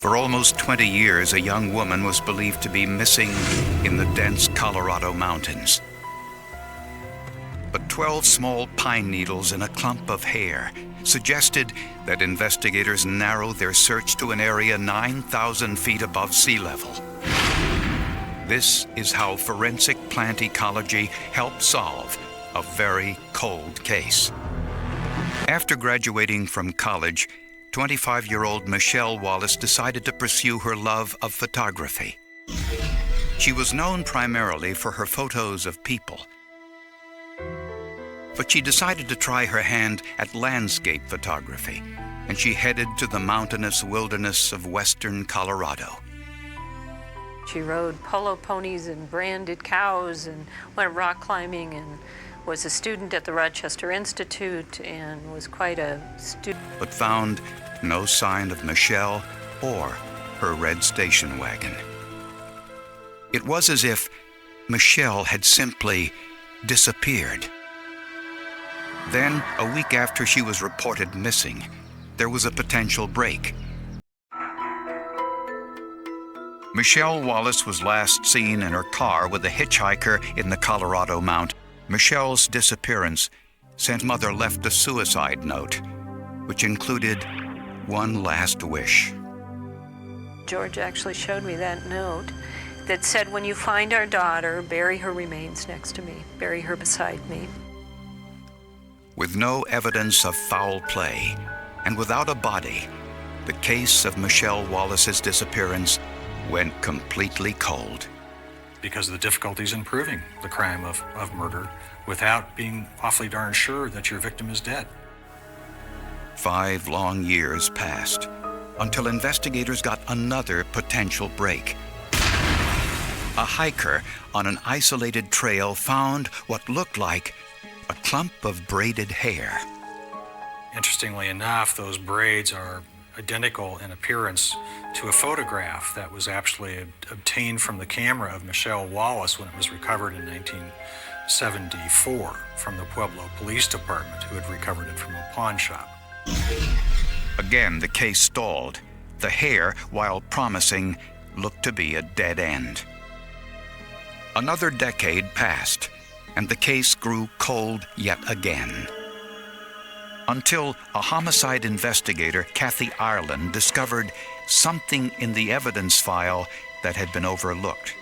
For almost 20 years, a young woman was believed to be missing in the dense Colorado mountains. But 12 small pine needles in a clump of hair suggested that investigators narrow their search to an area 9,000 feet above sea level. This is how forensic plant ecology helped solve a very cold case. After graduating from college, 25-year-old Michelle Wallace decided to pursue her love of photography. She was known primarily for her photos of people, but she decided to try her hand at landscape photography, and she headed to the mountainous wilderness of western Colorado. She rode polo ponies and branded cows and went rock climbing and was a student at the Rochester Institute and was quite a student. But found no sign of Michelle or her red station wagon. It was as if Michelle had simply disappeared. Then, a week after she was reported missing, there was a potential break. Michelle Wallace was last seen in her car with a hitchhiker in the Colorado mountains. Michelle's disappearance sent mother left a suicide note, which included one last wish. George actually showed me that note that said, "When you find our daughter, bury her remains next to me, bury her beside me." With no evidence of foul play and without a body, the case of Michelle Wallace's disappearance went completely cold. Because of the difficulties in proving the crime of murder without being awfully darn sure that your victim is dead. 5 long years passed until investigators got another potential break. A hiker on an isolated trail found what looked like a clump of braided hair. Interestingly enough, those braids are identical in appearance to a photograph that was actually obtained from the camera of Michelle Wallace when it was recovered in 1974 from the Pueblo Police Department, who had recovered it from a pawn shop. Again, the case stalled. The hair, while promising, looked to be a dead end. Another decade passed, and the case grew cold yet again. Until a homicide investigator, Kathy Ireland, discovered something in the evidence file that had been overlooked.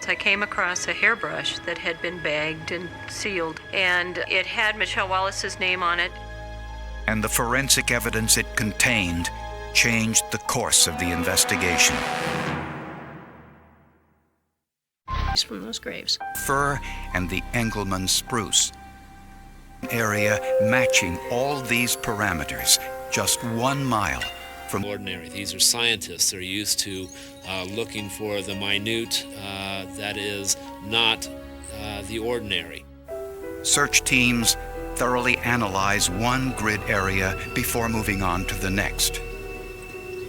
I came across a hairbrush that had been bagged and sealed, and it had Michelle Wallace's name on it. And the forensic evidence it contained changed the course of the investigation. From those graves. Fir and the Engelmann spruce. An area matching all these parameters, just 1 mile from ordinary. These are scientists. They're used to looking for the minute that is not the ordinary. Search teams thoroughly analyze one grid area before moving on to the next.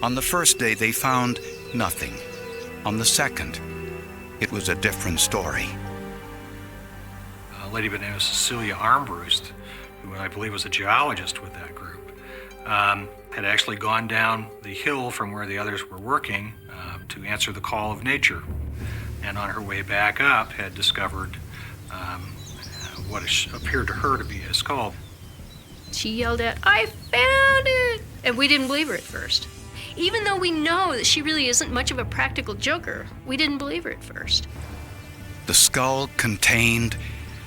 On the first day, they found nothing. On the second, it was a different story. A lady by the name of Cecilia Armbruster, who I believe was a geologist with that group, had actually gone down the hill from where the others were working to answer the call of nature. And on her way back up, had discovered what appeared to her to be a skull. She yelled out, "I found it!" And we didn't believe her at first. Even though we know that she really isn't much of a practical joker, we didn't believe her at first. The skull contained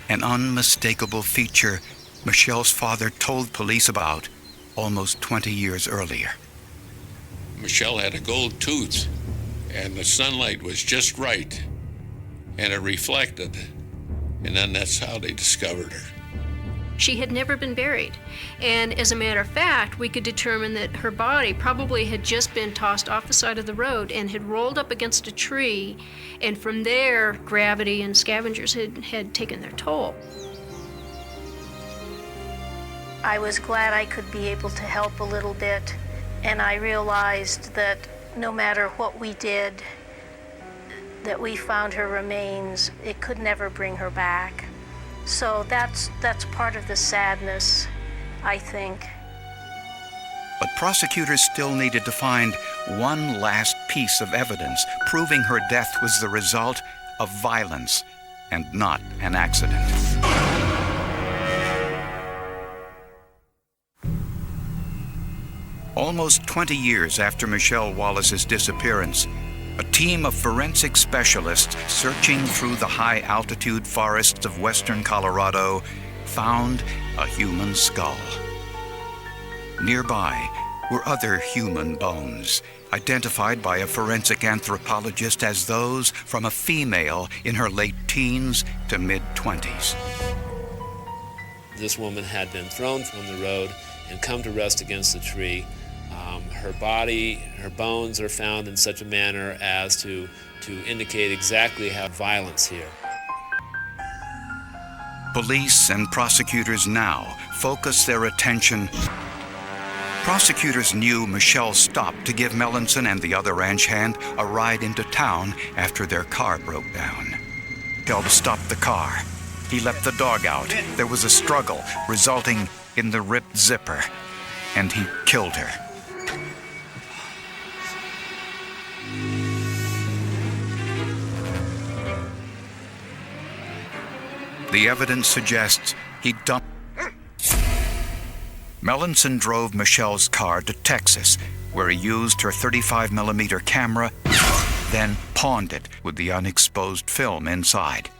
an unmistakable feature Michelle's father told police about almost 20 years earlier. Michelle had a gold tooth, and the sunlight was just right, and it reflected, and then that's how they discovered her. She had never been buried, and as a matter of fact, we could determine that her body probably had just been tossed off the side of the road and had rolled up against a tree, and from there, gravity and scavengers had taken their toll. I was glad I could be able to help a little bit, and I realized that no matter what we did, that we found her remains, it could never bring her back. So that's part of the sadness, I think. But prosecutors still needed to find one last piece of evidence proving her death was the result of violence and not an accident. Almost 20 years after Michelle Wallace's disappearance, a team of forensic specialists searching through the high-altitude forests of western Colorado found a human skull. Nearby were other human bones, identified by a forensic anthropologist as those from a female in her late teens to mid-20s. This woman had been thrown from the road and come to rest against a tree. Her body, her bones are found in such a manner as to indicate exactly how violence here. Police and prosecutors now focus their attention. Prosecutors knew Michelle stopped to give Melanson and the other ranch hand a ride into town after their car broke down. Michelle stopped the car. He let the dog out. There was a struggle, resulting in the ripped zipper, and he killed her. The evidence suggests he dumped. Melanson drove Michelle's car to Texas, where he used her 35mm camera, then pawned it with the unexposed film inside.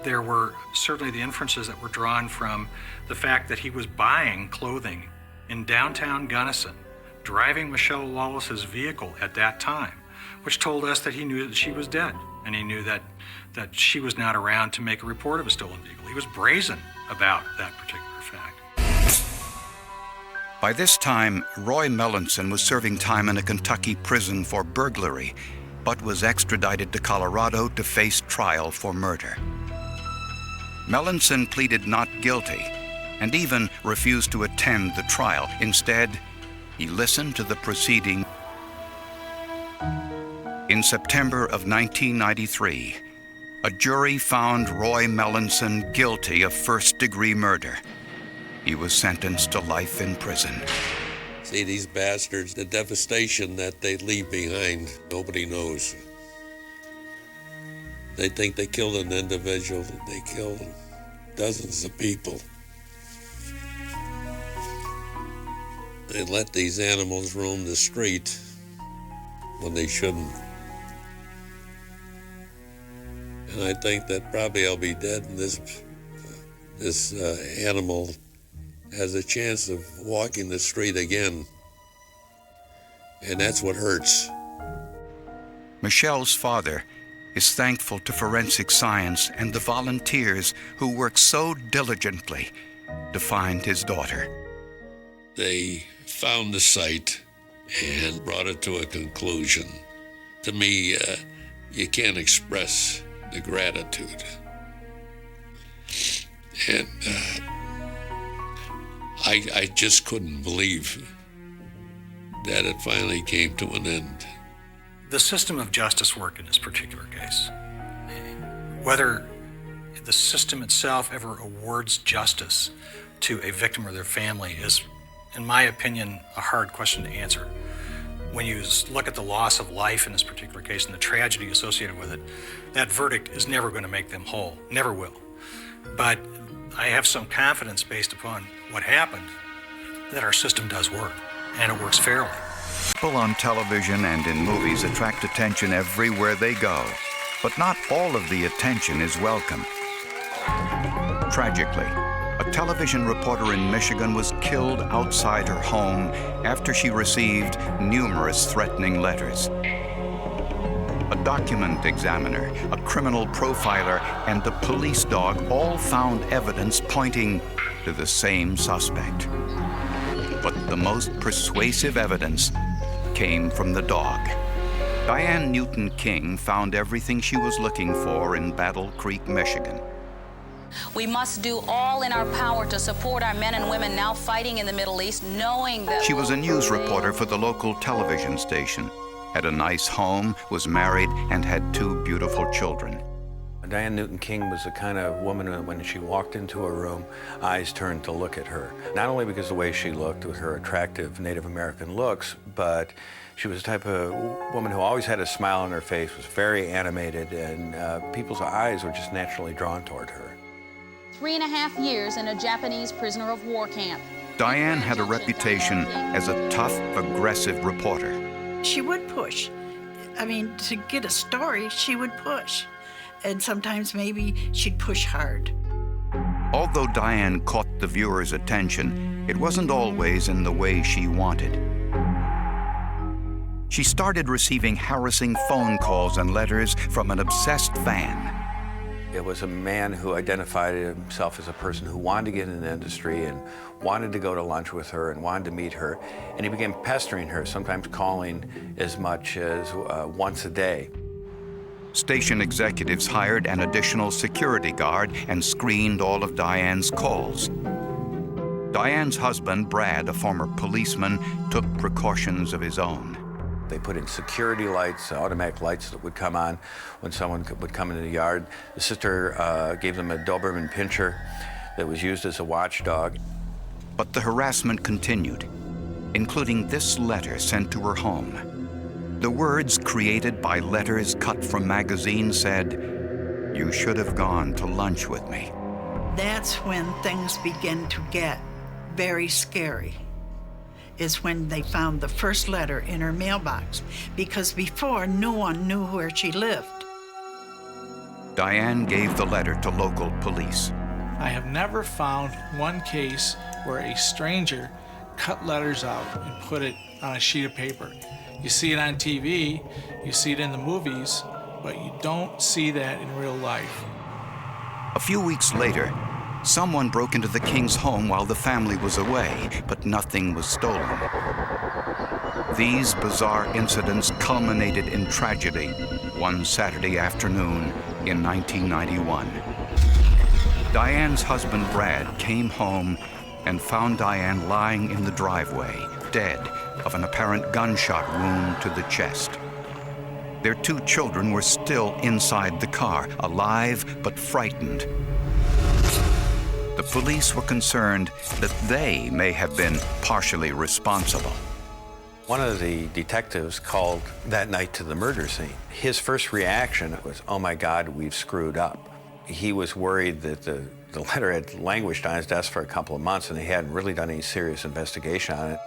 There were certainly the inferences that were drawn from the fact that he was buying clothing in downtown Gunnison, driving Michelle Wallace's vehicle at that time, which told us that he knew that she was dead, and he knew that she was not around to make a report of a stolen vehicle. He was brazen about that particular fact. By this time, Roy Melanson was serving time in a Kentucky prison for burglary, but was extradited to Colorado to face trial for murder. Melanson pleaded not guilty and even refused to attend the trial. Instead, he listened to the proceeding. In September of 1993, a jury found Roy Melanson guilty of first-degree murder. He was sentenced to life in prison. See, these bastards, the devastation that they leave behind, nobody knows. They think they killed an individual, they killed dozens of people. They let these animals roam the street when they shouldn't. And I think that probably I'll be dead, and this animal has a chance of walking the street again. And that's what hurts. Michelle's father is thankful to forensic science and the volunteers who work so diligently to find his daughter. They found the site and brought it to a conclusion. To me, you can't express the gratitude. And I just couldn't believe that it finally came to an end. The system of justice worked in this particular case. Whether the system itself ever awards justice to a victim or their family is, in my opinion, a hard question to answer. When you look at the loss of life in this particular case and the tragedy associated with it, that verdict is never going to make them whole, never will. But I have some confidence based upon what happened that our system does work, and it works fairly. People on television and in movies attract attention everywhere they go, but not all of the attention is welcome. Tragically, a television reporter in Michigan was killed outside her home after she received numerous threatening letters. A document examiner, a criminal profiler, and a police dog all found evidence pointing to the same suspect. But the most persuasive evidence came from the dog. Diane Newton King found everything she was looking for in Battle Creek, Michigan. We must do all in our power to support our men and women now fighting in the Middle East, knowing that... She was a news reporter for the local television station, had a nice home, was married, and had 2 beautiful children. Diane Newton King was the kind of woman that when she walked into a room, eyes turned to look at her. Not only because of the way she looked with her attractive Native American looks, but she was the type of woman who always had a smile on her face, was very animated, and people's eyes were just naturally drawn toward her. 3.5 years in a Japanese prisoner of war camp. Diane had a reputation as a tough, aggressive reporter. She would push. I mean, to get a story, she would push. And sometimes maybe she'd push hard. Although Diane caught the viewer's attention, it wasn't always in the way she wanted. She started receiving harassing phone calls and letters from an obsessed fan. It was a man who identified himself as a person who wanted to get in the industry and wanted to go to lunch with her and wanted to meet her. And he began pestering her, sometimes calling as much as once a day. Station executives hired an additional security guard and screened all of Diane's calls. Diane's husband, Brad, a former policeman, took precautions of his own. They put in security lights, automatic lights that would come on when someone would come into the yard. The sister gave them a Doberman pinscher that was used as a watchdog. But the harassment continued, including this letter sent to her home. The words created by letters cut from magazines said, "You should have gone to lunch with me." That's when things begin to get very scary, is when they found the first letter in her mailbox, because before, no one knew where she lived. Diane gave the letter to local police. I have never found one case where a stranger cut letters out and put it on a sheet of paper. You see it on TV, you see it in the movies, but you don't see that in real life. A few weeks later, someone broke into the King's home while the family was away, but nothing was stolen. These bizarre incidents culminated in tragedy one Saturday afternoon in 1991. Diane's husband, Brad, came home and found Diane lying in the driveway, dead of an apparent gunshot wound to the chest. Their 2 children were still inside the car, alive but frightened. The police were concerned that they may have been partially responsible. One of the detectives called that night to the murder scene. His first reaction was, "Oh my God, we've screwed up." He was worried that the letter had languished on his desk for a couple of months and they hadn't really done any serious investigation on it.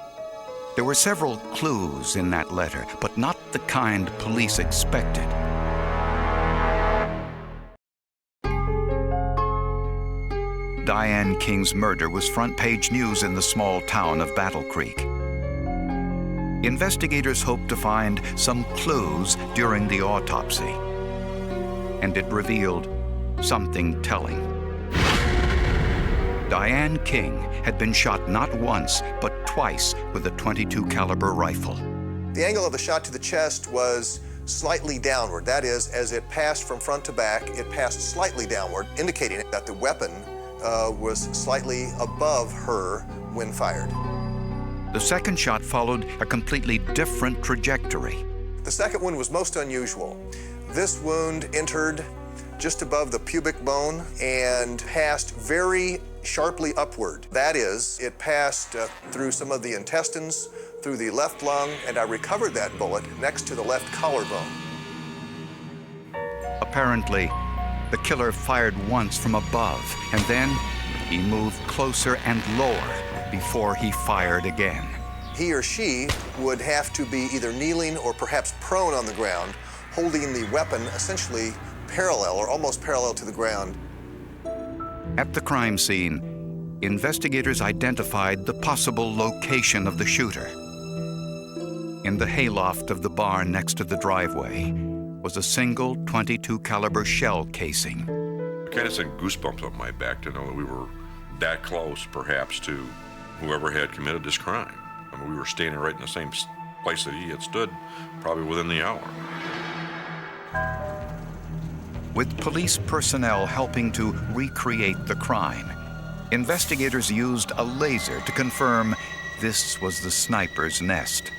There were several clues in that letter, but not the kind police expected. Diane King's murder was front-page news in the small town of Battle Creek. Investigators hoped to find some clues during the autopsy, and it revealed something telling. Diane King had been shot not once, but twice with a .22 caliber rifle. The angle of the shot to the chest was slightly downward. That is, as it passed from front to back, it passed slightly downward, indicating that the weapon was slightly above her when fired. The second shot followed a completely different trajectory. The second one was most unusual. This wound entered just above the pubic bone and passed very sharply upward. That is, it passed through some of the intestines, through the left lung, and I recovered that bullet next to the left collarbone. Apparently, the killer fired once from above, and then he moved closer and lower before he fired again. He or she would have to be either kneeling or perhaps prone on the ground, holding the weapon essentially parallel or almost parallel to the ground. At the crime scene, investigators identified the possible location of the shooter. In the hayloft of the barn next to the driveway was a single .22 caliber shell casing. It kind of sent goosebumps up my back to know that we were that close, perhaps, to whoever had committed this crime. I mean, we were standing right in the same place that he had stood, probably within the hour. With police personnel helping to recreate the crime, investigators used a laser to confirm this was the sniper's nest.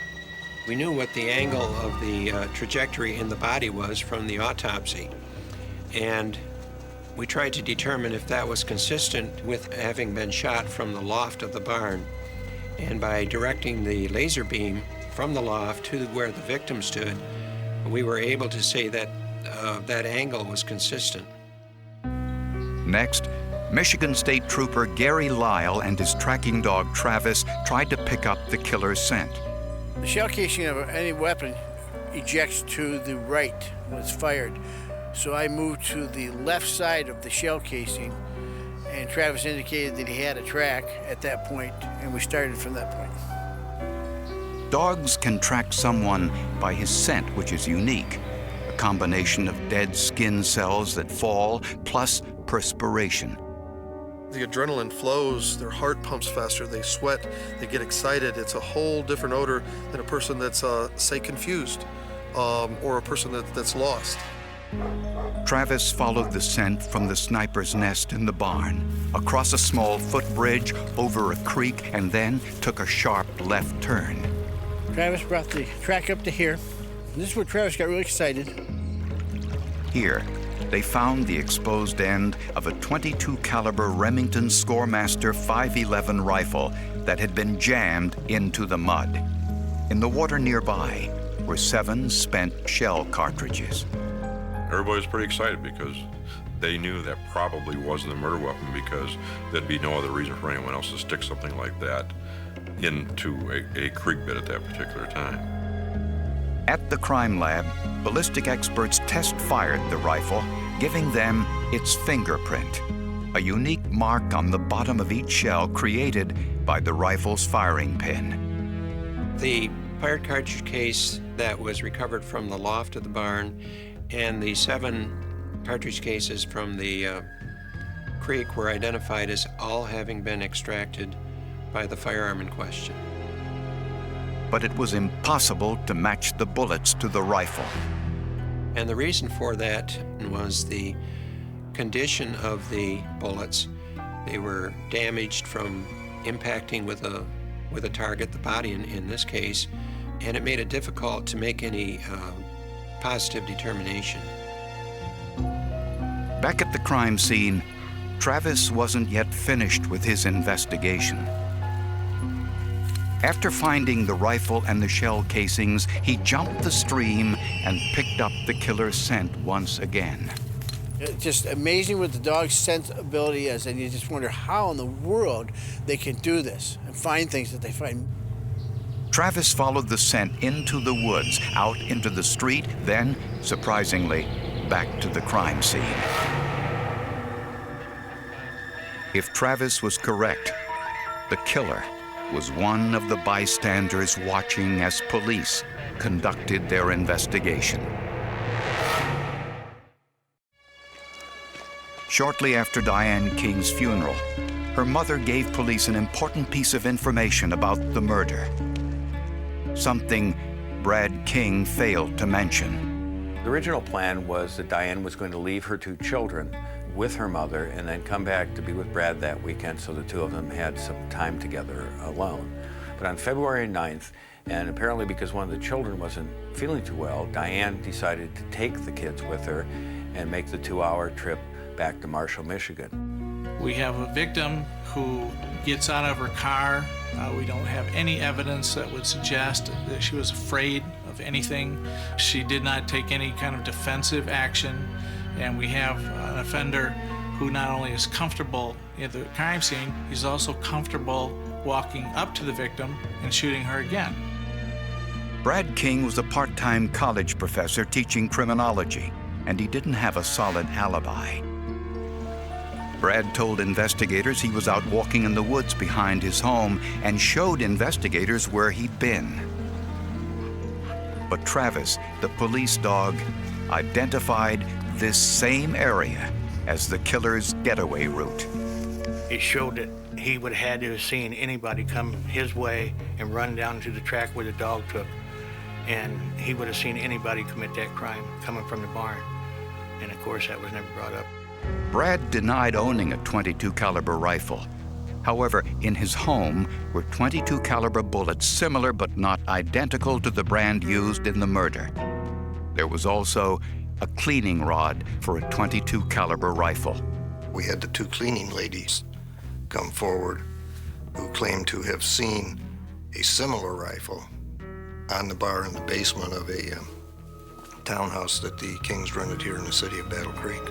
We knew what the angle of the trajectory in the body was from the autopsy, and We tried to determine if that was consistent with having been shot from the loft of the barn. And by directing the laser beam from the loft to where the victim stood, we were able to say that that angle was consistent. Next, Michigan State Trooper Gary Lyle and his tracking dog Travis tried to pick up the killer's scent. The shell casing of any weapon ejects to the right when it's fired. So I moved to the left side of the shell casing, and Travis indicated that he had a track at that point, and we started from that point. Dogs can track someone by his scent, which is unique. A combination of dead skin cells that fall, plus perspiration. The adrenaline flows, their heart pumps faster, they sweat, they get excited. It's a whole different odor than a person that's, say, confused, or a person that's lost. Travis followed the scent from the sniper's nest in the barn, across a small footbridge, over a creek, and then took a sharp left turn. Travis brought the track up to here. This is where Travis got really excited. Here, they found the exposed end of a .22 caliber Remington Scoremaster 511 rifle that had been jammed into the mud. In the water nearby were 7 spent shell cartridges. Everybody was pretty excited because they knew that probably wasn't a murder weapon, because there'd be no other reason for anyone else to stick something like that into a creek bed at that particular time. At the crime lab, ballistic experts test-fired the rifle, giving them its fingerprint, a unique mark on the bottom of each shell created by the rifle's firing pin. The fired cartridge case that was recovered from the loft of the barn and the 7 cartridge cases from the creek were identified as all having been extracted by the firearm in question. But it was impossible to match the bullets to the rifle. And the reason for that was the condition of the bullets. They were damaged from impacting with a target, the body in this case, and it made it difficult to make any positive determination. Back at the crime scene, Travis wasn't yet finished with his investigation. After finding the rifle and the shell casings, he jumped the stream and picked up the killer's scent once again. It's just amazing what the dog's scent ability is, and you just wonder how in the world they can do this and find things that they find. Travis followed the scent into the woods, out into the street, then, surprisingly, back to the crime scene. If Travis was correct, the killer was one of the bystanders watching as police conducted their investigation. Shortly after Diane King's funeral, her mother gave police an important piece of information about the murder. Something Brad King failed to mention. The original plan was that Diane was going to leave her 2 children with her mother and then come back to be with Brad that weekend, so the 2 of them had some time together alone. But on February 9th, and apparently because one of the children wasn't feeling too well, Diane decided to take the kids with her and make the 2-hour trip back to Marshall, Michigan. We have a victim who gets out of her car. We don't have any evidence that would suggest that she was afraid of anything. She did not take any kind of defensive action. And we have an offender who not only is comfortable at the crime scene, he's also comfortable walking up to the victim and shooting her again. Brad King was a part-time college professor teaching criminology, and he didn't have a solid alibi. Brad told investigators he was out walking in the woods behind his home and showed investigators where he'd been. But Travis, the police dog, identified this same area as the killer's getaway route. It showed that he would have had to have seen anybody come his way and run down to the track where the dog took. And he would have seen anybody commit that crime coming from the barn. And of course, that was never brought up. Brad denied owning a .22 caliber rifle. However, in his home were .22 caliber bullets similar but not identical to the brand used in the murder. There was also a cleaning rod for a .22 caliber rifle. We had the two cleaning ladies come forward who claimed to have seen a similar rifle on the bar in the basement of a townhouse that the Kings rented here in the city of Battle Creek.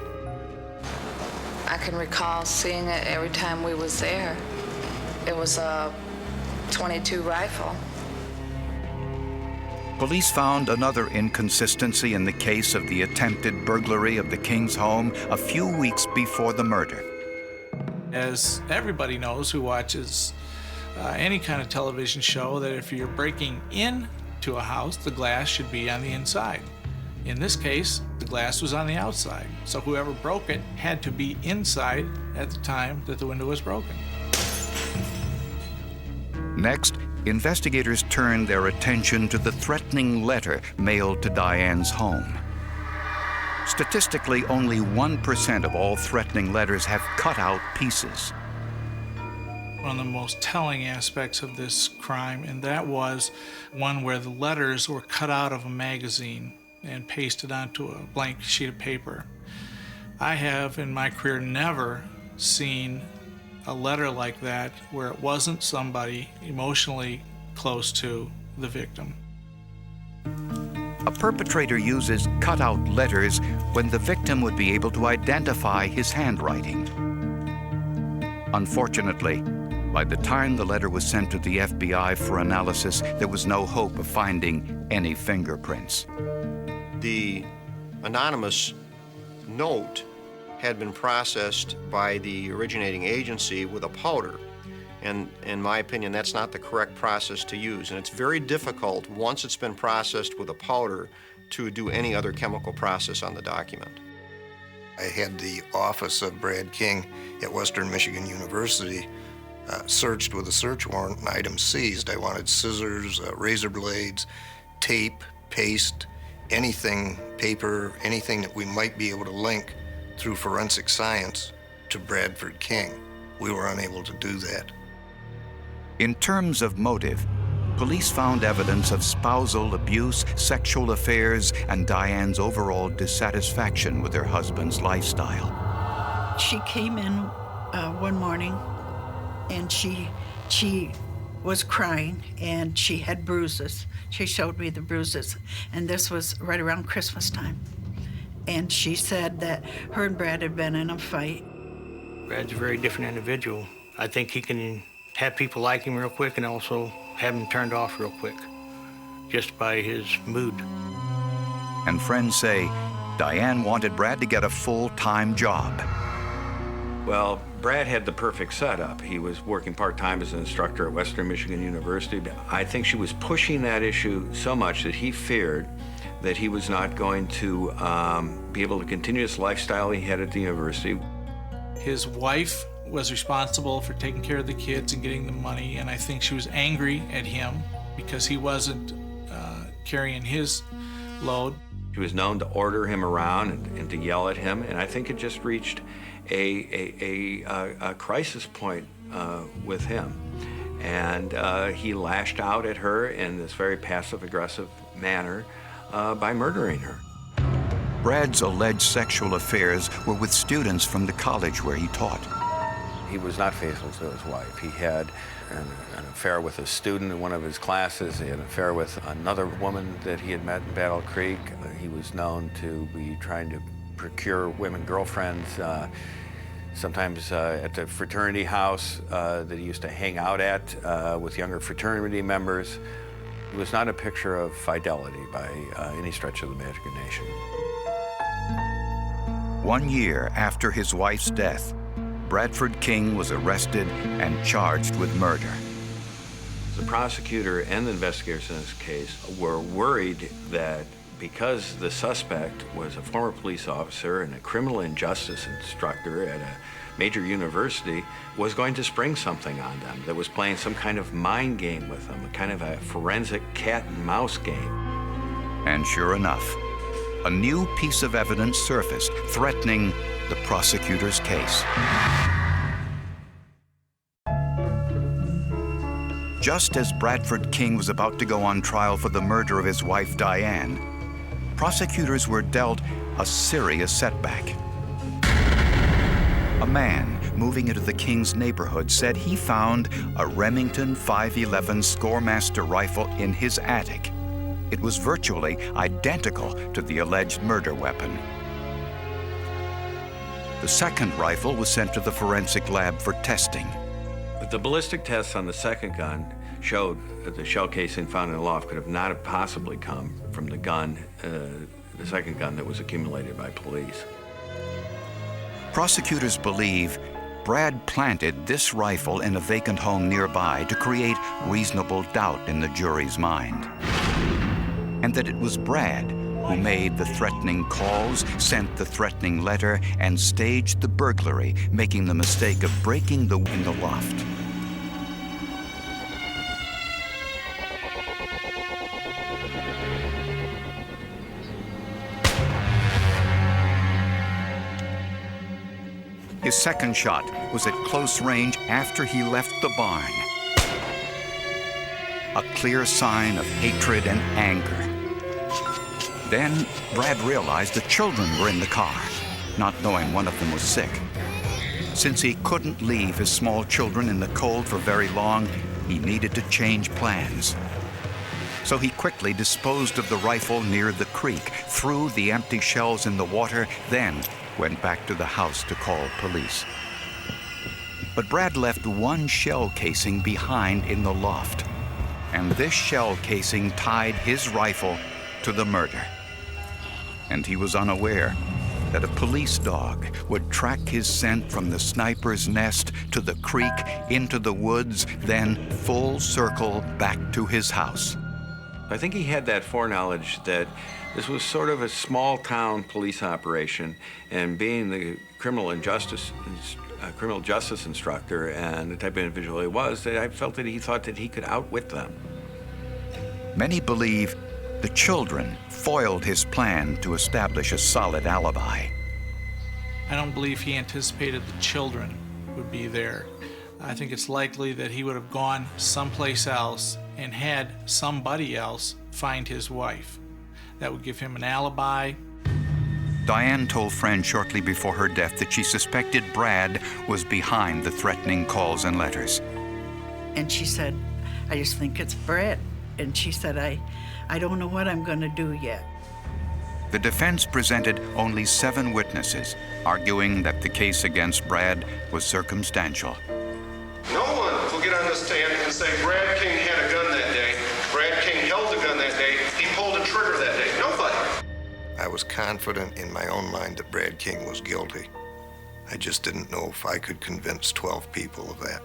I can recall seeing it every time we was there. It was a .22 rifle. Police found another inconsistency in the case of the attempted burglary of the King's home a few weeks before the murder. As everybody knows who watches any kind of television show, that if you're breaking into a house, the glass should be on the inside. In this case, the glass was on the outside, so whoever broke it had to be inside at the time that the window was broken. Next, investigators turned their attention to the threatening letter mailed to Diane's home. Statistically, only 1% of all threatening letters have cut-out pieces. One of the most telling aspects of this crime, and that was one where the letters were cut out of a magazine and pasted onto a blank sheet of paper. I have, in my career, never seen a letter like that where it wasn't somebody emotionally close to the victim. A perpetrator uses cut-out letters when the victim would be able to identify his handwriting. Unfortunately, by the time the letter was sent to the FBI for analysis, there was no hope of finding any fingerprints. The anonymous note had been processed by the originating agency with a powder. And in my opinion, that's not the correct process to use. And it's very difficult, once it's been processed with a powder, to do any other chemical process on the document. I had the office of Brad King at Western Michigan University searched with a search warrant and items seized. I wanted scissors, razor blades, tape, paste, anything, paper, anything that we might be able to link through forensic science to Bradford King. We were unable to do that. In terms of motive, police found evidence of spousal abuse, sexual affairs, and Diane's overall dissatisfaction with her husband's lifestyle. She came in one morning and she was crying and she had bruises. She showed me the bruises, and this was right around Christmas time. And she said that her and Brad had been in a fight. Brad's a very different individual. I think he can have people like him real quick and also have him turned off real quick, just by his mood. And friends say Diane wanted Brad to get a full-time job. Well, Brad had the perfect setup. He was working part-time as an instructor at Western Michigan University. I think she was pushing that issue so much that he feared that he was not going to be able to continue this lifestyle he had at the university. His wife was responsible for taking care of the kids and getting the money, and I think she was angry at him because he wasn't carrying his load. She was known to order him around and to yell at him, and I think it just reached a crisis point with him. And he lashed out at her in this very passive-aggressive manner by murdering her. Brad's alleged sexual affairs were with students from the college where he taught. He was not faithful to his wife. He had an affair with a student in one of his classes. He had an affair with another woman that he had met in Battle Creek. He was known to be trying to procure women girlfriends, sometimes at the fraternity house that he used to hang out at with younger fraternity members. It was not a picture of fidelity by any stretch of the imagination. 1 year after his wife's death, Bradford King was arrested and charged with murder. The prosecutor and the investigators in this case were worried that because the suspect was a former police officer and a criminal injustice instructor at a major university, was going to spring something on them, that was playing some kind of mind game with them, a kind of a forensic cat and mouse game. And sure enough, a new piece of evidence surfaced threatening the prosecutor's case. Just as Bradford King was about to go on trial for the murder of his wife, Diane, prosecutors were dealt a serious setback. A man moving into the King's neighborhood said he found a Remington 511 Scoremaster rifle in his attic. It was virtually identical to the alleged murder weapon. The second rifle was sent to the forensic lab for testing. But the ballistic tests on the second gun showed that the shell casing found in the loft could not have possibly come from the gun, the second gun that was accumulated by police. Prosecutors believe Brad planted this rifle in a vacant home nearby to create reasonable doubt in the jury's mind. And that it was Brad who made the threatening calls, sent the threatening letter, and staged the burglary, making the mistake of breaking the window in the loft. His second shot was at close range after he left the barn. A clear sign of hatred and anger. Then Brad realized the children were in the car, not knowing one of them was sick. Since he couldn't leave his small children in the cold for very long, he needed to change plans. So he quickly disposed of the rifle near the creek, threw the empty shells in the water, then went back to the house to call police. But Brad left one shell casing behind in the loft, and this shell casing tied his rifle to the murder. And he was unaware that a police dog would track his scent from the sniper's nest to the creek, into the woods, then full circle back to his house. I think he had that foreknowledge that this was sort of a small-town police operation, and being the criminal justice instructor and the type of individual he was, that I felt that he thought that he could outwit them. Many believe the children foiled his plan to establish a solid alibi. I don't believe he anticipated the children would be there. I think it's likely that he would have gone someplace else and had somebody else find his wife. That would give him an alibi. Diane told friends shortly before her death that she suspected Brad was behind the threatening calls and letters. And she said, I just think it's Brad. And she said, I don't know what I'm going to do yet. The defense presented only 7 witnesses, arguing that the case against Brad was circumstantial. No one will get on the stand and say Brad King had a gun that day, Brad King held a gun that day, he pulled a trigger that day. Nobody. I was confident in my own mind that Brad King was guilty. I just didn't know if I could convince 12 people of that,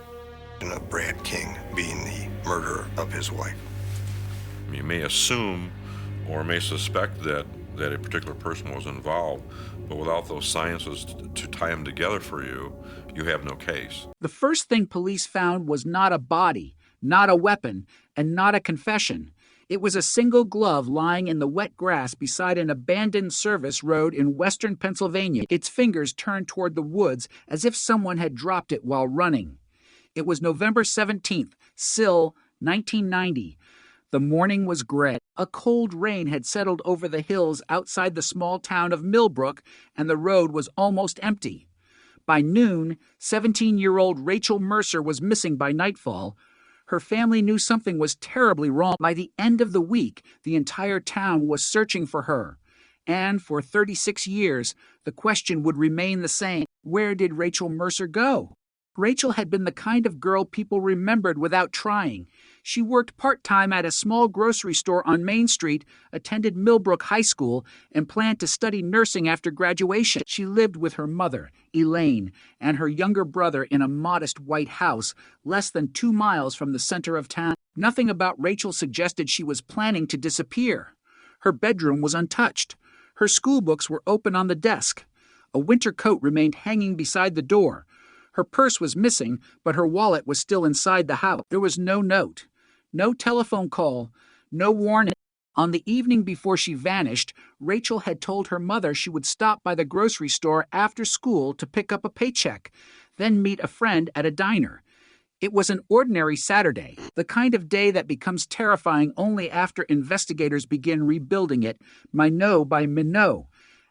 and of Brad King being the murderer of his wife. You may assume or may suspect that a particular person was involved, but without those sciences to tie them together for you, you have no case. The first thing police found was not a body, not a weapon, and not a confession. It was a single glove lying in the wet grass beside an abandoned service road in western Pennsylvania, its fingers turned toward the woods as if someone had dropped it while running. It was November 17th, Sill, 1990. The morning was gray. A cold rain had settled over the hills outside the small town of Millbrook, and the road was almost empty. By noon, 17-year-old Rachel Mercer was missing by nightfall. Her family knew something was terribly wrong. By the end of the week, the entire town was searching for her. And for 36 years, the question would remain the same. Where did Rachel Mercer go? Rachel had been the kind of girl people remembered without trying. She worked part-time at a small grocery store on Main Street, attended Millbrook High School, and planned to study nursing after graduation. She lived with her mother, Elaine, and her younger brother in a modest white house less than 2 miles from the center of town. Nothing about Rachel suggested she was planning to disappear. Her bedroom was untouched. Her school books were open on the desk. A winter coat remained hanging beside the door. Her purse was missing, but her wallet was still inside the house. There was no note, no telephone call, no warning. On the evening before she vanished, Rachel had told her mother she would stop by the grocery store after school to pick up a paycheck, then meet a friend at a diner. It was an ordinary Saturday, the kind of day that becomes terrifying only after investigators begin rebuilding it, minute by minute.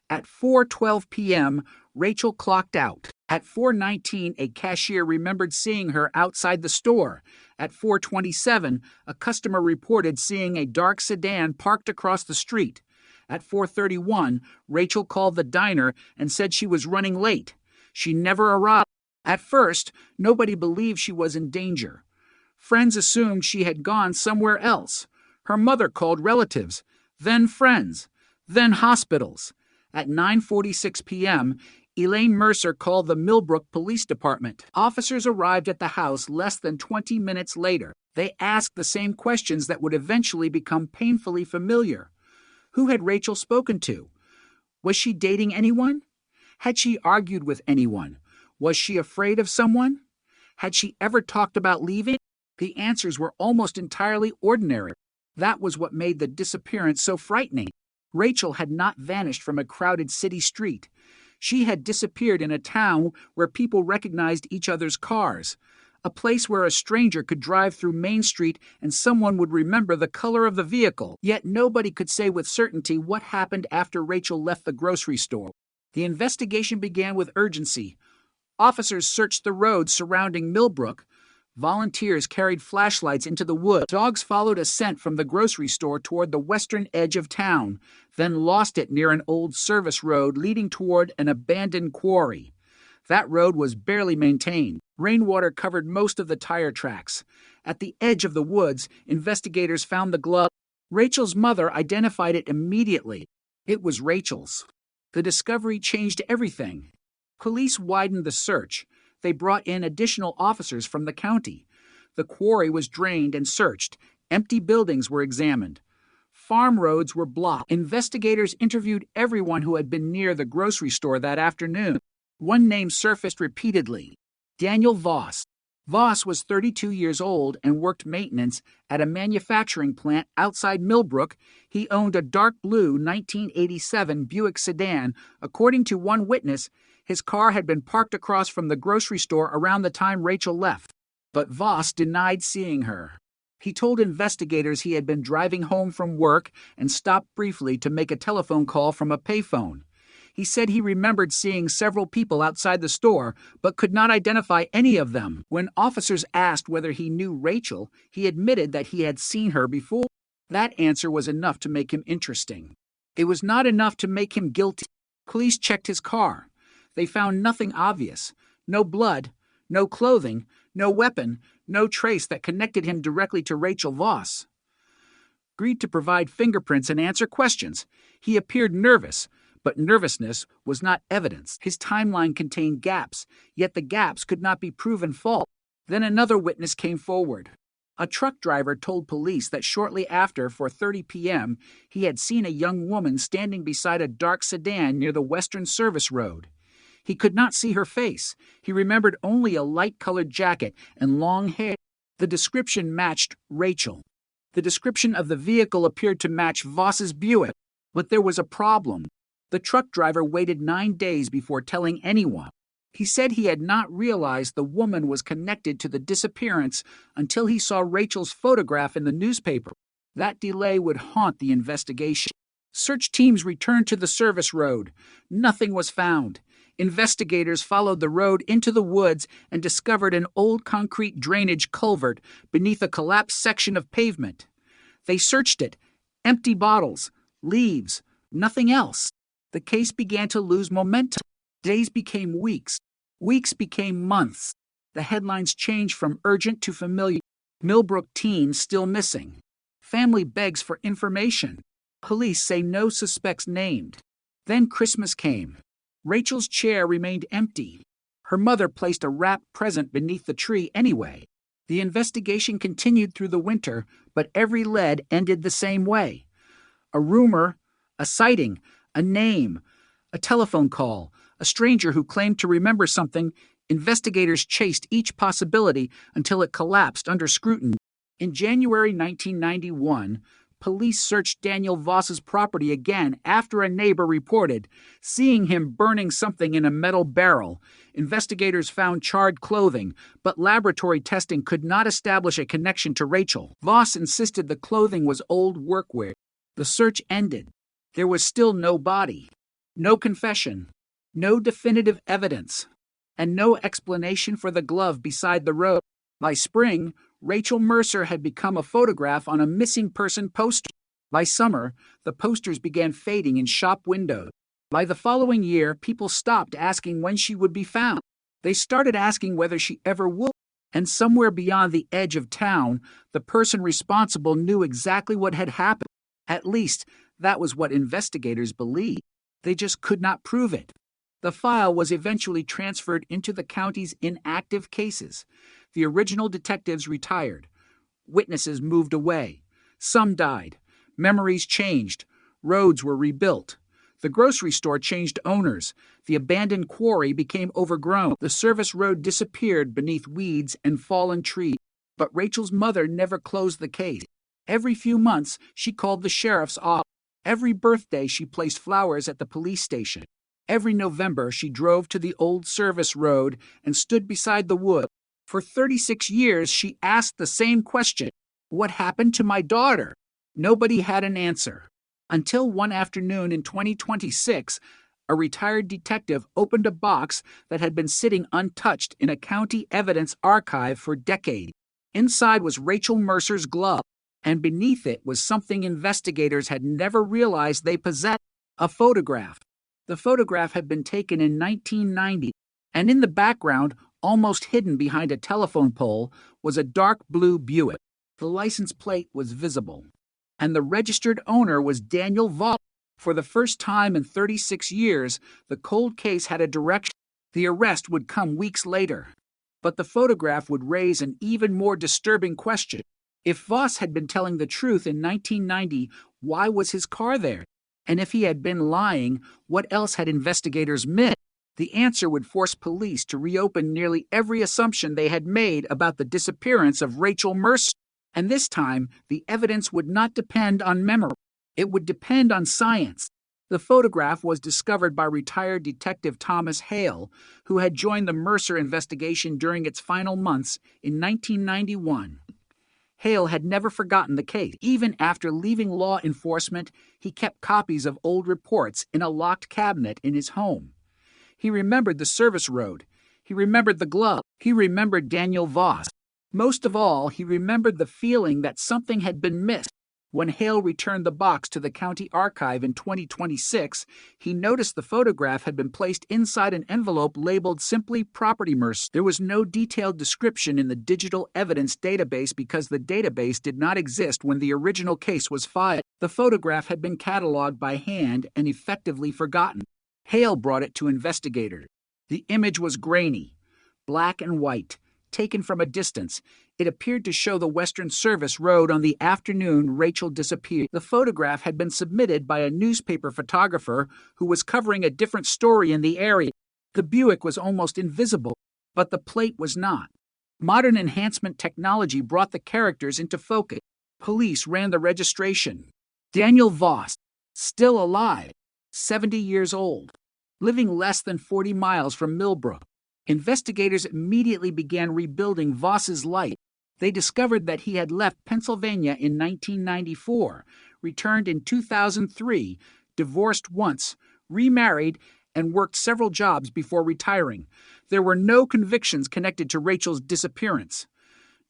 At 4:12 p.m., Rachel clocked out. At 4:19, a cashier remembered seeing her outside the store. At 4:27, a customer reported seeing a dark sedan parked across the street. At 4:31, Rachel called the diner and said she was running late. She never arrived. At first, nobody believed she was in danger. Friends assumed she had gone somewhere else. Her mother called relatives, then friends, then hospitals. At 9:46 p.m., Elaine Mercer called the Millbrook Police Department. Officers arrived at the house less than 20 minutes later. They asked the same questions that would eventually become painfully familiar. Who had Rachel spoken to? Was she dating anyone? Had she argued with anyone? Was she afraid of someone? Had she ever talked about leaving? The answers were almost entirely ordinary. That was what made the disappearance so frightening. Rachel had not vanished from a crowded city street. She had disappeared in a town where people recognized each other's cars, a place where a stranger could drive through Main Street and someone would remember the color of the vehicle. Yet nobody could say with certainty what happened after Rachel left the grocery store. The investigation began with urgency. Officers searched the roads surrounding Millbrook. Volunteers carried flashlights into the woods. Dogs followed a scent from the grocery store toward the western edge of town, then lost it near an old service road leading toward an abandoned quarry. That road was barely maintained. Rainwater covered most of the tire tracks. At the edge of the woods, investigators found the glove. Rachel's mother identified it immediately. It was Rachel's. The discovery changed everything. Police widened the search. They brought in additional officers from the county. The quarry was drained and searched. Empty buildings were examined. Farm roads were blocked. Investigators interviewed everyone who had been near the grocery store that afternoon. One name surfaced repeatedly: Daniel Voss. Voss was 32 years old and worked maintenance at a manufacturing plant outside Millbrook. He owned a dark blue 1987 Buick sedan. According to one witness, his car had been parked across from the grocery store around the time Rachel left. But Voss denied seeing her. He told investigators he had been driving home from work and stopped briefly to make a telephone call from a payphone. He said he remembered seeing several people outside the store, but could not identify any of them. When officers asked whether he knew Rachel, he admitted that he had seen her before. That answer was enough to make him interesting. It was not enough to make him guilty. Police checked his car. They found nothing obvious. No blood, no clothing, no weapon, no trace that connected him directly to Rachel Voss. Agreed to provide fingerprints and answer questions. He appeared nervous, but nervousness was not evidence. His timeline contained gaps, yet the gaps could not be proven false. Then another witness came forward. A truck driver told police that shortly after, 4:30 p.m., he had seen a young woman standing beside a dark sedan near the Western Service Road. He could not see her face. He remembered only a light-colored jacket and long hair. The description matched Rachel. The description of the vehicle appeared to match Voss's Buick. But there was a problem. The truck driver waited 9 days before telling anyone. He said he had not realized the woman was connected to the disappearance until he saw Rachel's photograph in the newspaper. That delay would haunt the investigation. Search teams returned to the service road. Nothing was found. Investigators followed the road into the woods and discovered an old concrete drainage culvert beneath a collapsed section of pavement. They searched it. Empty bottles, leaves, nothing else. The case began to lose momentum. Days became weeks. Weeks became months. The headlines changed from urgent to familiar. Millbrook teen still missing. Family begs for information. Police say no suspects named. Then Christmas came. Rachel's chair remained empty. Her mother placed a wrapped present beneath the tree anyway. The investigation continued through the winter, but every lead ended the same way. A rumor, a sighting, a name, a telephone call, a stranger who claimed to remember something. Investigators chased each possibility until it collapsed under scrutiny. In January 1991, police searched Daniel Voss's property again after a neighbor reported seeing him burning something in a metal barrel. Investigators found charred clothing, but laboratory testing could not establish a connection to Rachel. Voss insisted the clothing was old workwear. The search ended. There was still no body, no confession, no definitive evidence, and no explanation for the glove beside the road. By spring, Rachel Mercer had become a photograph on a missing person poster. By summer, the posters began fading in shop windows. By the following year, people stopped asking when she would be found. They started asking whether she ever would. And somewhere beyond the edge of town, the person responsible knew exactly what had happened. At least, that was what investigators believed. They just could not prove it. The file was eventually transferred into the county's inactive cases. The original detectives retired. Witnesses moved away. Some died. Memories changed. Roads were rebuilt. The grocery store changed owners. The abandoned quarry became overgrown. The service road disappeared beneath weeds and fallen trees. But Rachel's mother never closed the case. Every few months, she called the sheriff's office. Every birthday, she placed flowers at the police station. Every November, she drove to the old service road and stood beside the wood. For 36 years, she asked the same question: what happened to my daughter? Nobody had an answer. Until one afternoon in 2026, a retired detective opened a box that had been sitting untouched in a county evidence archive for decades. Inside was Rachel Mercer's glove, and beneath it was something investigators had never realized they possessed: a photograph. The photograph had been taken in 1990, and in the background, almost hidden behind a telephone pole, was a dark blue Buick. The license plate was visible, and the registered owner was Daniel Voss. For the first time in 36 years, the cold case had a direction. The arrest would come weeks later. But the photograph would raise an even more disturbing question. If Voss had been telling the truth in 1990, why was his car there? And if he had been lying, what else had investigators missed? The answer would force police to reopen nearly every assumption they had made about the disappearance of Rachel Mercer. And this time, the evidence would not depend on memory. It would depend on science. The photograph was discovered by retired Detective Thomas Hale, who had joined the Mercer investigation during its final months in 1991. Hale had never forgotten the case. Even after leaving law enforcement, he kept copies of old reports in a locked cabinet in his home. He remembered the service road. He remembered the glove. He remembered Daniel Voss. Most of all, he remembered the feeling that something had been missed. When Hale returned the box to the county archive in 2026, he noticed the photograph had been placed inside an envelope labeled simply Property Mercer. There was no detailed description in the digital evidence database because the database did not exist when the original case was filed. The photograph had been cataloged by hand and effectively forgotten. Hale brought it to investigators. The image was grainy, black and white, taken from a distance. It appeared to show the Western Service Road on the afternoon Rachel disappeared. The photograph had been submitted by a newspaper photographer who was covering a different story in the area. The Buick was almost invisible, but the plate was not. Modern enhancement technology brought the characters into focus. Police ran the registration. Daniel Voss, still alive, 70 years old, living less than 40 miles from Millbrook. Investigators immediately began rebuilding Voss's life. They discovered that he had left Pennsylvania in 1994, returned in 2003, divorced once, remarried, and worked several jobs before retiring. There were no convictions connected to Rachel's disappearance.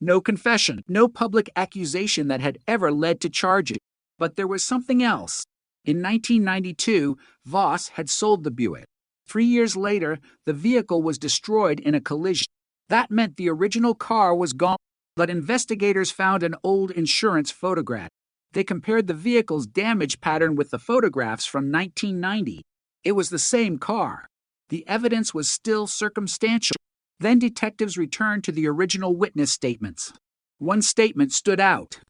No confession, no public accusation that had ever led to charges. But there was something else. In 1992, Voss had sold the Buick. 3 years later, the vehicle was destroyed in a collision. That meant the original car was gone, but investigators found an old insurance photograph. They compared the vehicle's damage pattern with the photographs from 1990. It was the same car. The evidence was still circumstantial. Then detectives returned to the original witness statements. One statement stood out.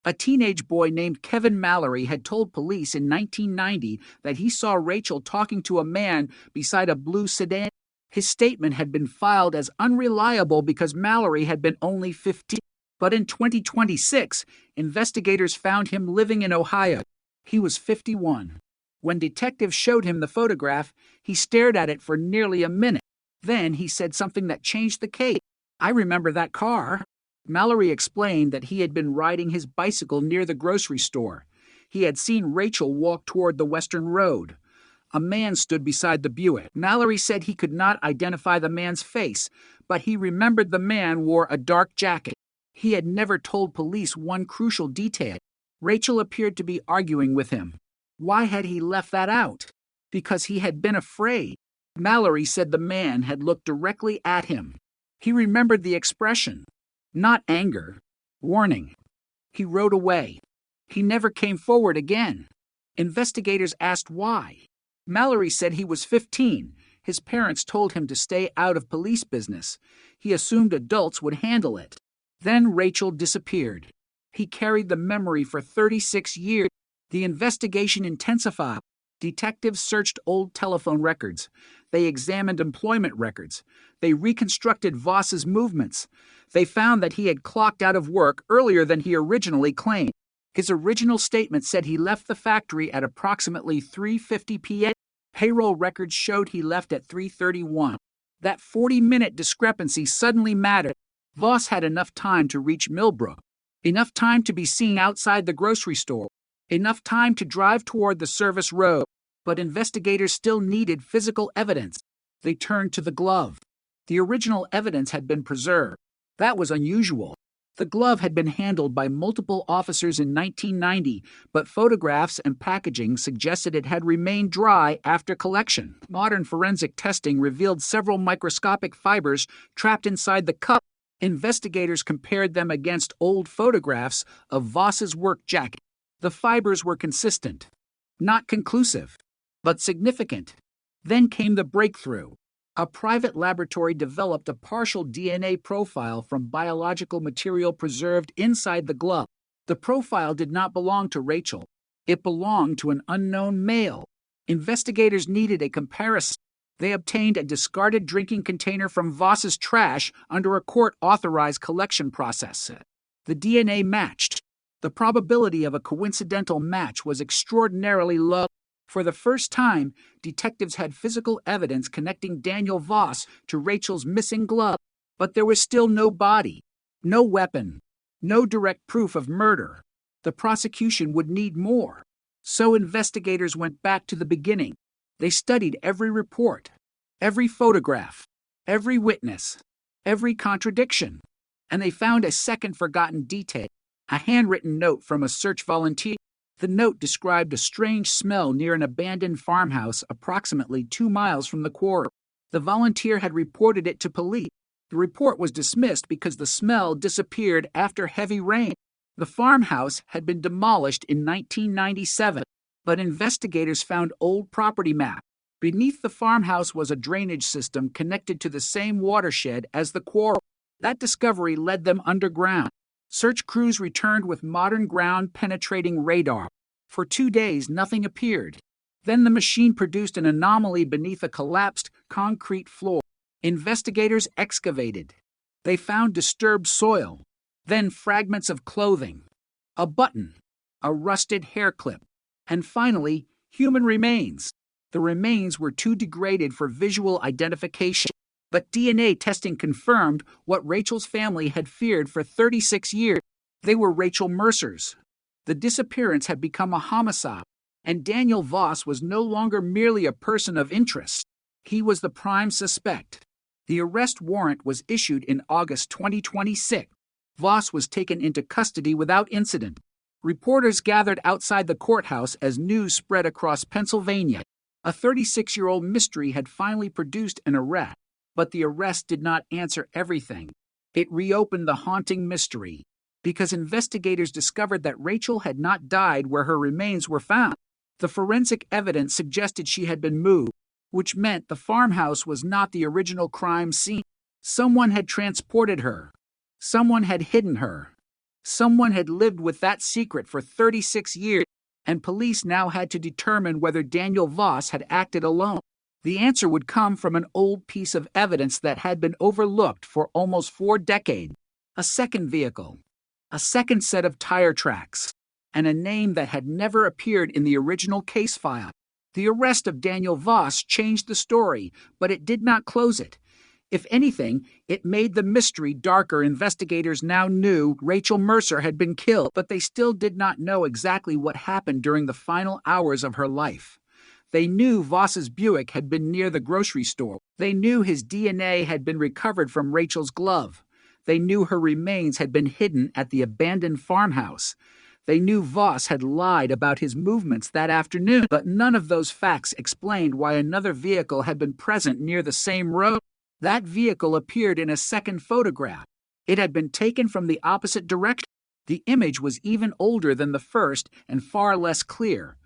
A teenage boy named Kevin Mallory had told police in 1990 that he saw Rachel talking to a man beside a blue sedan. His statement had been filed as unreliable because Mallory had been only 15. But in 2026, investigators found him living in Ohio. He was 51. When detectives showed him the photograph, he stared at it for nearly a minute. Then he said something that changed the case. "I remember that car." Mallory explained that he had been riding his bicycle near the grocery store. He had seen Rachel walk toward the Western Road. A man stood beside the Buick. Mallory said he could not identify the man's face, but he remembered the man wore a dark jacket. He had never told police one crucial detail. Rachel appeared to be arguing with him. Why had he left that out? Because he had been afraid. Mallory said the man had looked directly at him. He remembered the expression. Not anger, warning. He rode away. He never came forward again. Investigators asked why. Mallory said he was 15. His parents told him to stay out of police business. He assumed adults would handle it. Then Rachel disappeared. He carried the memory for 36 years. The investigation intensified. Detectives searched old telephone records. They examined employment records. They reconstructed Voss's movements. They found that he had clocked out of work earlier than he originally claimed. His original statement said he left the factory at approximately 3:50 p.m. Payroll records showed he left at 3:31. That 40-minute discrepancy suddenly mattered. Voss had enough time to reach Millbrook, enough time to be seen outside the grocery store, enough time to drive toward the service road. But investigators still needed physical evidence. They turned to the glove. The original evidence had been preserved. That was unusual. The glove had been handled by multiple officers in 1990, but photographs and packaging suggested it had remained dry after collection. Modern forensic testing revealed several microscopic fibers trapped inside the cup. Investigators compared them against old photographs of Voss's work jacket. The fibers were consistent, not conclusive, but significant. Then came the breakthrough. A private laboratory developed a partial DNA profile from biological material preserved inside the glove. The profile did not belong to Rachel. It belonged to an unknown male. Investigators needed a comparison. They obtained a discarded drinking container from Voss's trash under a court-authorized collection process. The DNA matched. The probability of a coincidental match was extraordinarily low. For the first time, detectives had physical evidence connecting Daniel Voss to Rachel's missing glove. But there was still no body, no weapon, no direct proof of murder. The prosecution would need more. So investigators went back to the beginning. They studied every report, every photograph, every witness, every contradiction. And they found a second forgotten detail, a handwritten note from a search volunteer. The note described a strange smell near an abandoned farmhouse approximately 2 miles from the quarry. The volunteer had reported it to police. The report was dismissed because the smell disappeared after heavy rain. The farmhouse had been demolished in 1997, but investigators found old property maps. Beneath the farmhouse was a drainage system connected to the same watershed as the quarry. That discovery led them underground. Search crews returned with modern ground-penetrating radar. For 2 days, nothing appeared. Then the machine produced an anomaly beneath a collapsed concrete floor. Investigators excavated. They found disturbed soil, then fragments of clothing, a button, a rusted hair clip, and finally, human remains. The remains were too degraded for visual identification. But DNA testing confirmed what Rachel's family had feared for 36 years. They were Rachel Mercer's. The disappearance had become a homicide, and Daniel Voss was no longer merely a person of interest. He was the prime suspect. The arrest warrant was issued in August 2026. Voss was taken into custody without incident. Reporters gathered outside the courthouse as news spread across Pennsylvania. A 36-year-old mystery had finally produced an arrest. But the arrest did not answer everything. It reopened the haunting mystery, because investigators discovered that Rachel had not died where her remains were found. The forensic evidence suggested she had been moved, which meant the farmhouse was not the original crime scene. Someone had transported her. Someone had hidden her. Someone had lived with that secret for 36 years, and police now had to determine whether Daniel Voss had acted alone. The answer would come from an old piece of evidence that had been overlooked for almost 4 decades. A second vehicle, a second set of tire tracks, and a name that had never appeared in the original case file. The arrest of Daniel Voss changed the story, but it did not close it. If anything, it made the mystery darker. Investigators now knew Rachel Mercer had been killed, but they still did not know exactly what happened during the final hours of her life. They knew Voss's Buick had been near the grocery store. They knew his DNA had been recovered from Rachel's glove. They knew her remains had been hidden at the abandoned farmhouse. They knew Voss had lied about his movements that afternoon, but none of those facts explained why another vehicle had been present near the same road. That vehicle appeared in a second photograph. It had been taken from the opposite direction. The image was even older than the first and far less clear.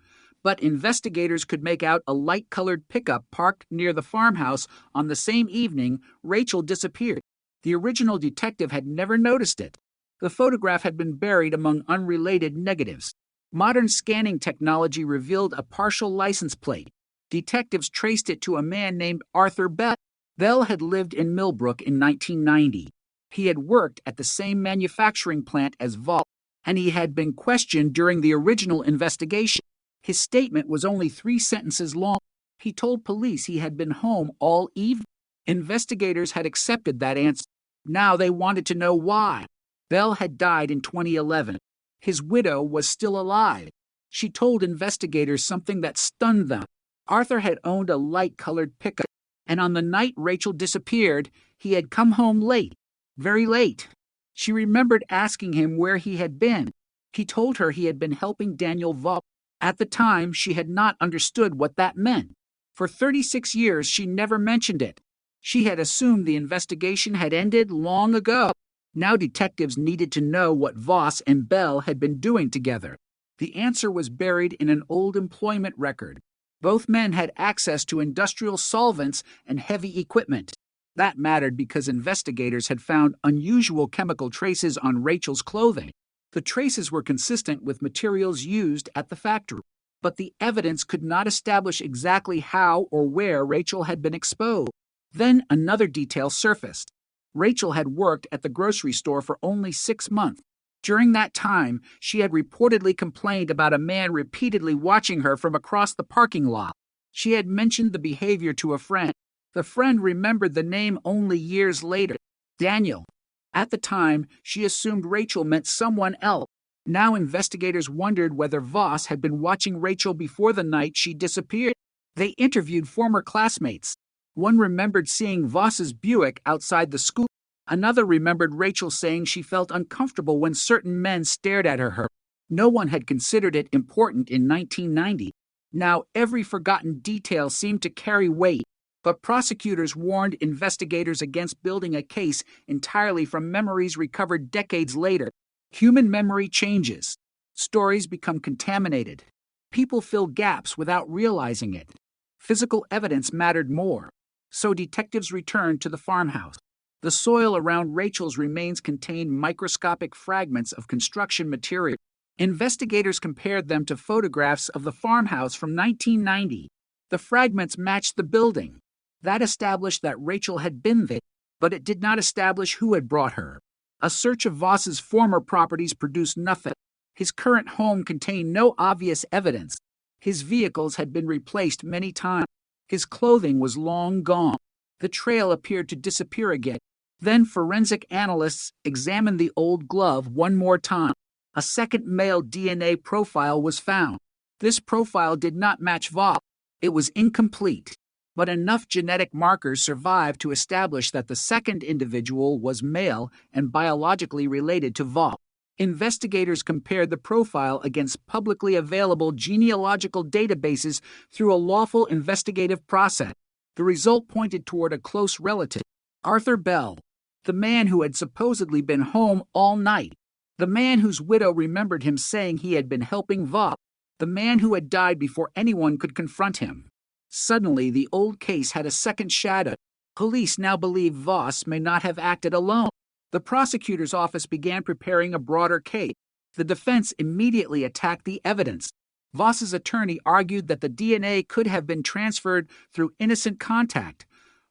But investigators could make out a light-colored pickup parked near the farmhouse on the same evening Rachel disappeared. The original detective had never noticed it. The photograph had been buried among unrelated negatives. Modern scanning technology revealed a partial license plate. Detectives traced it to a man named Arthur Bell. Bell had lived in Millbrook in 1990. He had worked at the same manufacturing plant as Voss, and he had been questioned during the original investigation. His statement was only 3 sentences long. He told police he had been home all evening. Investigators had accepted that answer. Now they wanted to know why. Bell had died in 2011. His widow was still alive. She told investigators something that stunned them. Arthur had owned a light-colored pickup, and on the night Rachel disappeared, he had come home late, very late. She remembered asking him where he had been. He told her he had been helping Daniel Voss. At the time, she had not understood what that meant. For 36 years, she never mentioned it. She had assumed the investigation had ended long ago. Now detectives needed to know what Voss and Bell had been doing together. The answer was buried in an old employment record. Both men had access to industrial solvents and heavy equipment. That mattered because investigators had found unusual chemical traces on Rachel's clothing. The traces were consistent with materials used at the factory, but the evidence could not establish exactly how or where Rachel had been exposed. Then another detail surfaced. Rachel had worked at the grocery store for only 6 months. During that time, she had reportedly complained about a man repeatedly watching her from across the parking lot. She had mentioned the behavior to a friend. The friend remembered the name only years later, Daniel. At the time, she assumed Rachel meant someone else. Now investigators wondered whether Voss had been watching Rachel before the night she disappeared. They interviewed former classmates. One remembered seeing Voss's Buick outside the school. Another remembered Rachel saying she felt uncomfortable when certain men stared at her. No one had considered it important in 1990. Now every forgotten detail seemed to carry weight, but prosecutors warned investigators against building a case entirely from memories recovered decades later. Human memory changes. Stories become contaminated. People fill gaps without realizing it. Physical evidence mattered more. So detectives returned to the farmhouse. The soil around Rachel's remains contained microscopic fragments of construction material. Investigators compared them to photographs of the farmhouse from 1990. The fragments matched the building. That established that Rachel had been there, but it did not establish who had brought her. A search of Voss's former properties produced nothing. His current home contained no obvious evidence. His vehicles had been replaced many times. His clothing was long gone. The trail appeared to disappear again. Then forensic analysts examined the old glove one more time. A second male DNA profile was found. This profile did not match Voss. It was incomplete, but enough genetic markers survived to establish that the second individual was male and biologically related to Voss. Investigators compared the profile against publicly available genealogical databases through a lawful investigative process. The result pointed toward a close relative, Arthur Bell, the man who had supposedly been home all night, the man whose widow remembered him saying he had been helping Voss, the man who had died before anyone could confront him. Suddenly, the old case had a second shadow. Police now believed Voss may not have acted alone. The prosecutor's office began preparing a broader case. The defense immediately attacked the evidence. Voss's attorney argued that the DNA could have been transferred through innocent contact.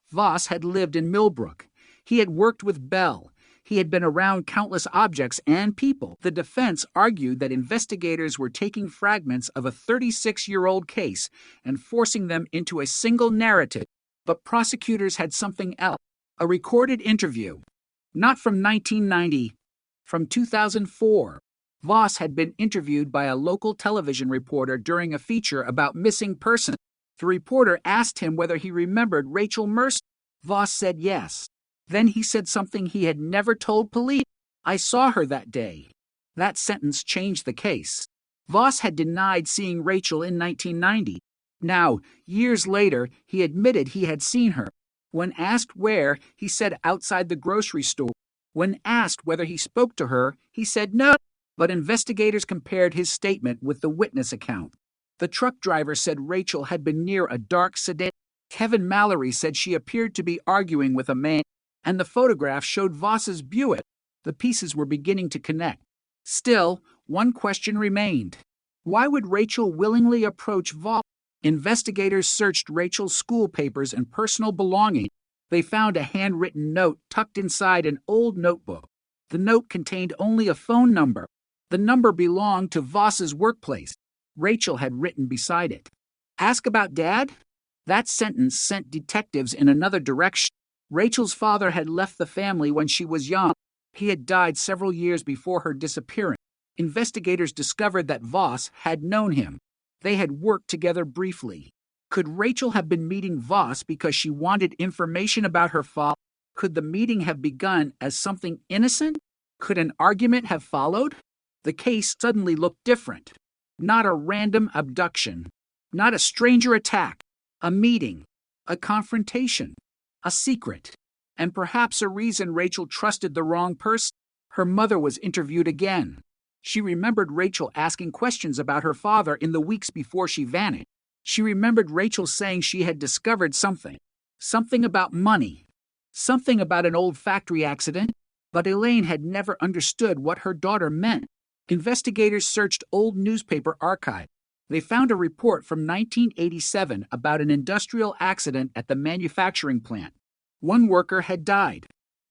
Voss had lived in Millbrook. He had worked with Bell. He had been around countless objects and people. The defense argued that investigators were taking fragments of a 36-year-old case and forcing them into a single narrative. But prosecutors had something else. A recorded interview. Not from 1990, from 2004. Voss had been interviewed by a local television reporter during a feature about missing persons. The reporter asked him whether he remembered Rachel Mercer. Voss said yes. Then he said something he had never told police. "I saw her that day." That sentence changed the case. Voss had denied seeing Rachel in 1990. Now, years later, he admitted he had seen her. When asked where, he said outside the grocery store. When asked whether he spoke to her, he said no. But investigators compared his statement with the witness account. The truck driver said Rachel had been near a dark sedan. Kevin Mallory said she appeared to be arguing with a man, and the photograph showed Voss's Buick. The pieces were beginning to connect. Still, one question remained. Why would Rachel willingly approach Voss? Investigators searched Rachel's school papers and personal belongings. They found a handwritten note tucked inside an old notebook. The note contained only a phone number. The number belonged to Voss's workplace. Rachel had written beside it, "Ask about Dad?" That sentence sent detectives in another direction. Rachel's father had left the family when she was young. He had died several years before her disappearance. Investigators discovered that Voss had known him. They had worked together briefly. Could Rachel have been meeting Voss because she wanted information about her father? Could the meeting have begun as something innocent? Could an argument have followed? The case suddenly looked different. Not a random abduction. Not a stranger attack. A meeting. A confrontation. A secret. And perhaps a reason Rachel trusted the wrong person. Her mother was interviewed again. She remembered Rachel asking questions about her father in the weeks before she vanished. She remembered Rachel saying she had discovered something. Something about money. Something about an old factory accident. But Elaine had never understood what her daughter meant. Investigators searched old newspaper archives. They found a report from 1987 about an industrial accident at the manufacturing plant. One worker had died.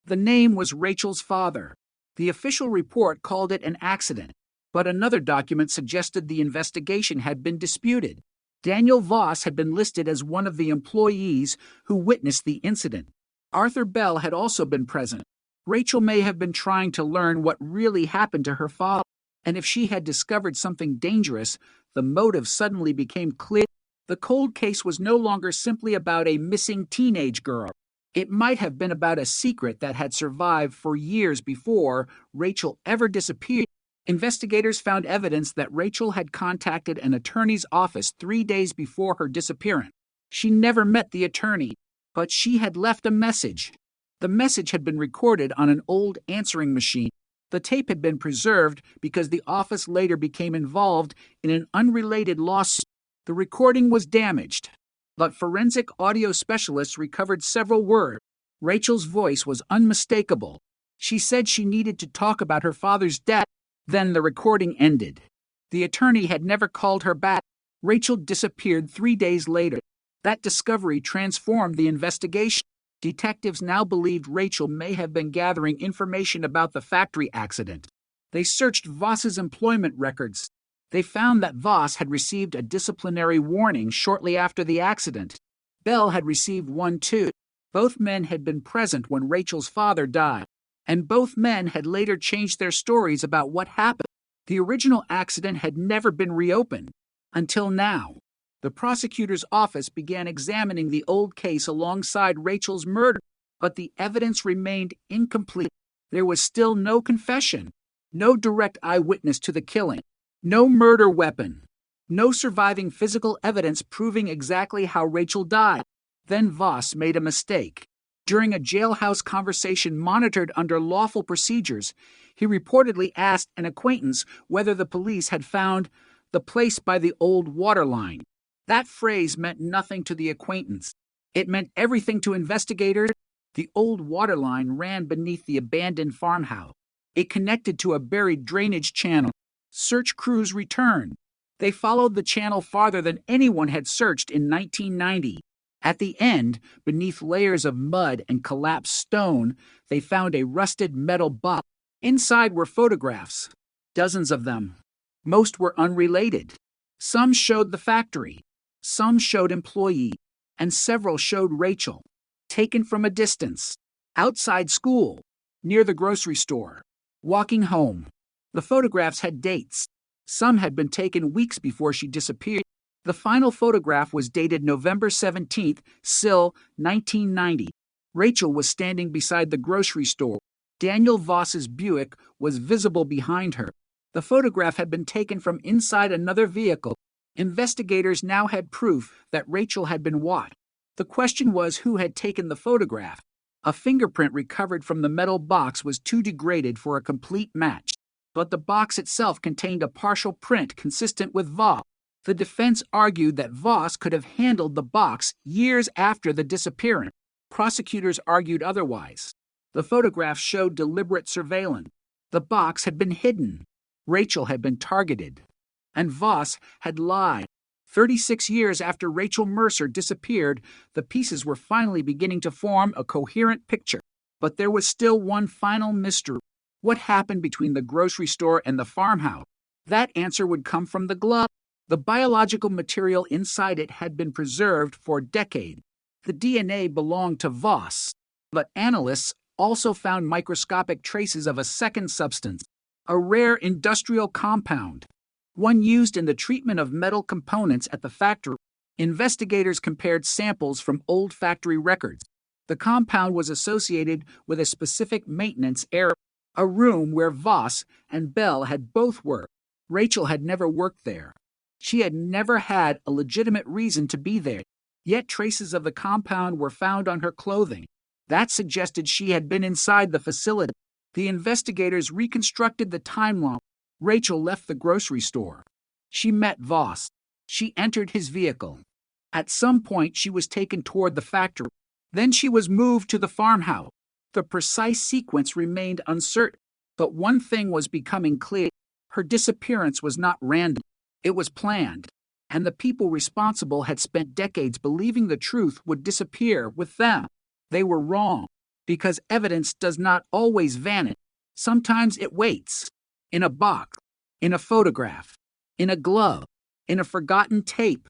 The name was Rachel's father. The official report called it an accident, but another document suggested the investigation had been disputed. Daniel Voss had been listed as one of the employees who witnessed the incident. Arthur Bell had also been present. Rachel may have been trying to learn what really happened to her father, and if she had discovered something dangerous, the motive suddenly became clear. The cold case was no longer simply about a missing teenage girl. It might have been about a secret that had survived for years before Rachel ever disappeared. Investigators found evidence that Rachel had contacted an attorney's office 3 days before her disappearance. She never met the attorney, but she had left a message. The message had been recorded on an old answering machine. The tape had been preserved because the office later became involved in an unrelated lawsuit. The recording was damaged, but forensic audio specialists recovered several words. Rachel's voice was unmistakable. She said she needed to talk about her father's death. Then the recording ended. The attorney had never called her back. Rachel disappeared 3 days later. That discovery transformed the investigation. Detectives now believed Rachel may have been gathering information about the factory accident. They searched Voss's employment records. They found that Voss had received a disciplinary warning shortly after the accident. Bell had received one too. Both men had been present when Rachel's father died, and both men had later changed their stories about what happened. The original accident had never been reopened. Until now. The prosecutor's office began examining the old case alongside Rachel's murder, but the evidence remained incomplete. There was still no confession, no direct eyewitness to the killing, no murder weapon, no surviving physical evidence proving exactly how Rachel died. Then Voss made a mistake. During a jailhouse conversation monitored under lawful procedures, he reportedly asked an acquaintance whether the police had found the place by the old water line. That phrase meant nothing to the acquaintance. It meant everything to investigators. The old water line ran beneath the abandoned farmhouse. It connected to a buried drainage channel. Search crews returned. They followed the channel farther than anyone had searched in 1990. At the end, beneath layers of mud and collapsed stone, they found a rusted metal box. Inside were photographs, dozens of them. Most were unrelated. Some showed the factory, some showed employees, and several showed Rachel, taken from a distance, outside school, near the grocery store, walking home. The photographs had dates. Some had been taken weeks before she disappeared. The final photograph was dated November 17th, Sill, 1990. Rachel was standing beside the grocery store. Daniel Voss's Buick was visible behind her. The photograph had been taken from inside another vehicle. Investigators now had proof that Rachel had been watched. The question was who had taken the photograph. A fingerprint recovered from the metal box was too degraded for a complete match, but the box itself contained a partial print consistent with Voss. The defense argued that Voss could have handled the box years after the disappearance. Prosecutors argued otherwise. The photographs showed deliberate surveillance. The box had been hidden. Rachel had been targeted. And Voss had lied. 36 years after Rachel Mercer disappeared, the pieces were finally beginning to form a coherent picture. But there was still one final mystery. What happened between the grocery store and the farmhouse? That answer would come from the glove. The biological material inside it had been preserved for decades. The DNA belonged to Voss, but analysts also found microscopic traces of a second substance, a rare industrial compound, one used in the treatment of metal components at the factory. Investigators compared samples from old factory records. The compound was associated with a specific maintenance area, a room where Voss and Bell had both worked. Rachel had never worked there. She had never had a legitimate reason to be there, yet traces of the compound were found on her clothing. That suggested she had been inside the facility. The investigators reconstructed the timeline. Rachel left the grocery store. She met Voss. She entered his vehicle. At some point, she was taken toward the factory. Then she was moved to the farmhouse. The precise sequence remained uncertain, but one thing was becoming clear. Her disappearance was not random. It was planned, and the people responsible had spent decades believing the truth would disappear with them. They were wrong, because evidence does not always vanish. Sometimes it waits. In a box, in a photograph, in a glove, in a forgotten tape,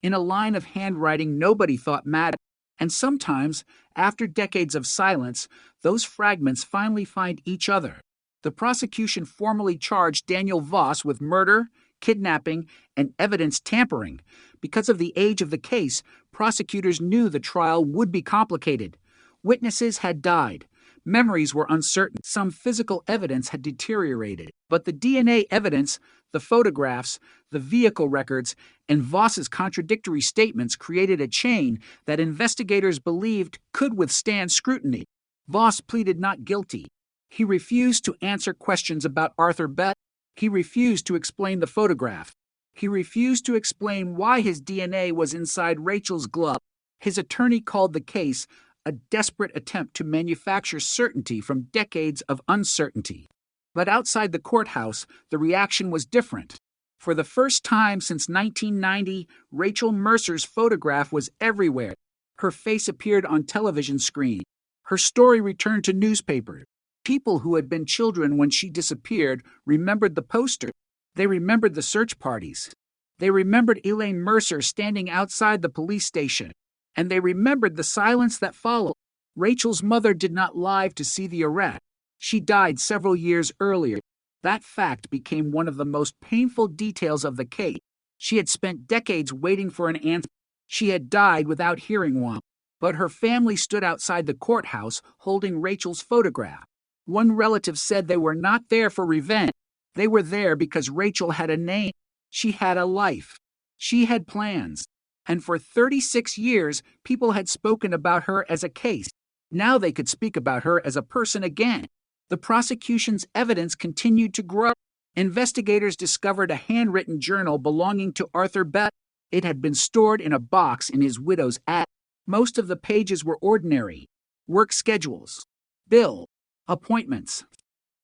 in a line of handwriting nobody thought mattered. And sometimes, after decades of silence, those fragments finally find each other. The prosecution formally charged Daniel Voss with murder, kidnapping, and evidence tampering. Because of the age of the case, prosecutors knew the trial would be complicated. Witnesses had died. Memories were uncertain. Some physical evidence had deteriorated. But the DNA evidence, the photographs, the vehicle records, and Voss's contradictory statements created a chain that investigators believed could withstand scrutiny. Voss pleaded not guilty. He refused to answer questions about Arthur Bell. He refused to explain the photograph. He refused to explain why his DNA was inside Rachel's glove. His attorney called the case a desperate attempt to manufacture certainty from decades of uncertainty. But outside the courthouse, the reaction was different. For the first time since 1990, Rachel Mercer's photograph was everywhere. Her face appeared on television screens. Her story returned to newspapers. People who had been children when she disappeared remembered the poster. They remembered the search parties. They remembered Elaine Mercer standing outside the police station. And they remembered the silence that followed. Rachel's mother did not live to see the arrest. She died several years earlier. That fact became one of the most painful details of the case. She had spent decades waiting for an answer. She had died without hearing one. But her family stood outside the courthouse holding Rachel's photograph. One relative said they were not there for revenge. They were there because Rachel had a name. She had a life. She had plans. And for 36 years, people had spoken about her as a case. Now they could speak about her as a person again. The prosecution's evidence continued to grow. Investigators discovered a handwritten journal belonging to Arthur Bell. It had been stored in a box in his widow's attic. Most of the pages were ordinary. Work schedules, bills, appointments.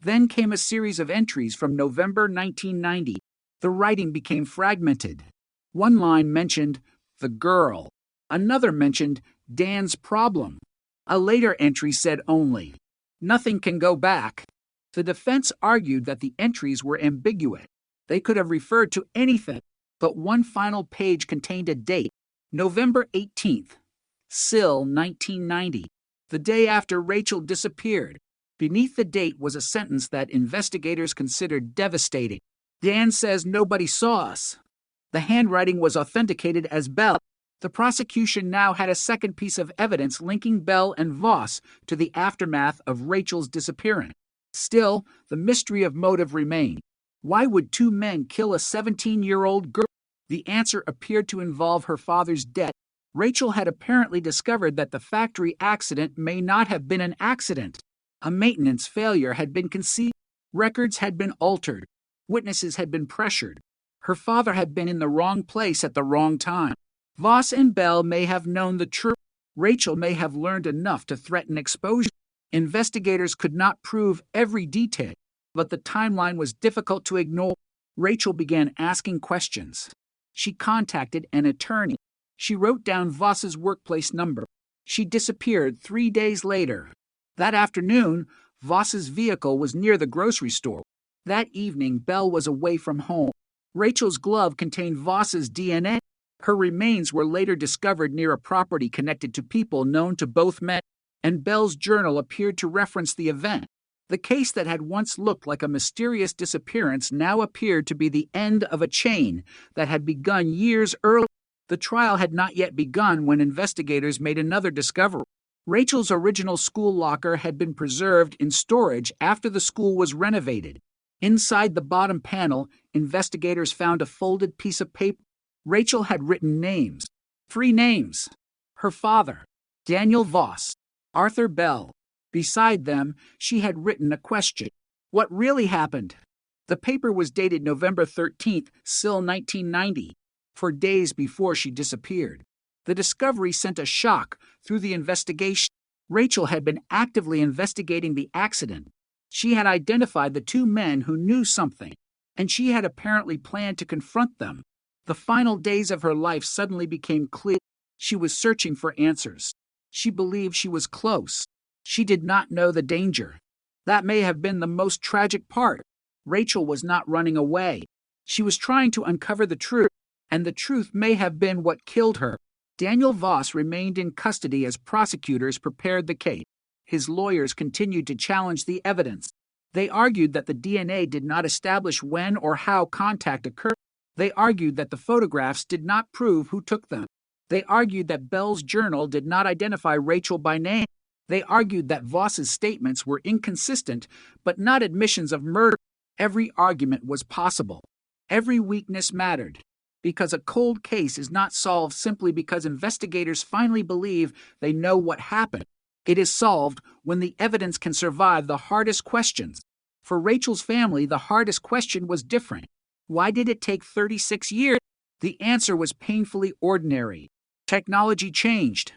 Then came a series of entries from November 1990. The writing became fragmented. One line mentioned the girl. Another mentioned Dan's problem. A later entry said only, "Nothing can go back." The defense argued that the entries were ambiguous. They could have referred to anything, but one final page contained a date, November 18th, Sill, 1990, the day after Rachel disappeared. Beneath the date was a sentence that investigators considered devastating. Dan says nobody saw us. The handwriting was authenticated as Bell. The prosecution now had a second piece of evidence linking Bell and Voss to the aftermath of Rachel's disappearance. Still, the mystery of motive remained. Why would two men kill a 17-year-old girl? The answer appeared to involve her father's death. Rachel had apparently discovered that the factory accident may not have been an accident. A maintenance failure had been conceived. Records had been altered. Witnesses had been pressured. Her father had been in the wrong place at the wrong time. Voss and Bell may have known the truth. Rachel may have learned enough to threaten exposure. Investigators could not prove every detail, but the timeline was difficult to ignore. Rachel began asking questions. She contacted an attorney. She wrote down Voss's workplace number. She disappeared 3 days later. That afternoon, Voss's vehicle was near the grocery store. That evening, Bell was away from home. Rachel's glove contained Voss's DNA. Her remains were later discovered near a property connected to people known to both men, and Bell's journal appeared to reference the event. The case that had once looked like a mysterious disappearance now appeared to be the end of a chain that had begun years earlier. The trial had not yet begun when investigators made another discovery. Rachel's original school locker had been preserved in storage after the school was renovated. Inside the bottom panel, investigators found a folded piece of paper. Rachel had written names. 3 names. Her father, Daniel Voss, Arthur Bell. Beside them, she had written a question. What really happened? The paper was dated November 13th, Sill, 1990, for days before she disappeared. The discovery sent a shock through the investigation. Rachel had been actively investigating the accident. She had identified the 2 men who knew something, and she had apparently planned to confront them. The final days of her life suddenly became clear. She was searching for answers. She believed she was close. She did not know the danger. That may have been the most tragic part. Rachel was not running away. She was trying to uncover the truth, and the truth may have been what killed her. Daniel Voss remained in custody as prosecutors prepared the case. His lawyers continued to challenge the evidence. They argued that the DNA did not establish when or how contact occurred. They argued that the photographs did not prove who took them. They argued that Bell's journal did not identify Rachel by name. They argued that Voss's statements were inconsistent, but not admissions of murder. Every argument was possible. Every weakness mattered. Because a cold case is not solved simply because investigators finally believe they know what happened. It is solved when the evidence can survive the hardest questions. For Rachel's family, the hardest question was different. Why did it take 36 years? The answer was painfully ordinary. Technology changed.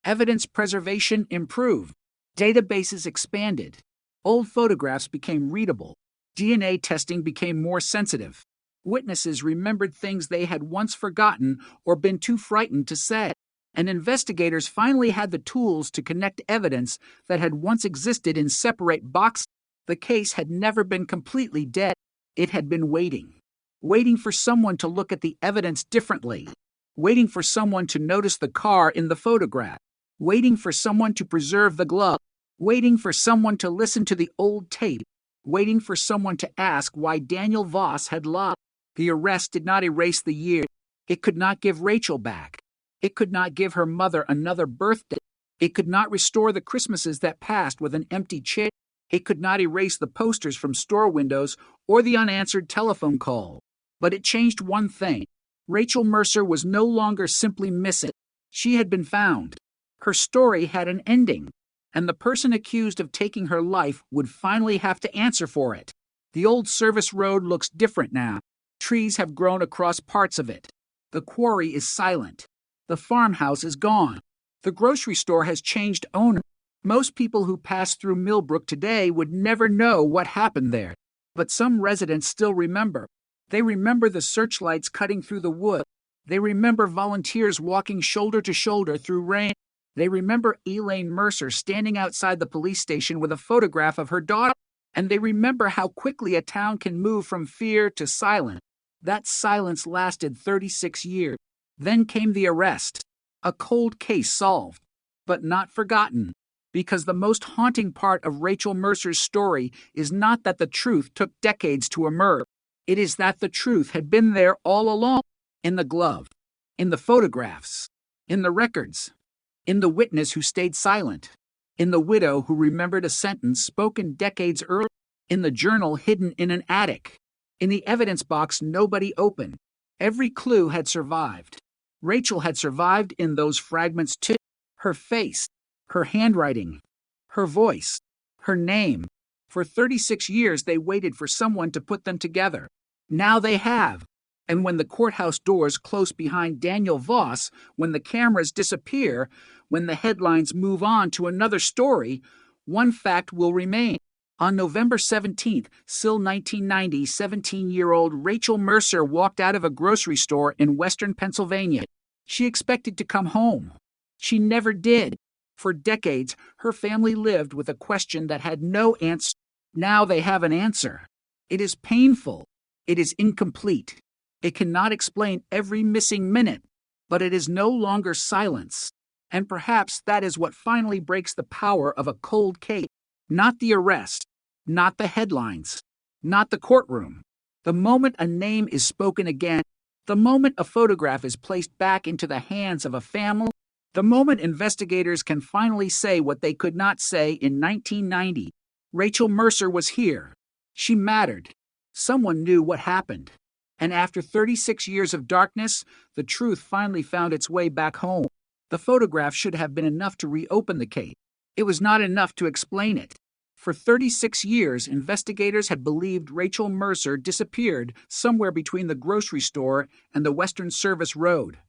Evidence preservation improved. Databases expanded. Old photographs became readable. DNA testing became more sensitive. Witnesses remembered things they had once forgotten or been too frightened to say. And investigators finally had the tools to connect evidence that had once existed in separate boxes. The case had never been completely dead. It had been waiting. Waiting for someone to look at the evidence differently. Waiting for someone to notice the car in the photograph. Waiting for someone to preserve the glove. Waiting for someone to listen to the old tape. Waiting for someone to ask why Daniel Voss had lied. The arrest did not erase the year. It could not give Rachel back. It could not give her mother another birthday. It could not restore the Christmases that passed with an empty chair. It could not erase the posters from store windows or the unanswered telephone call. But it changed one thing. Rachel Mercer was no longer simply missing. She had been found. Her story had an ending, and the person accused of taking her life would finally have to answer for it. The old service road looks different now. Trees have grown across parts of it. The quarry is silent. The farmhouse is gone. The grocery store has changed owner. Most people who pass through Millbrook today would never know what happened there. But some residents still remember. They remember the searchlights cutting through the wood. They remember volunteers walking shoulder to shoulder through rain. They remember Elaine Mercer standing outside the police station with a photograph of her daughter. And they remember how quickly a town can move from fear to silence. That silence lasted 36 years. Then came the arrest. A cold case solved, but not forgotten. Because the most haunting part of Rachel Mercer's story is not that the truth took decades to emerge. It is that the truth had been there all along. In the glove, in the photographs, in the records, in the witness who stayed silent, in the widow who remembered a sentence spoken decades earlier, in the journal hidden in an attic, in the evidence box nobody opened. Every clue had survived. Rachel had survived in those fragments too. Her face, her handwriting, her voice, her name. For 36 years they waited for someone to put them together. Now they have. And when the courthouse doors close behind Daniel Voss, when the cameras disappear, when the headlines move on to another story, one fact will remain. On November 17th, still 1990, 17-year-old Rachel Mercer walked out of a grocery store in western Pennsylvania. She expected to come home. She never did. For decades, her family lived with a question that had no answer. Now they have an answer. It is painful. It is incomplete. It cannot explain every missing minute, but it is no longer silence. And perhaps that is what finally breaks the power of a cold case. Not the arrest, not the headlines, not the courtroom. The moment a name is spoken again, the moment a photograph is placed back into the hands of a family, the moment investigators can finally say what they could not say in 1990. Rachel Mercer was here. She mattered. Someone knew what happened. And after 36 years of darkness, the truth finally found its way back home. The photograph should have been enough to reopen the case. It was not enough to explain it. For 36 years, investigators had believed Rachel Mercer disappeared somewhere between the grocery store and the Western Service Road.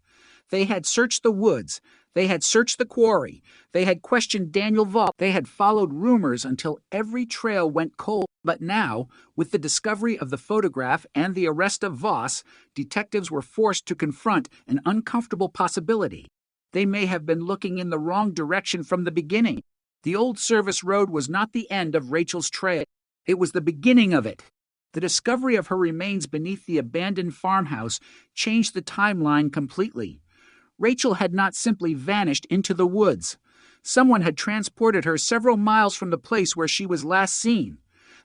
They had searched the woods. They had searched the quarry. They had questioned Daniel Voss. They had followed rumors until every trail went cold. But now, with the discovery of the photograph and the arrest of Voss, detectives were forced to confront an uncomfortable possibility. They may have been looking in the wrong direction from the beginning. The old service road was not the end of Rachel's trail. It was the beginning of it. The discovery of her remains beneath the abandoned farmhouse changed the timeline completely. Rachel had not simply vanished into the woods. Someone had transported her several miles from the place where she was last seen.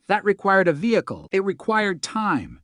That required a vehicle. It required time.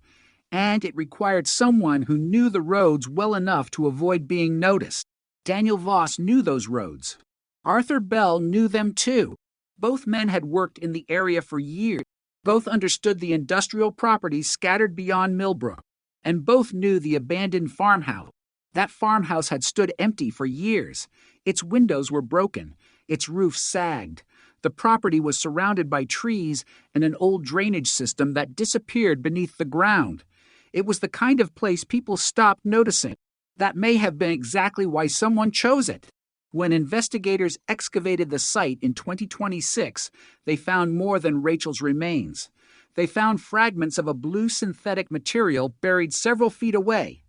And it required someone who knew the roads well enough to avoid being noticed. Daniel Voss knew those roads. Arthur Bell knew them too. Both men had worked in the area for years. Both understood the industrial properties scattered beyond Millbrook. And both knew the abandoned farmhouse. That farmhouse had stood empty for years. Its windows were broken. Its roof sagged. The property was surrounded by trees and an old drainage system that disappeared beneath the ground. It was the kind of place people stopped noticing. That may have been exactly why someone chose it. When investigators excavated the site in 2026, they found more than Rachel's remains. They found fragments of a blue synthetic material buried several feet away.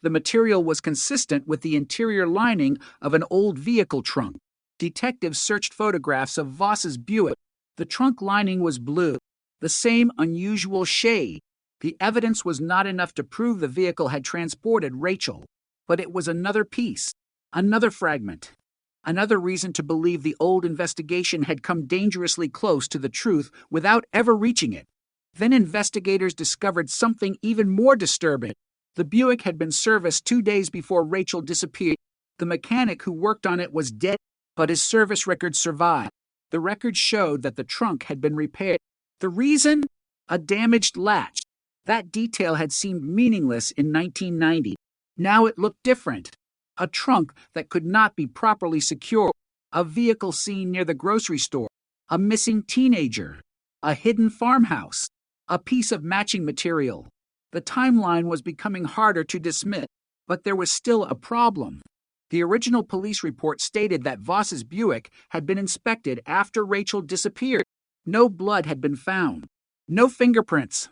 The material was consistent with the interior lining of an old vehicle trunk. Detectives searched photographs of Voss's Buick. The trunk lining was blue, the same unusual shade. The evidence was not enough to prove the vehicle had transported Rachel, but it was another piece, another fragment, another reason to believe the old investigation had come dangerously close to the truth without ever reaching it. Then investigators discovered something even more disturbing. The Buick had been serviced 2 days before Rachel disappeared. The mechanic who worked on it was dead, but his service records survived. The records showed that the trunk had been repaired. The reason? A damaged latch. That detail had seemed meaningless in 1990. Now it looked different. A trunk that could not be properly secured. A vehicle seen near the grocery store. A missing teenager. A hidden farmhouse. A piece of matching material. The timeline was becoming harder to dismiss, but there was still a problem. The original police report stated that Voss's Buick had been inspected after Rachel disappeared. No blood had been found. No fingerprints.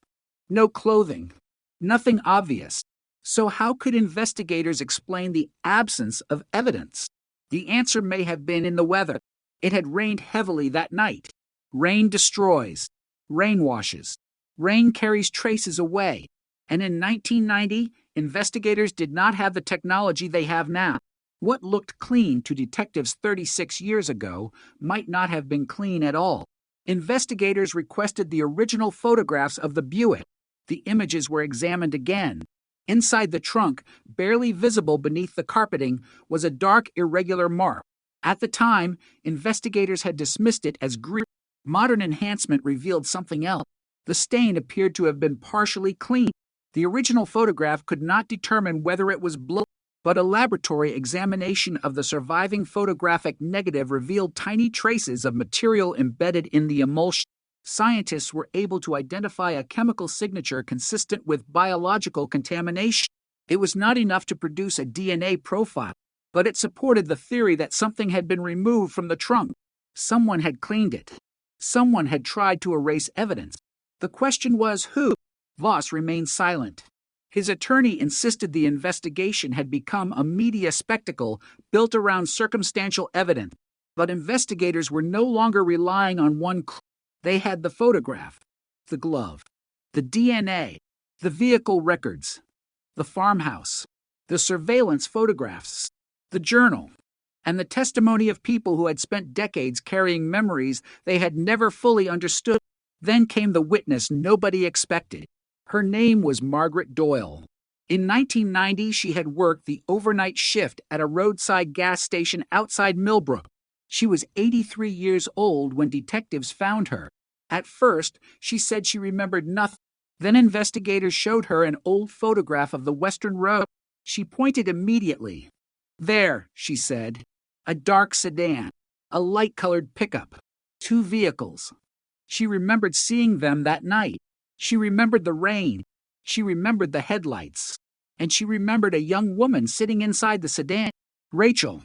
No clothing. Nothing obvious. So how could investigators explain the absence of evidence? The answer may have been in the weather. It had rained heavily that night. Rain destroys. Rain washes. Rain carries traces away. And in 1990, investigators did not have the technology they have now. What looked clean to detectives 36 years ago might not have been clean at all. Investigators requested the original photographs of the Buick. The images were examined again. Inside the trunk, barely visible beneath the carpeting, was a dark, irregular mark. At the time, investigators had dismissed it as grease. Modern enhancement revealed something else. The stain appeared to have been partially cleaned. The original photograph could not determine whether it was blood, but a laboratory examination of the surviving photographic negative revealed tiny traces of material embedded in the emulsion. Scientists were able to identify a chemical signature consistent with biological contamination. It was not enough to produce a DNA profile, but it supported the theory that something had been removed from the trunk. Someone had cleaned it. Someone had tried to erase evidence. The question was who? Voss remained silent. His attorney insisted the investigation had become a media spectacle built around circumstantial evidence. But investigators were no longer relying on one clue. They had the photograph, the glove, the DNA, the vehicle records, the farmhouse, the surveillance photographs, the journal, and the testimony of people who had spent decades carrying memories they had never fully understood. Then came the witness nobody expected. Her name was Margaret Doyle. In 1990, she had worked the overnight shift at a roadside gas station outside Millbrook. She was 83 years old when detectives found her. At first, she said she remembered nothing. Then investigators showed her an old photograph of the Western Road. She pointed immediately. There, she said, a dark sedan, a light-colored pickup, 2 vehicles. She remembered seeing them that night. She remembered the rain. She remembered the headlights. And she remembered a young woman sitting inside the sedan. Rachel.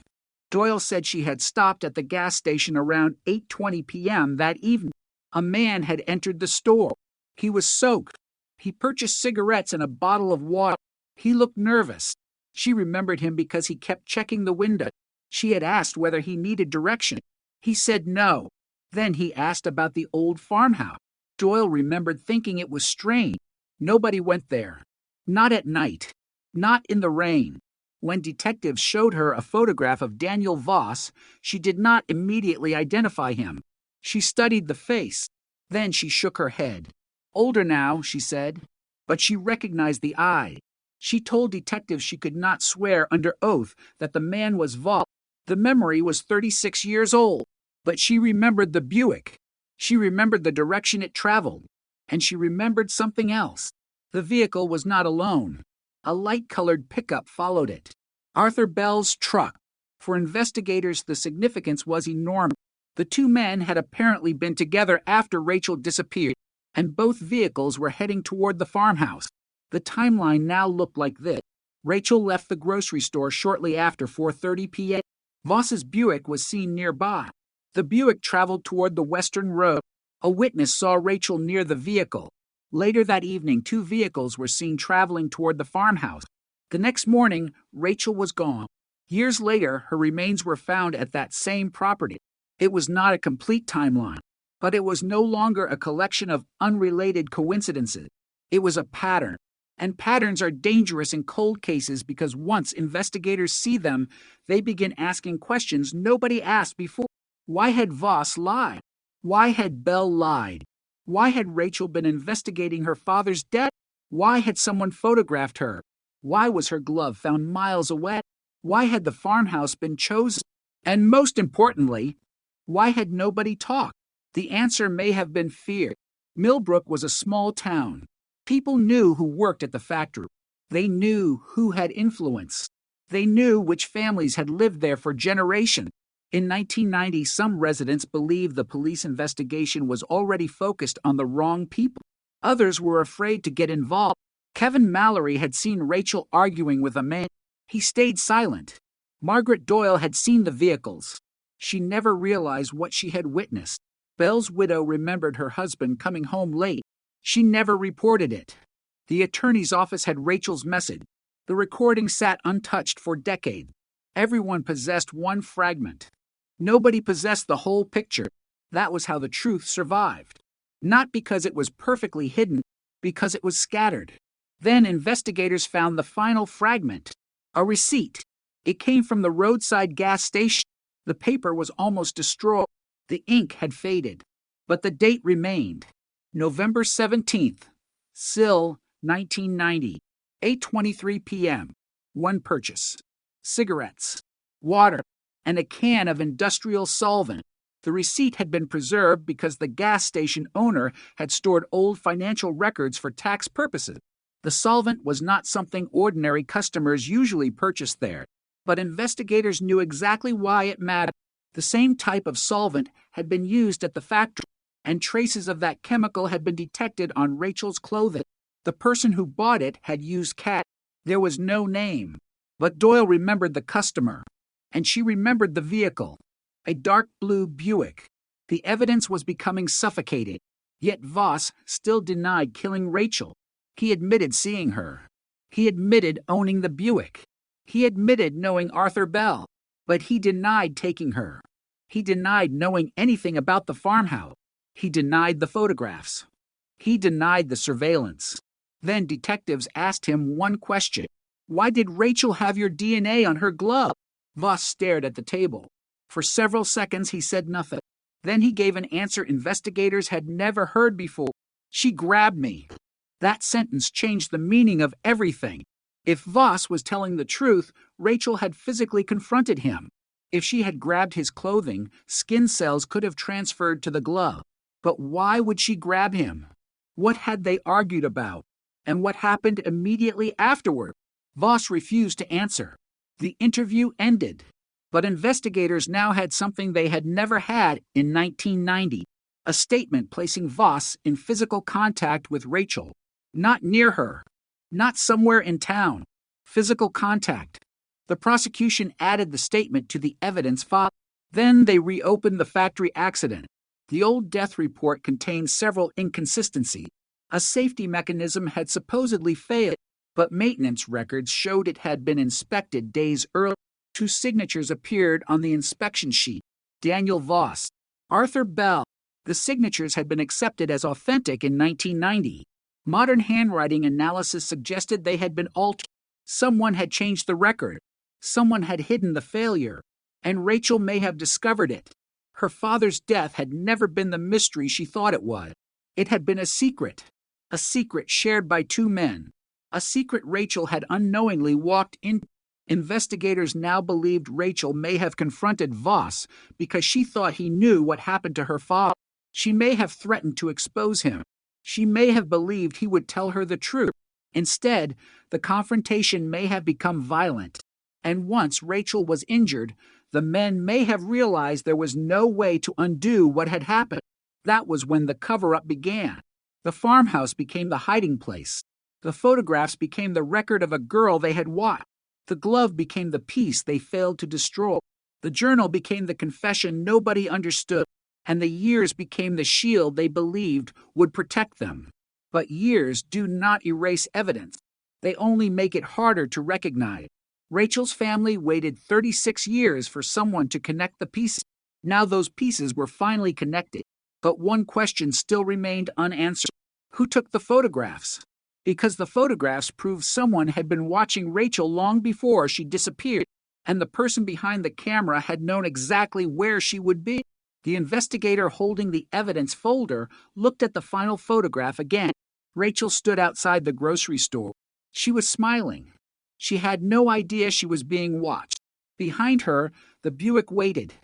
Doyle said she had stopped at the gas station around 8:20 p.m. that evening. A man had entered the store. He was soaked. He purchased cigarettes and a bottle of water. He looked nervous. She remembered him because he kept checking the window. She had asked whether he needed direction. He said no. Then he asked about the old farmhouse. Doyle remembered thinking it was strange. Nobody went there. Not at night. Not in the rain. When detectives showed her a photograph of Daniel Voss, she did not immediately identify him. She studied the face. Then she shook her head. Older now, she said, but she recognized the eye. She told detectives she could not swear under oath that the man was Voss. The memory was 36 years old, but she remembered the Buick. She remembered the direction it traveled, and she remembered something else. The vehicle was not alone. A light-colored pickup followed it. Arthur Bell's truck. For investigators, the significance was enormous. The 2 men had apparently been together after Rachel disappeared, and both vehicles were heading toward the farmhouse. The timeline now looked like this. Rachel left the grocery store shortly after 4:30 p.m. Voss's Buick was seen nearby. The Buick traveled toward the Western Road. A witness saw Rachel near the vehicle. Later that evening, 2 vehicles were seen traveling toward the farmhouse. The next morning, Rachel was gone. Years later, her remains were found at that same property. It was not a complete timeline, but it was no longer a collection of unrelated coincidences. It was a pattern. And patterns are dangerous in cold cases because once investigators see them, they begin asking questions nobody asked before. Why had Voss lied? Why had Bell lied? Why had Rachel been investigating her father's death? Why had someone photographed her? Why was her glove found miles away? Why had the farmhouse been chosen? And most importantly, why had nobody talked? The answer may have been fear. Millbrook was a small town. People knew who worked at the factory. They knew who had influence. They knew which families had lived there for generations. In 1990, some residents believed the police investigation was already focused on the wrong people. Others were afraid to get involved. Kevin Mallory had seen Rachel arguing with a man. He stayed silent. Margaret Doyle had seen the vehicles. She never realized what she had witnessed. Bell's widow remembered her husband coming home late. She never reported it. The attorney's office had Rachel's message. The recording sat untouched for decades. Everyone possessed one fragment. Nobody possessed the whole picture. That was how the truth survived. Not because it was perfectly hidden, because it was scattered. Then investigators found the final fragment, a receipt. It came from the roadside gas station. The paper was almost destroyed. The ink had faded, but the date remained. November 17th, Sill, 1990, 8:23 p.m. One purchase: cigarettes, water, and a can of industrial solvent. The receipt had been preserved because the gas station owner had stored old financial records for tax purposes. The solvent was not something ordinary customers usually purchased there, but investigators knew exactly why it mattered. The same type of solvent had been used at the factory, and traces of that chemical had been detected on Rachel's clothing. The person who bought it had used cat. There was no name, but Doyle remembered the customer, and she remembered the vehicle. A dark blue Buick. The evidence was becoming suffocating, yet Voss still denied killing Rachel. He admitted seeing her. He admitted owning the Buick. He admitted knowing Arthur Bell, but he denied taking her. He denied knowing anything about the farmhouse. He denied the photographs. He denied the surveillance. Then detectives asked him one question. Why did Rachel have your DNA on her glove? Voss stared at the table. For several seconds he said nothing. Then he gave an answer investigators had never heard before. She grabbed me. That sentence changed the meaning of everything. If Voss was telling the truth, Rachel had physically confronted him. If she had grabbed his clothing, skin cells could have transferred to the glove. But why would she grab him? What had they argued about? And what happened immediately afterward? Voss refused to answer. The interview ended. But investigators now had something they had never had in 1990, a statement placing Voss in physical contact with Rachel. Not near her, not somewhere in town. Physical contact. The prosecution added the statement to the evidence file. Then they reopened the factory accident. The old death report contained several inconsistencies. A safety mechanism had supposedly failed, but maintenance records showed it had been inspected days earlier. 2 signatures appeared on the inspection sheet. Daniel Voss, Arthur Bell. The signatures had been accepted as authentic in 1990. Modern handwriting analysis suggested they had been altered. Someone had changed the record. Someone had hidden the failure, and Rachel may have discovered it. Her father's death had never been the mystery she thought it was. It had been a secret shared by 2 men, a secret Rachel had unknowingly walked into. Investigators now believed Rachel may have confronted Voss because she thought he knew what happened to her father. She may have threatened to expose him. She may have believed he would tell her the truth. Instead, the confrontation may have become violent. And once Rachel was injured, the men may have realized there was no way to undo what had happened. That was when the cover-up began. The farmhouse became the hiding place. The photographs became the record of a girl they had watched. The glove became the piece they failed to destroy. The journal became the confession nobody understood, and the years became the shield they believed would protect them. But years do not erase evidence. They only make it harder to recognize. Rachel's family waited 36 years for someone to connect the pieces. Now those pieces were finally connected, but one question still remained unanswered. Who took the photographs? Because the photographs proved someone had been watching Rachel long before she disappeared, and the person behind the camera had known exactly where she would be. The investigator holding the evidence folder looked at the final photograph again. Rachel stood outside the grocery store. She was smiling. She had no idea she was being watched. Behind her, the Buick waited.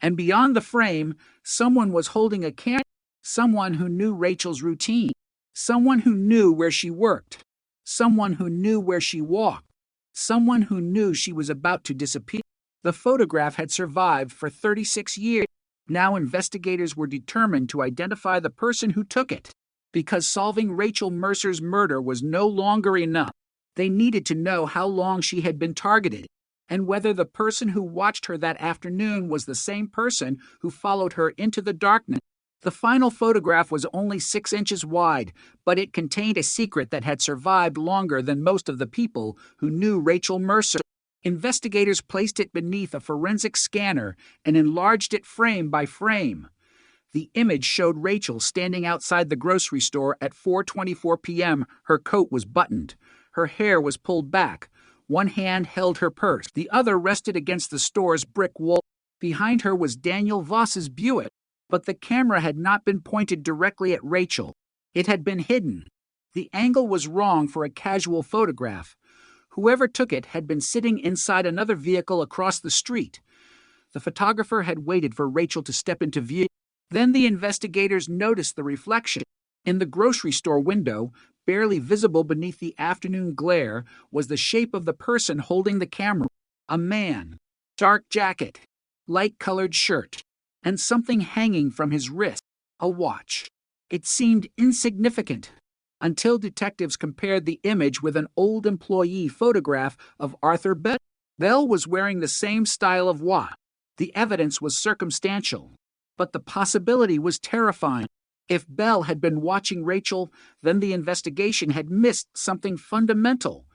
And beyond the frame, someone was holding a camera. Someone who knew Rachel's routine. Someone who knew where she worked. Someone who knew where she walked. Someone who knew she was about to disappear. The photograph had survived for 36 years. Now investigators were determined to identify the person who took it. Because solving Rachel Mercer's murder was no longer enough. They needed to know how long she had been targeted, and whether the person who watched her that afternoon was the same person who followed her into the darkness. The final photograph was only 6 inches wide, but it contained a secret that had survived longer than most of the people who knew Rachel Mercer. Investigators placed it beneath a forensic scanner and enlarged it frame by frame. The image showed Rachel standing outside the grocery store at 4:24 p.m. Her coat was buttoned. Her hair was pulled back. One hand held her purse. The other rested against the store's brick wall. Behind her was Daniel Voss's Buick. But the camera had not been pointed directly at Rachel. It had been hidden. The angle was wrong for a casual photograph. Whoever took it had been sitting inside another vehicle across the street. The photographer had waited for Rachel to step into view. Then the investigators noticed the reflection. In the grocery store window, barely visible beneath the afternoon glare, was the shape of the person holding the camera. A man. Dark jacket. Light-colored shirt. And something hanging from his wrist, a watch. It seemed insignificant until detectives compared the image with an old employee photograph of Arthur Bell. Bell was wearing the same style of watch. The evidence was circumstantial, but the possibility was terrifying. If Bell had been watching Rachel, then the investigation had missed something fundamental.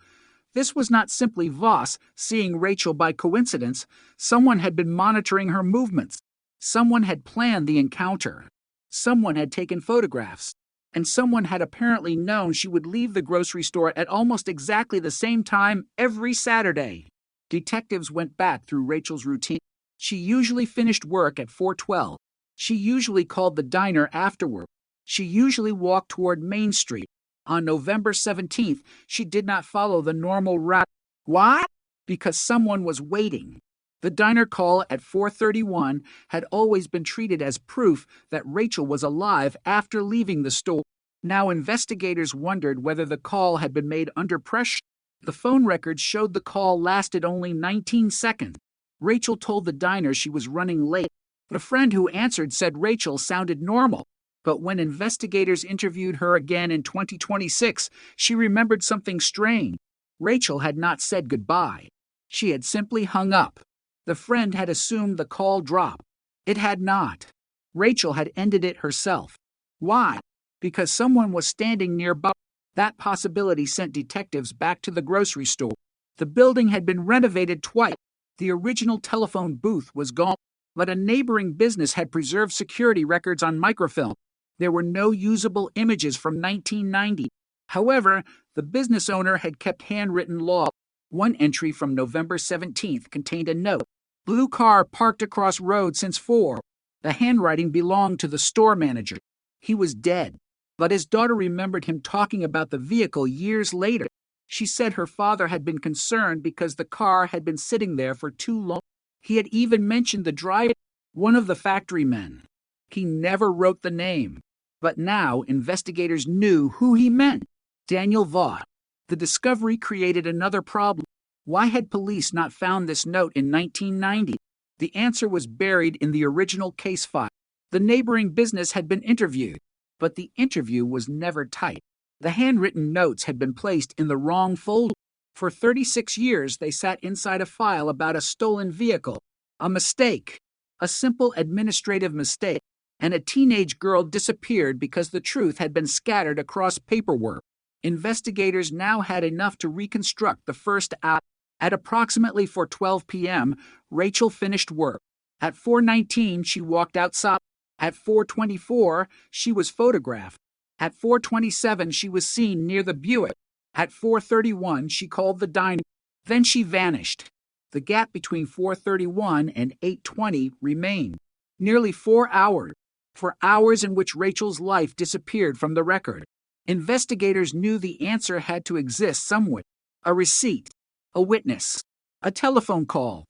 This was not simply Voss seeing Rachel by coincidence. Someone had been monitoring her movements. Someone had planned the encounter. Someone had taken photographs. And someone had apparently known she would leave the grocery store at almost exactly the same time every Saturday. Detectives went back through Rachel's routine. She usually finished work at 4:12. She usually called the diner afterward. She usually walked toward Main Street. On November 17th, she did not follow the normal route. Why? Because someone was waiting. The diner call at 4:31 had always been treated as proof that Rachel was alive after leaving the store. Now investigators wondered whether the call had been made under pressure. The phone records showed the call lasted only 19 seconds. Rachel told the diner she was running late. A friend who answered said Rachel sounded normal. But when investigators interviewed her again in 2026, she remembered something strange. Rachel had not said goodbye. She had simply hung up. The friend had assumed the call dropped. It had not. Rachel had ended it herself. Why? Because someone was standing nearby. That possibility sent detectives back to the grocery store. The building had been renovated twice. The original telephone booth was gone, but a neighboring business had preserved security records on microfilm. There were no usable images from 1990. However, the business owner had kept handwritten log. One entry from November 17th contained a note. Blue car parked across road since 4. The handwriting belonged to the store manager. He was dead, but his daughter remembered him talking about the vehicle years later. She said her father had been concerned because the car had been sitting there for too long. He had even mentioned the driver, one of the factory men. He never wrote the name, but now investigators knew who he meant. Daniel Voss. The discovery created another problem. Why had police not found this note in 1990? The answer was buried in the original case file. The neighboring business had been interviewed, but the interview was never typed. The handwritten notes had been placed in the wrong folder. For 36 years, they sat inside a file about a stolen vehicle. A mistake. A simple administrative mistake. And a teenage girl disappeared because the truth had been scattered across paperwork. Investigators now had enough to reconstruct the first hour. At approximately 4:12 p.m., Rachel finished work. At 4:19, she walked outside. At 4:24, she was photographed. At 4:27, she was seen near the Buick. At 4:31, she called the diner. Then she vanished. The gap between 4:31 and 8:20 remained. Nearly 4 hours. For hours in which Rachel's life disappeared from the record. Investigators knew the answer had to exist somewhere. A receipt. A witness. A telephone call.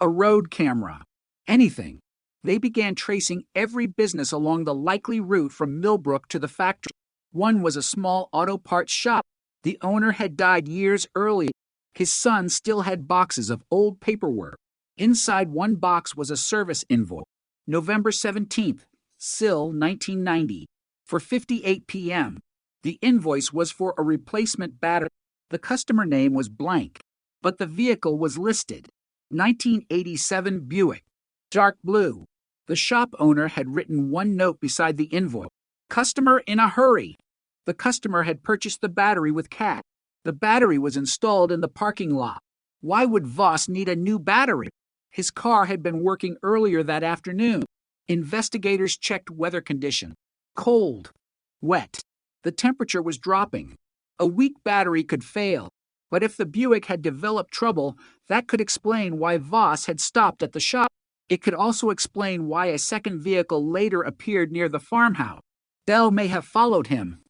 A road camera. Anything. They began tracing every business along the likely route from Millbrook to the factory. One was a small auto parts shop. The owner had died years earlier. His son still had boxes of old paperwork. Inside one box was a service invoice. November 17th, Sill, 1990. For 58 p.m. The invoice was for a replacement battery. The customer name was blank, but the vehicle was listed. 1987 Buick. Dark blue. The shop owner had written one note beside the invoice. Customer in a hurry. The customer had purchased the battery with cash. The battery was installed in the parking lot. Why would Voss need a new battery? His car had been working earlier that afternoon. Investigators checked weather conditions. Cold. Wet. The temperature was dropping. A weak battery could fail. But if the Buick had developed trouble, that could explain why Voss had stopped at the shop. It could also explain why a second vehicle later appeared near the farmhouse. Bell may have followed him.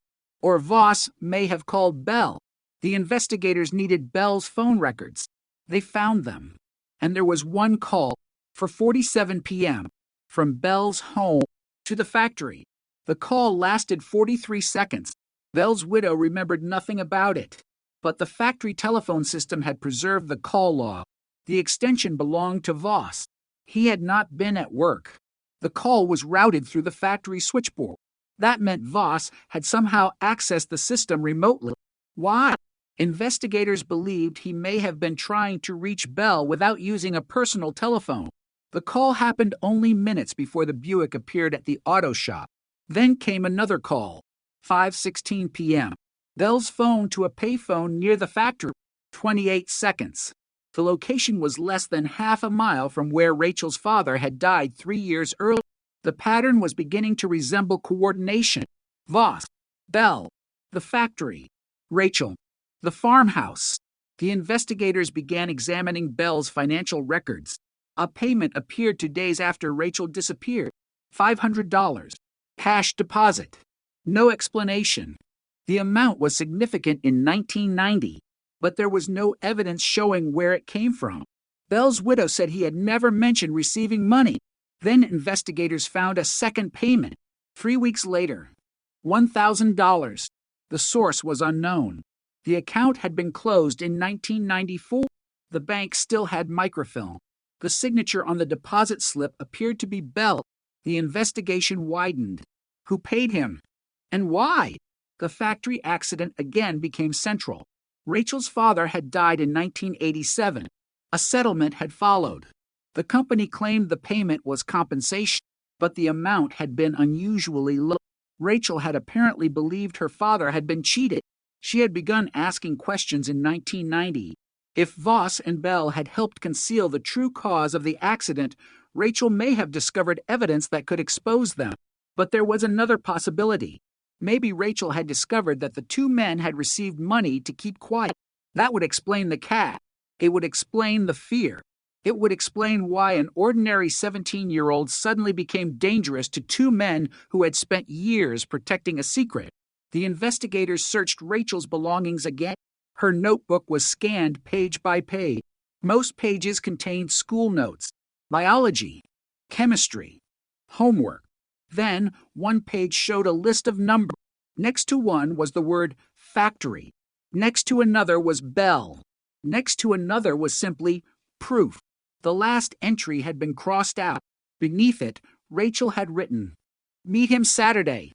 Or Voss may have called Bell. The investigators needed Bell's phone records. They found them. And there was one call, for 47 p.m., from Bell's home to the factory. The call lasted 43 seconds. Bell's widow remembered nothing about it. But the factory telephone system had preserved the call log. The extension belonged to Voss. He had not been at work. The call was routed through the factory switchboard. That meant Voss had somehow accessed the system remotely. Why? Investigators believed he may have been trying to reach Bell without using a personal telephone. The call happened only minutes before the Buick appeared at the auto shop. Then came another call, 5:16 p.m. Bell's phone to a payphone near the factory, 28 seconds. The location was less than half a mile from where Rachel's father had died 3 years earlier. The pattern was beginning to resemble coordination. Voss, Bell, the factory, Rachel, the farmhouse. The investigators began examining Bell's financial records. A payment appeared 2 days after Rachel disappeared. $500. Cash deposit. No explanation. The amount was significant in 1990, but there was no evidence showing where it came from. Bell's widow said he had never mentioned receiving money. Then investigators found a second payment. 3 weeks later, $1,000. The source was unknown. The account had been closed in 1994. The bank still had microfilm. The signature on the deposit slip appeared to be Bell. The investigation widened. Who paid him? And why? The factory accident again became central. Rachel's father had died in 1987. A settlement had followed. The company claimed the payment was compensation, but the amount had been unusually low. Rachel had apparently believed her father had been cheated. She had begun asking questions in 1990. If Voss and Bell had helped conceal the true cause of the accident, Rachel may have discovered evidence that could expose them. But there was another possibility. Maybe Rachel had discovered that the two men had received money to keep quiet. That would explain the cat. It would explain the fear. It would explain why an ordinary 17-year-old suddenly became dangerous to two men who had spent years protecting a secret. The investigators searched Rachel's belongings again. Her notebook was scanned page by page. Most pages contained school notes, biology, chemistry, homework. Then, one page showed a list of numbers. Next to one was the word factory. Next to another was Bell. Next to another was simply proof. The last entry had been crossed out. Beneath it, Rachel had written, "Meet him Saturday."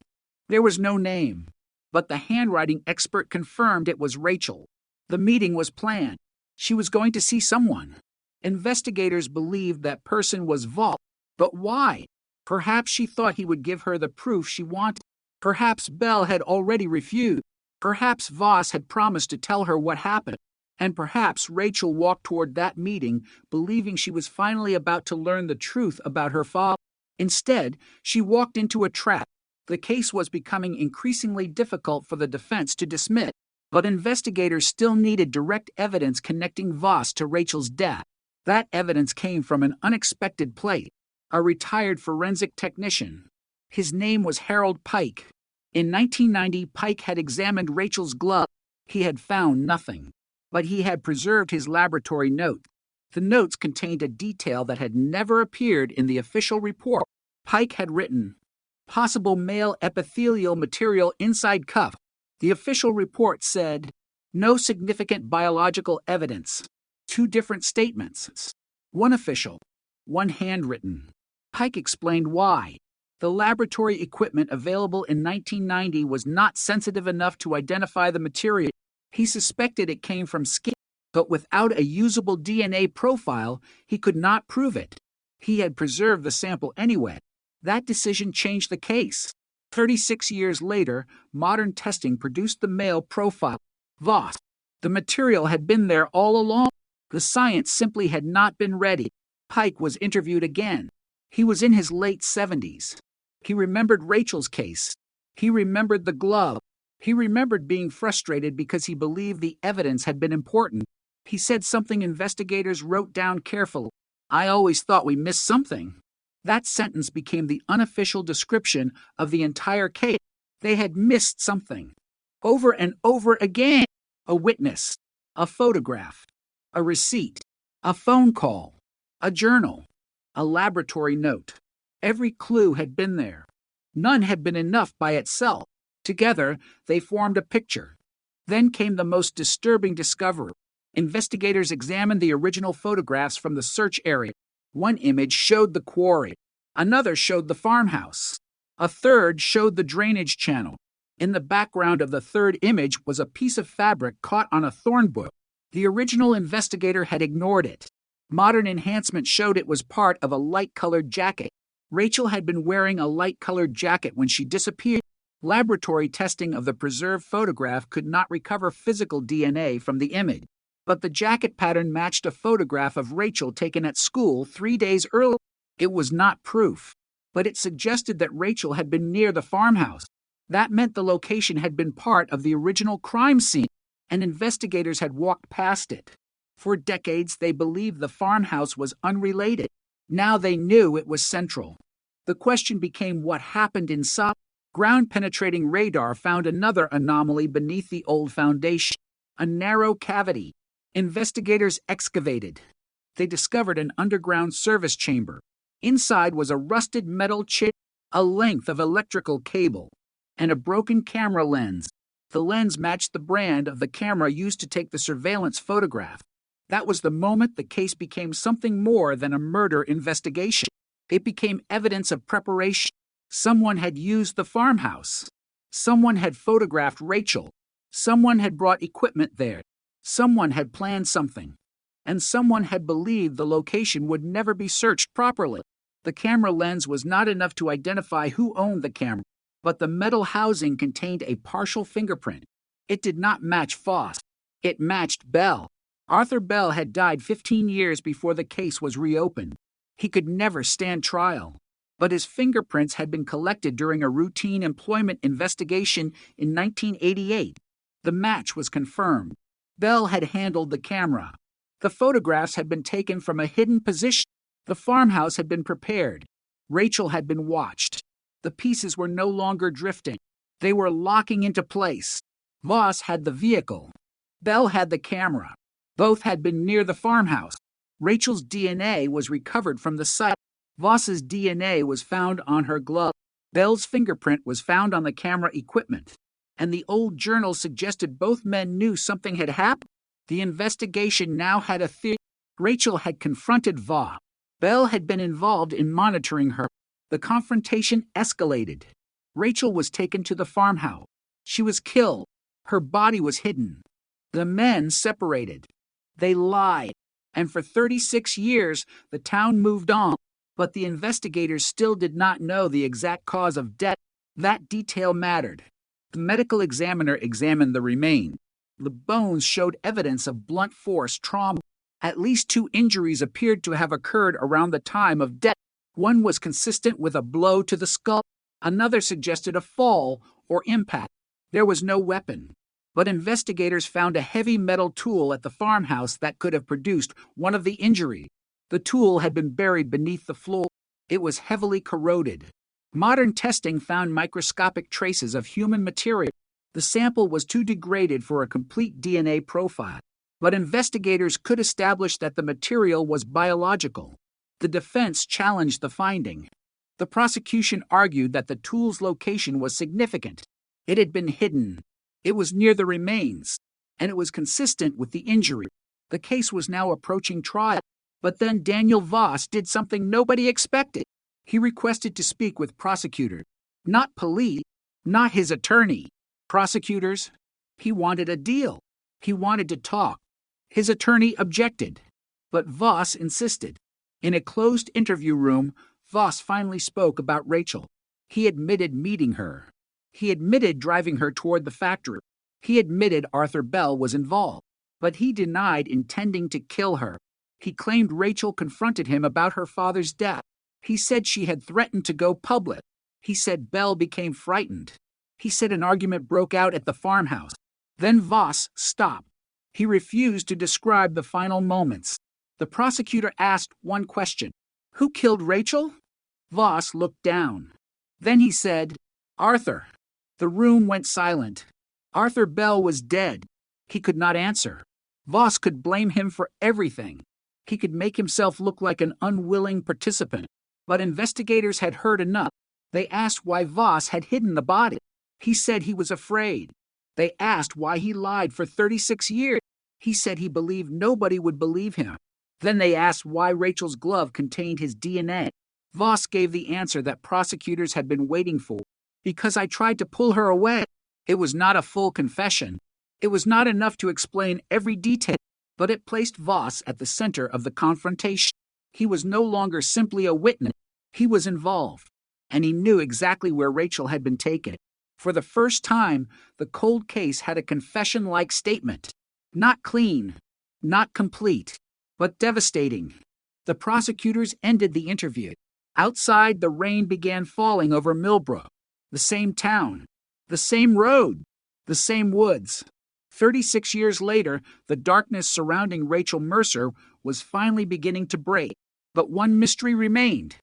There was no name, but the handwriting expert confirmed it was Rachel. The meeting was planned. She was going to see someone. Investigators believed that person was Voss. But why? Perhaps she thought he would give her the proof she wanted. Perhaps Bell had already refused. Perhaps Voss had promised to tell her what happened. And perhaps Rachel walked toward that meeting, believing she was finally about to learn the truth about her father. Instead, she walked into a trap. The case was becoming increasingly difficult for the defense to dismiss, but investigators still needed direct evidence connecting Voss to Rachel's death. That evidence came from an unexpected place. A retired forensic technician. His name was Harold Pike. In 1990, Pike had examined Rachel's glove. He had found nothing, but he had preserved his laboratory notes. The notes contained a detail that had never appeared in the official report. Pike had written, "Possible male epithelial material inside cuff." The official report said, "No significant biological evidence." 2 different statements. One official, one handwritten. Pike explained why. The laboratory equipment available in 1990 was not sensitive enough to identify the material. He suspected it came from skin, but without a usable DNA profile, he could not prove it. He had preserved the sample anyway. That decision changed the case. 36 years later, modern testing produced the male profile. Voss. The material had been there all along. The science simply had not been ready. Pike was interviewed again. He was in his late 70s. He remembered Rachel's case. He remembered the glove. He remembered being frustrated because he believed the evidence had been important. He said something investigators wrote down carefully. "I always thought we missed something." That sentence became the unofficial description of the entire case. They had missed something. Over and over again. A witness. A photograph. A receipt. A phone call. A journal. A laboratory note. Every clue had been there. None had been enough by itself. Together, they formed a picture. Then came the most disturbing discovery. Investigators examined the original photographs from the search area. One image showed the quarry. Another showed the farmhouse. A third showed the drainage channel. In the background of the third image was a piece of fabric caught on a thorn bush. The original investigator had ignored it. Modern enhancement showed it was part of a light-colored jacket. Rachel had been wearing a light-colored jacket when she disappeared. Laboratory testing of the preserved photograph could not recover physical DNA from the image, but the jacket pattern matched a photograph of Rachel taken at school 3 days earlier. It was not proof, but it suggested that Rachel had been near the farmhouse. That meant the location had been part of the original crime scene, and investigators had walked past it. For decades, they believed the farmhouse was unrelated. Now they knew it was central. The question became what happened inside. Ground-penetrating radar found another anomaly beneath the old foundation, a narrow cavity. Investigators excavated. They discovered an underground service chamber. Inside was a rusted metal chip, a length of electrical cable, and a broken camera lens. The lens matched the brand of the camera used to take the surveillance photograph. That was the moment the case became something more than a murder investigation. It became evidence of preparation. Someone had used the farmhouse. Someone had photographed Rachel. Someone had brought equipment there. Someone had planned something. And someone had believed the location would never be searched properly. The camera lens was not enough to identify who owned the camera, but the metal housing contained a partial fingerprint. It did not match Foss. It matched Bell. Arthur Bell had died 15 years before the case was reopened. He could never stand trial. But his fingerprints had been collected during a routine employment investigation in 1988. The match was confirmed. Bell had handled the camera. The photographs had been taken from a hidden position. The farmhouse had been prepared. Rachel had been watched. The pieces were no longer drifting. They were locking into place. Voss had the vehicle. Bell had the camera. Both had been near the farmhouse. Rachel's DNA was recovered from the site. Voss's DNA was found on her glove. Bell's fingerprint was found on the camera equipment. And the old journal suggested both men knew something had happened. The investigation now had a theory. Rachel had confronted Voss. Bell had been involved in monitoring her. The confrontation escalated. Rachel was taken to the farmhouse. She was killed. Her body was hidden. The men separated. They lied. And for 36 years, the town moved on. But the investigators still did not know the exact cause of death. That detail mattered. The medical examiner examined the remains. The bones showed evidence of blunt force trauma. At least 2 injuries appeared to have occurred around the time of death. One was consistent with a blow to the skull. Another suggested a fall or impact. There was no weapon. But investigators found a heavy metal tool at the farmhouse that could have produced one of the injuries. The tool had been buried beneath the floor. It was heavily corroded. Modern testing found microscopic traces of human material. The sample was too degraded for a complete DNA profile, but investigators could establish that the material was biological. The defense challenged the finding. The prosecution argued that the tool's location was significant. It had been hidden. It was near the remains, and it was consistent with the injury. The case was now approaching trial. But then Daniel Voss did something nobody expected. He requested to speak with prosecutors. Not police, not his attorney. Prosecutors. He wanted a deal. He wanted to talk. His attorney objected. But Voss insisted. In a closed interview room, Voss finally spoke about Rachel. He admitted meeting her. He admitted driving her toward the factory. He admitted Arthur Bell was involved, but he denied intending to kill her. He claimed Rachel confronted him about her father's death. He said she had threatened to go public. He said Bell became frightened. He said an argument broke out at the farmhouse. Then Voss stopped. He refused to describe the final moments. The prosecutor asked one question: "Who killed Rachel?" Voss looked down. Then he said, "Arthur." The room went silent. Arthur Bell was dead. He could not answer. Voss could blame him for everything. He could make himself look like an unwilling participant. But investigators had heard enough. They asked why Voss had hidden the body. He said he was afraid. They asked why he lied for 36 years. He said he believed nobody would believe him. Then they asked why Rachel's glove contained his DNA. Voss gave the answer that prosecutors had been waiting for. "Because I tried to pull her away." It was not a full confession. It was not enough to explain every detail, but it placed Voss at the center of the confrontation. He was no longer simply a witness. He was involved, and he knew exactly where Rachel had been taken. For the first time, the cold case had a confession-like statement. Not clean, not complete, but devastating. The prosecutors ended the interview. Outside, the rain began falling over Millbrook. The same town, the same road, the same woods. 36 years later, the darkness surrounding Rachel Mercer was finally beginning to break. But one mystery remained.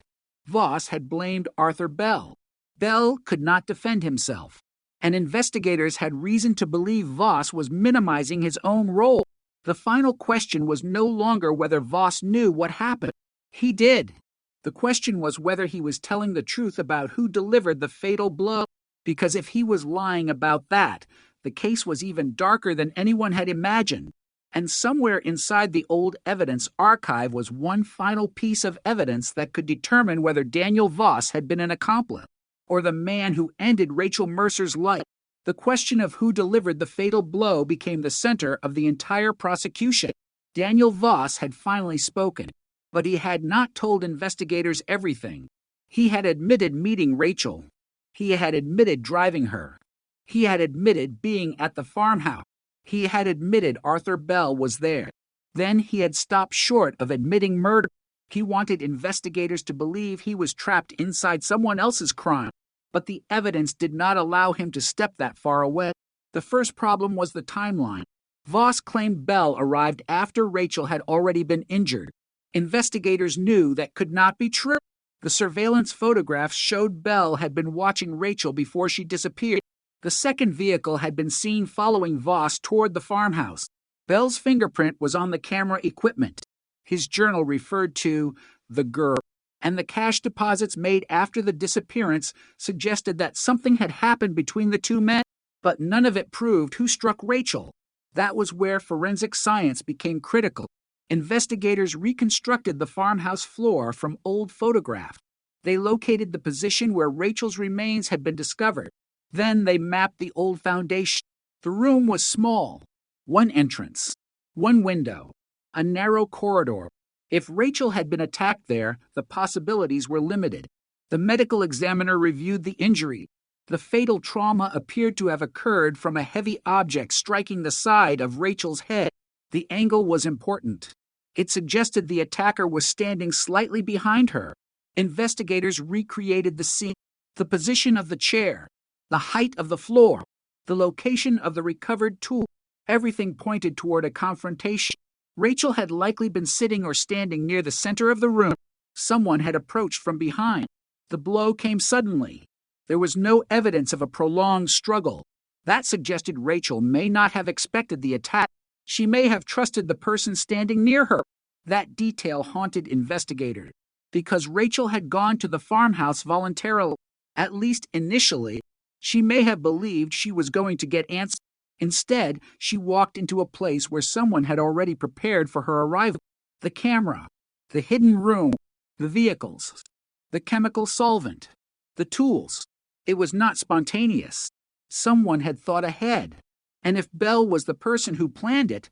Voss had blamed Arthur Bell. Bell could not defend himself, and investigators had reason to believe Voss was minimizing his own role. The final question was no longer whether Voss knew what happened. He did. The question was whether he was telling the truth about who delivered the fatal blow, because if he was lying about that, the case was even darker than anyone had imagined. And somewhere inside the old evidence archive was one final piece of evidence that could determine whether Daniel Voss had been an accomplice, or the man who ended Rachel Mercer's life. The question of who delivered the fatal blow became the center of the entire prosecution. Daniel Voss had finally spoken, but he had not told investigators everything. He had admitted meeting Rachel. He had admitted driving her. He had admitted being at the farmhouse. He had admitted Arthur Bell was there. Then he had stopped short of admitting murder. He wanted investigators to believe he was trapped inside someone else's crime, but the evidence did not allow him to step that far away. The first problem was the timeline. Voss claimed Bell arrived after Rachel had already been injured. Investigators knew that could not be true. The surveillance photographs showed Bell had been watching Rachel before she disappeared. The second vehicle had been seen following Voss toward the farmhouse. Bell's fingerprint was on the camera equipment. His journal referred to the girl, and the cash deposits made after the disappearance suggested that something had happened between the two men, but none of it proved who struck Rachel. That was where forensic science became critical. Investigators reconstructed the farmhouse floor from old photographs. They located the position where Rachel's remains had been discovered. Then they mapped the old foundation. The room was small. One entrance, one window, a narrow corridor. If Rachel had been attacked there, the possibilities were limited. The medical examiner reviewed the injury. The fatal trauma appeared to have occurred from a heavy object striking the side of Rachel's head. The angle was important. It suggested the attacker was standing slightly behind her. Investigators recreated the scene, the position of the chair, the height of the floor, the location of the recovered tool. Everything pointed toward a confrontation. Rachel had likely been sitting or standing near the center of the room. Someone had approached from behind. The blow came suddenly. There was no evidence of a prolonged struggle. That suggested Rachel may not have expected the attack. She may have trusted the person standing near her. That detail haunted investigators, because Rachel had gone to the farmhouse voluntarily. At least initially, she may have believed she was going to get answers. Instead, she walked into a place where someone had already prepared for her arrival. The camera, the hidden room, the vehicles, the chemical solvent, the tools. It was not spontaneous. Someone had thought ahead. And if Bell was the person who planned it,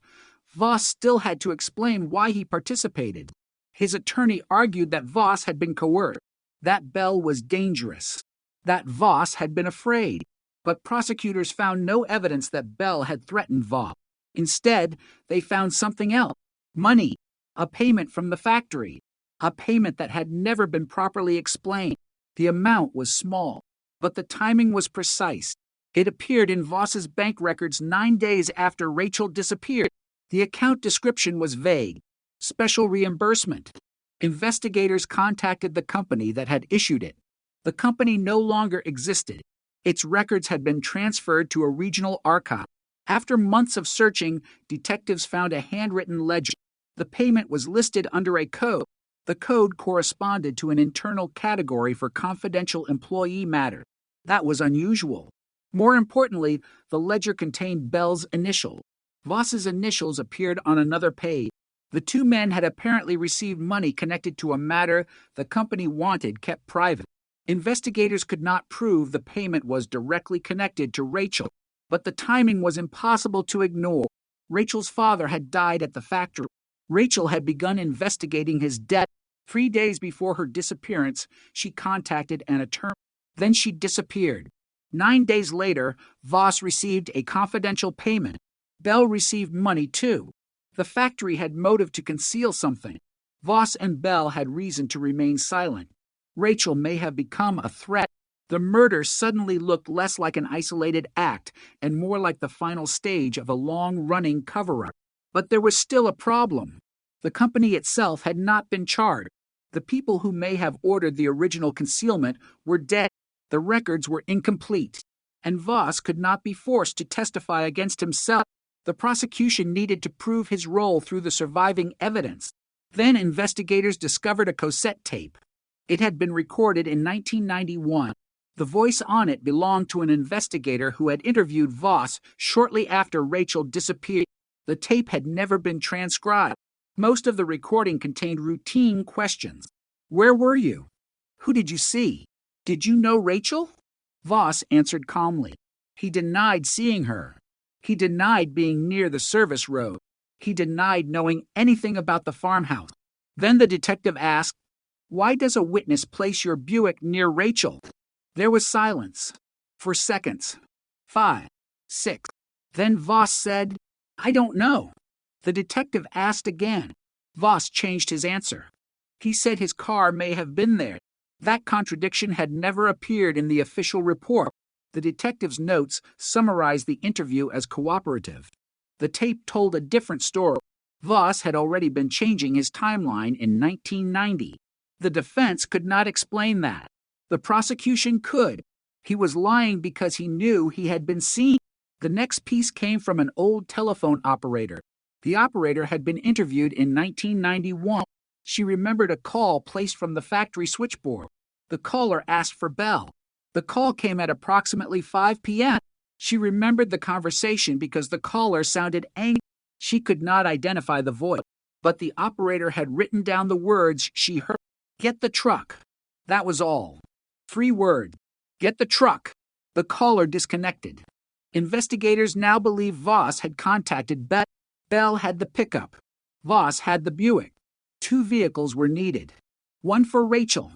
Voss still had to explain why he participated. His attorney argued that Voss had been coerced, that Bell was dangerous, that Voss had been afraid. But prosecutors found no evidence that Bell had threatened Voss. Instead, they found something else: money, a payment from the factory, a payment that had never been properly explained. The amount was small, but the timing was precise. It appeared in Voss's bank records 9 days after Rachel disappeared. The account description was vague. Special reimbursement. Investigators contacted the company that had issued it. The company no longer existed. Its records had been transferred to a regional archive. After months of searching, detectives found a handwritten ledger. The payment was listed under a code. The code corresponded to an internal category for confidential employee matter. That was unusual. More importantly, the ledger contained Bell's initials. Voss's initials appeared on another page. The two men had apparently received money connected to a matter the company wanted kept private. Investigators could not prove the payment was directly connected to Rachel, but the timing was impossible to ignore. Rachel's father had died at the factory. Rachel had begun investigating his death. 3 days before her disappearance, she contacted an attorney. Then she disappeared. 9 days later, Voss received a confidential payment. Bell received money too. The factory had motive to conceal something. Voss and Bell had reason to remain silent. Rachel may have become a threat. The murder suddenly looked less like an isolated act and more like the final stage of a long-running cover-up. But there was still a problem. The company itself had not been charged. The people who may have ordered the original concealment were dead. The records were incomplete, and Voss could not be forced to testify against himself. The prosecution needed to prove his role through the surviving evidence. Then investigators discovered a cassette tape. It had been recorded in 1991. The voice on it belonged to an investigator who had interviewed Voss shortly after Rachel disappeared. The tape had never been transcribed. Most of the recording contained routine questions. Where were you? Who did you see? Did you know Rachel? Voss answered calmly. He denied seeing her. He denied being near the service road. He denied knowing anything about the farmhouse. Then the detective asked, "Why does a witness place your Buick near Rachel?" There was silence. For seconds. 5, 6. Then Voss said, "I don't know." The detective asked again. Voss changed his answer. He said his car may have been there. That contradiction had never appeared in the official report. The detective's notes summarized the interview as cooperative. The tape told a different story. Voss had already been changing his timeline in 1990. The defense could not explain that. The prosecution could. He was lying because he knew he had been seen. The next piece came from an old telephone operator. The operator had been interviewed in 1991. She remembered a call placed from the factory switchboard. The caller asked for Bell. The call came at approximately 5 p.m. She remembered the conversation because the caller sounded angry. She could not identify the voice, but the operator had written down the words she heard. "Get the truck." That was all. 3 words. "Get the truck." The caller disconnected. Investigators now believe Voss had contacted Bell. Bell had the pickup. Voss had the Buick. 2 vehicles were needed. One for Rachel.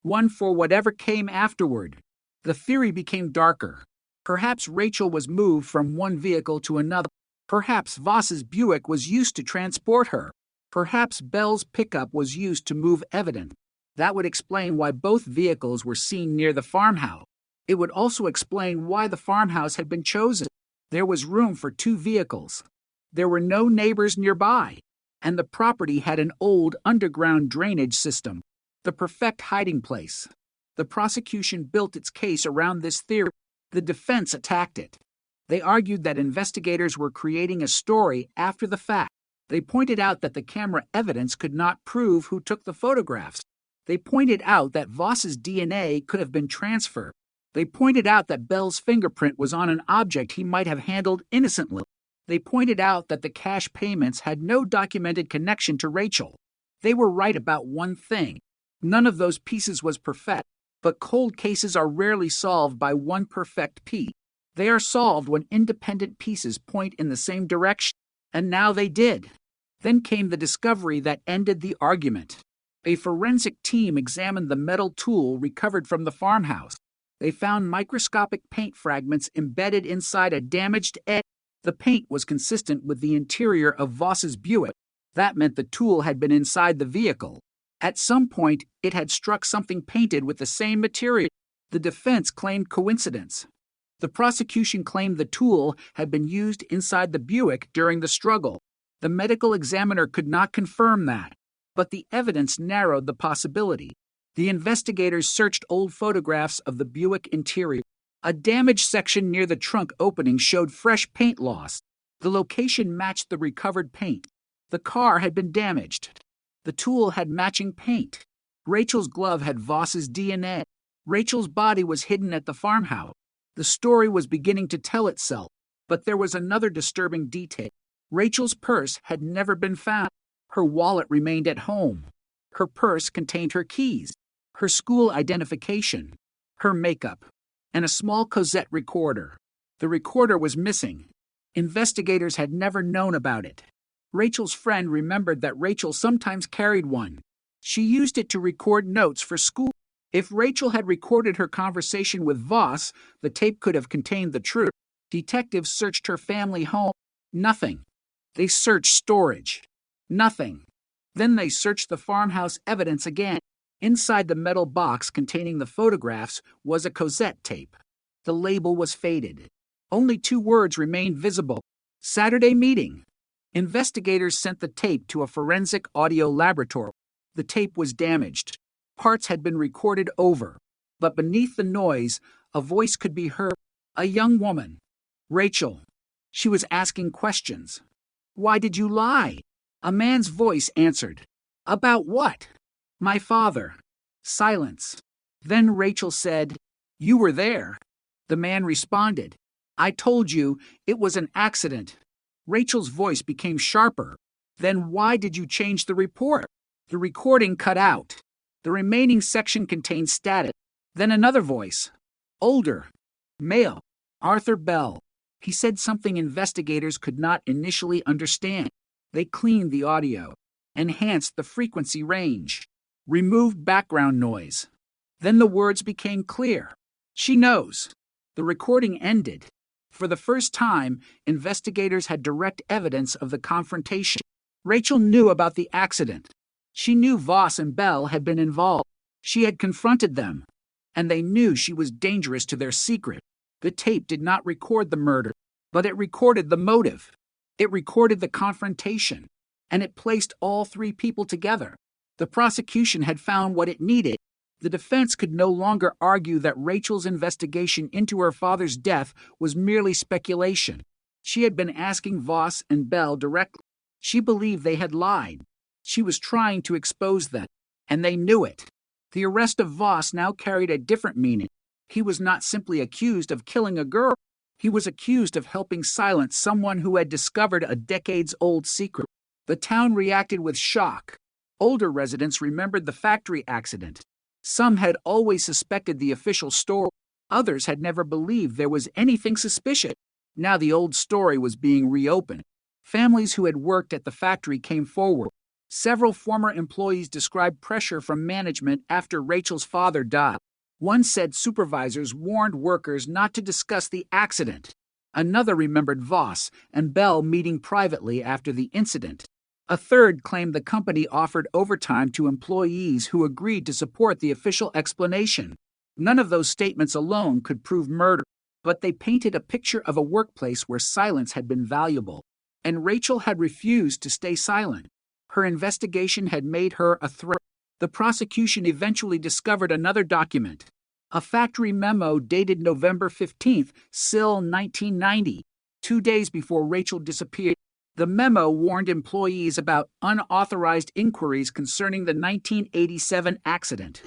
One for whatever came afterward. The theory became darker. Perhaps Rachel was moved from one vehicle to another. Perhaps Voss's Buick was used to transport her. Perhaps Bell's pickup was used to move evidence. That would explain why both vehicles were seen near the farmhouse. It would also explain why the farmhouse had been chosen. There was room for 2 vehicles. There were no neighbors nearby, and the property had an old underground drainage system, the perfect hiding place. The prosecution built its case around this theory. The defense attacked it. They argued that investigators were creating a story after the fact. They pointed out that the camera evidence could not prove who took the photographs. They pointed out that Voss's DNA could have been transferred. They pointed out that Bell's fingerprint was on an object he might have handled innocently. They pointed out that the cash payments had no documented connection to Rachel. They were right about one thing. None of those pieces was perfect, but cold cases are rarely solved by one perfect piece. They are solved when independent pieces point in the same direction, and now they did. Then came the discovery that ended the argument. A forensic team examined the metal tool recovered from the farmhouse. They found microscopic paint fragments embedded inside a damaged edge. The paint was consistent with the interior of Voss's Buick. That meant the tool had been inside the vehicle. At some point, it had struck something painted with the same material. The defense claimed coincidence. The prosecution claimed the tool had been used inside the Buick during the struggle. The medical examiner could not confirm that, but the evidence narrowed the possibility. The investigators searched old photographs of the Buick interior. A damaged section near the trunk opening showed fresh paint loss. The location matched the recovered paint. The car had been damaged. The tool had matching paint. Rachel's glove had Voss's DNA. Rachel's body was hidden at the farmhouse. The story was beginning to tell itself, but there was another disturbing detail. Rachel's purse had never been found. Her wallet remained at home. Her purse contained her keys, her school identification, her makeup, and a small cassette recorder. The recorder was missing. Investigators had never known about it. Rachel's friend remembered that Rachel sometimes carried one. She used it to record notes for school. If Rachel had recorded her conversation with Voss, the tape could have contained the truth. Detectives searched her family home. Nothing. They searched storage. Nothing. Then they searched the farmhouse evidence again. Inside the metal box containing the photographs was a cassette tape. The label was faded. Only 2 words remained visible. Saturday meeting. Investigators sent the tape to a forensic audio laboratory. The tape was damaged. Parts had been recorded over. But beneath the noise, a voice could be heard. A young woman. Rachel. She was asking questions. Why did you lie? A man's voice answered. About what? My father. Silence. Then Rachel said, You were there. The man responded, I told you it was an accident. Rachel's voice became sharper. Then why did you change the report? The recording cut out. The remaining section contained static. Then another voice. Older. Male. Arthur Bell. He said something investigators could not initially understand. They cleaned the audio, enhanced the frequency range, removed background noise. Then the words became clear. She knows. The recording ended. For the first time, investigators had direct evidence of the confrontation. Rachel knew about the accident. She knew Voss and Bell had been involved. She had confronted them, and they knew she was dangerous to their secret. The tape did not record the murder, but it recorded the motive. It recorded the confrontation, and it placed all 3 people together. The prosecution had found what it needed. The defense could no longer argue that Rachel's investigation into her father's death was merely speculation. She had been asking Voss and Bell directly. She believed they had lied. She was trying to expose them, and they knew it. The arrest of Voss now carried a different meaning. He was not simply accused of killing a girl. He was accused of helping silence someone who had discovered a decades-old secret. The town reacted with shock. Older residents remembered the factory accident. Some had always suspected the official story. Others had never believed there was anything suspicious. Now the old story was being reopened. Families who had worked at the factory came forward. Several former employees described pressure from management after Rachel's father died. One said supervisors warned workers not to discuss the accident. Another remembered Voss and Bell meeting privately after the incident. A third claimed the company offered overtime to employees who agreed to support the official explanation. None of those statements alone could prove murder, but they painted a picture of a workplace where silence had been valuable. And Rachel had refused to stay silent. Her investigation had made her a threat. The prosecution eventually discovered another document, a factory memo dated November 15th, SIL 1990, 2 days before Rachel disappeared. The memo warned employees about unauthorized inquiries concerning the 1987 accident.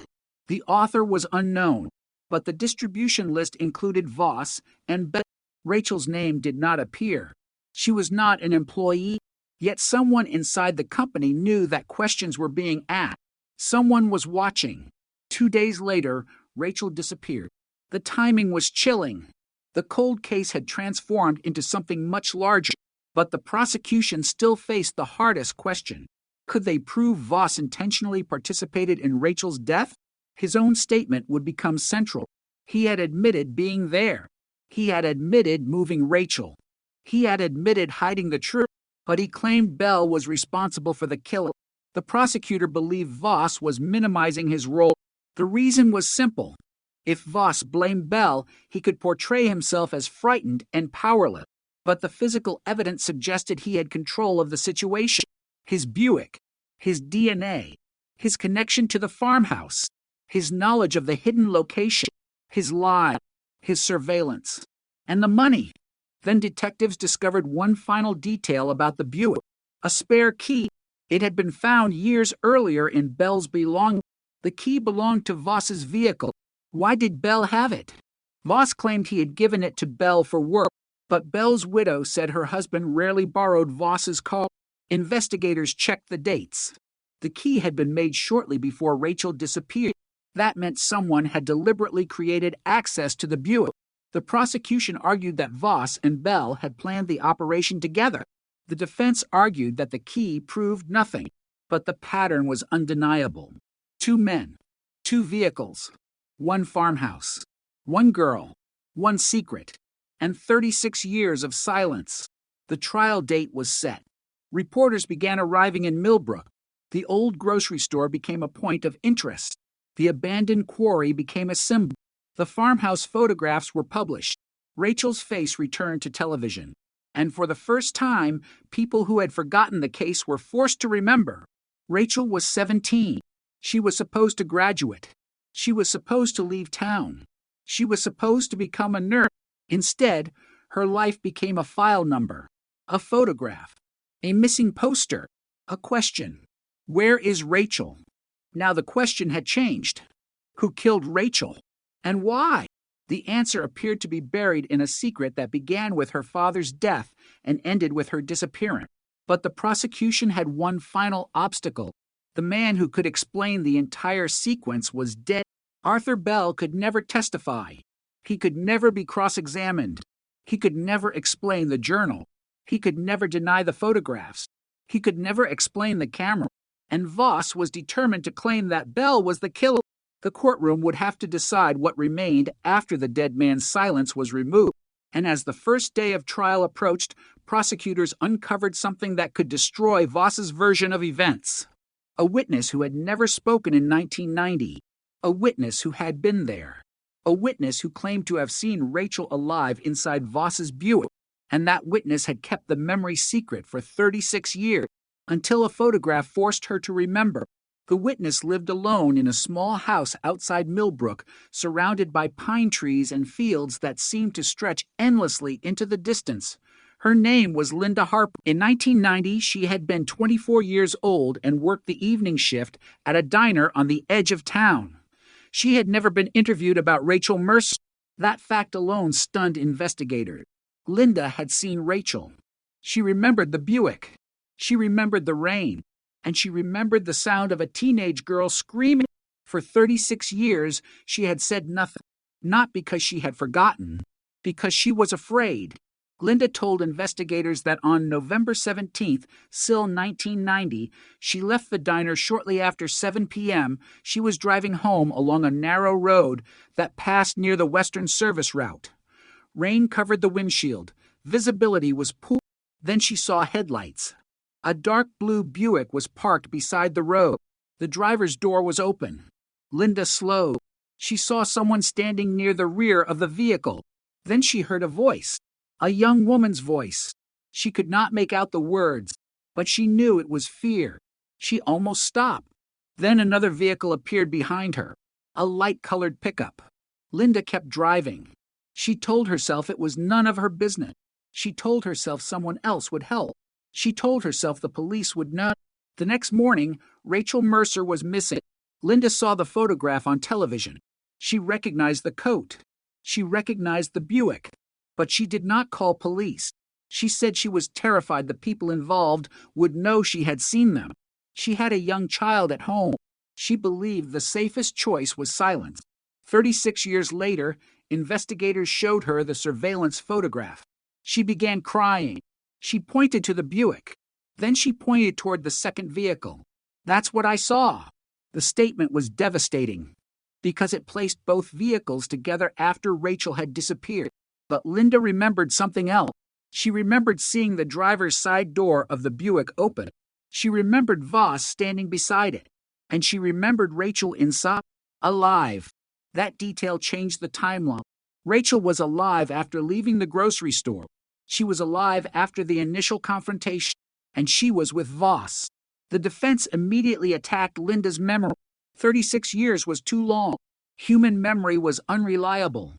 The author was unknown, but the distribution list included Voss and Bell. Rachel's name did not appear. She was not an employee, yet someone inside the company knew that questions were being asked. Someone was watching. 2 days later, Rachel disappeared. The timing was chilling. The cold case had transformed into something much larger, but the prosecution still faced the hardest question. Could they prove Voss intentionally participated in Rachel's death? His own statement would become central. He had admitted being there. He had admitted moving Rachel. He had admitted hiding the truth, but he claimed Bell was responsible for the killing. The prosecutor believed Voss was minimizing his role. The reason was simple. If Voss blamed Bell, he could portray himself as frightened and powerless. But the physical evidence suggested he had control of the situation. His Buick, his DNA, his connection to the farmhouse, his knowledge of the hidden location, his lie, his surveillance, and the money. Then detectives discovered one final detail about the Buick, a spare key. It had been found years earlier in Bell's belongings. The key belonged to Voss's vehicle. Why did Bell have it? Voss claimed he had given it to Bell for work, but Bell's widow said her husband rarely borrowed Voss's car. Investigators checked the dates. The key had been made shortly before Rachel disappeared. That meant someone had deliberately created access to the Buick. The prosecution argued that Voss and Bell had planned the operation together. The defense argued that the key proved nothing, but the pattern was undeniable. 2 men, 2 vehicles, 1 farmhouse, 1 girl, 1 secret, and 36 years of silence. The trial date was set. Reporters began arriving in Millbrook. The old grocery store became a point of interest. The abandoned quarry became a symbol. The farmhouse photographs were published. Rachel's face returned to television. And for the first time, people who had forgotten the case were forced to remember. Rachel was 17. She was supposed to graduate. She was supposed to leave town. She was supposed to become a nurse. Instead, her life became a file number, a photograph, a missing poster, a question. Where is Rachel? Now the question had changed. Who killed Rachel? And why? The answer appeared to be buried in a secret that began with her father's death and ended with her disappearance. But the prosecution had one final obstacle. The man who could explain the entire sequence was dead. Arthur Bell could never testify. He could never be cross-examined. He could never explain the journal. He could never deny the photographs. He could never explain the camera. And Voss was determined to claim that Bell was the killer. The courtroom would have to decide what remained after the dead man's silence was removed. And as the first day of trial approached, prosecutors uncovered something that could destroy Voss's version of events. A witness who had never spoken in 1990. A witness who had been there. A witness who claimed to have seen Rachel alive inside Voss's Buick. And that witness had kept the memory secret for 36 years, until a photograph forced her to remember. The witness lived alone in a small house outside Millbrook, surrounded by pine trees and fields that seemed to stretch endlessly into the distance. Her name was Linda Harper. In 1990, she had been 24 years old and worked the evening shift at a diner on the edge of town. She had never been interviewed about Rachel Mercer. That fact alone stunned investigators. Linda had seen Rachel. She remembered the Buick. She remembered the rain. And she remembered the sound of a teenage girl screaming. For 36 years, she had said nothing. Not because she had forgotten, because she was afraid. Linda told investigators that on November 17th, still 1990, she left the diner shortly after 7 p.m. She was driving home along a narrow road that passed near the Western Service route. Rain covered the windshield. Visibility was poor. Then she saw headlights. A dark blue Buick was parked beside the road. The driver's door was open. Linda slowed. She saw someone standing near the rear of the vehicle. Then she heard a voice, a young woman's voice. She could not make out the words, but she knew it was fear. She almost stopped. Then another vehicle appeared behind her, a light-colored pickup. Linda kept driving. She told herself it was none of her business. She told herself someone else would help. She told herself the police would know. The next morning, Rachel Mercer was missing. Linda saw the photograph on television. She recognized the coat. She recognized the Buick. But she did not call police. She said she was terrified the people involved would know she had seen them. She had a young child at home. She believed the safest choice was silence. 36 years later, investigators showed her the surveillance photograph. She began crying. She pointed to the Buick. Then she pointed toward the second vehicle. "That's what I saw." The statement was devastating because it placed both vehicles together after Rachel had disappeared. But Linda remembered something else. She remembered seeing the driver's side door of the Buick open. She remembered Voss standing beside it. And she remembered Rachel inside, alive. That detail changed the timeline. Rachel was alive after leaving the grocery store. She was alive after the initial confrontation, and she was with Voss. The defense immediately attacked Linda's memory. 36 years was too long. Human memory was unreliable.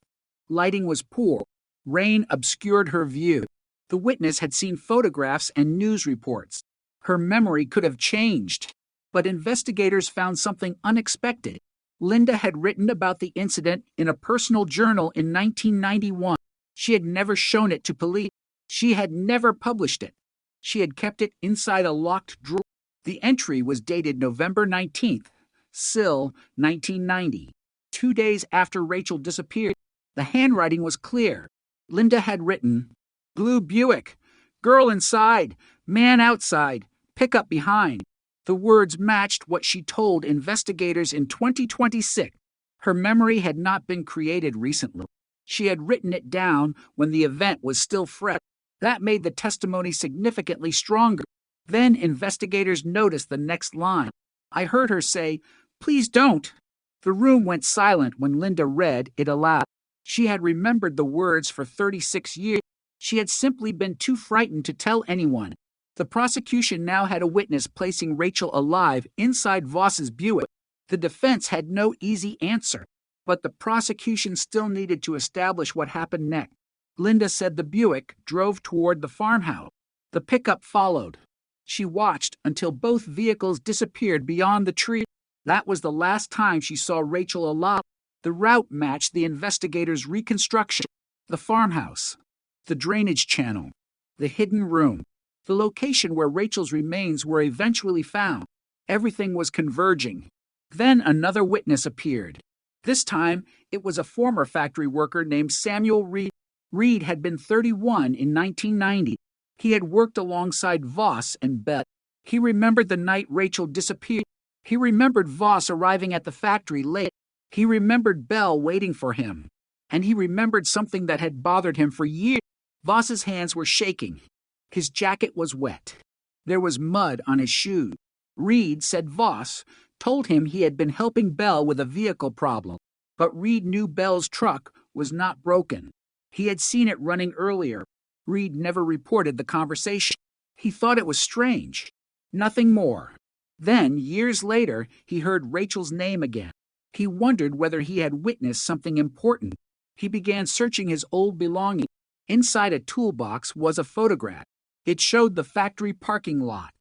Lighting was poor. Rain obscured her view. The witness had seen photographs and news reports. Her memory could have changed. But investigators found something unexpected. Linda had written about the incident in a personal journal in 1991. She had never shown it to police. She had never published it. She had kept it inside a locked drawer. The entry was dated November 19th, Sill, 1990. 2 days after Rachel disappeared, the handwriting was clear. Linda had written, "Blue Buick, girl inside, man outside, pickup behind." The words matched what she told investigators in 2026. Her memory had not been created recently. She had written it down when the event was still fresh. That made the testimony significantly stronger. Then investigators noticed the next line. I heard her say, "Please don't." The room went silent when Linda read it aloud. She had remembered the words for 36 years. She had simply been too frightened to tell anyone. The prosecution now had a witness placing Rachel alive inside Voss's Buick. The defense had no easy answer, but the prosecution still needed to establish what happened next. Linda said the Buick drove toward the farmhouse. The pickup followed. She watched until both vehicles disappeared beyond the tree. That was the last time she saw Rachel alive. The route matched the investigators' reconstruction. The farmhouse, the drainage channel, the hidden room, the location where Rachel's remains were eventually found. Everything was converging. Then another witness appeared. This time, it was a former factory worker named Samuel Reed. Reed had been 31 in 1990. He had worked alongside Voss and Bell. He remembered the night Rachel disappeared. He remembered Voss arriving at the factory late. He remembered Bell waiting for him. And he remembered something that had bothered him for years. Voss's hands were shaking. His jacket was wet. There was mud on his shoes. Reed said Voss told him he had been helping Bell with a vehicle problem, but Reed knew Bell's truck was not broken. He had seen it running earlier. Reed never reported the conversation. He thought it was strange. Nothing more. Then, years later, he heard Rachel's name again. He wondered whether he had witnessed something important. He began searching his old belongings. Inside a toolbox was a photograph. It showed the factory parking lot.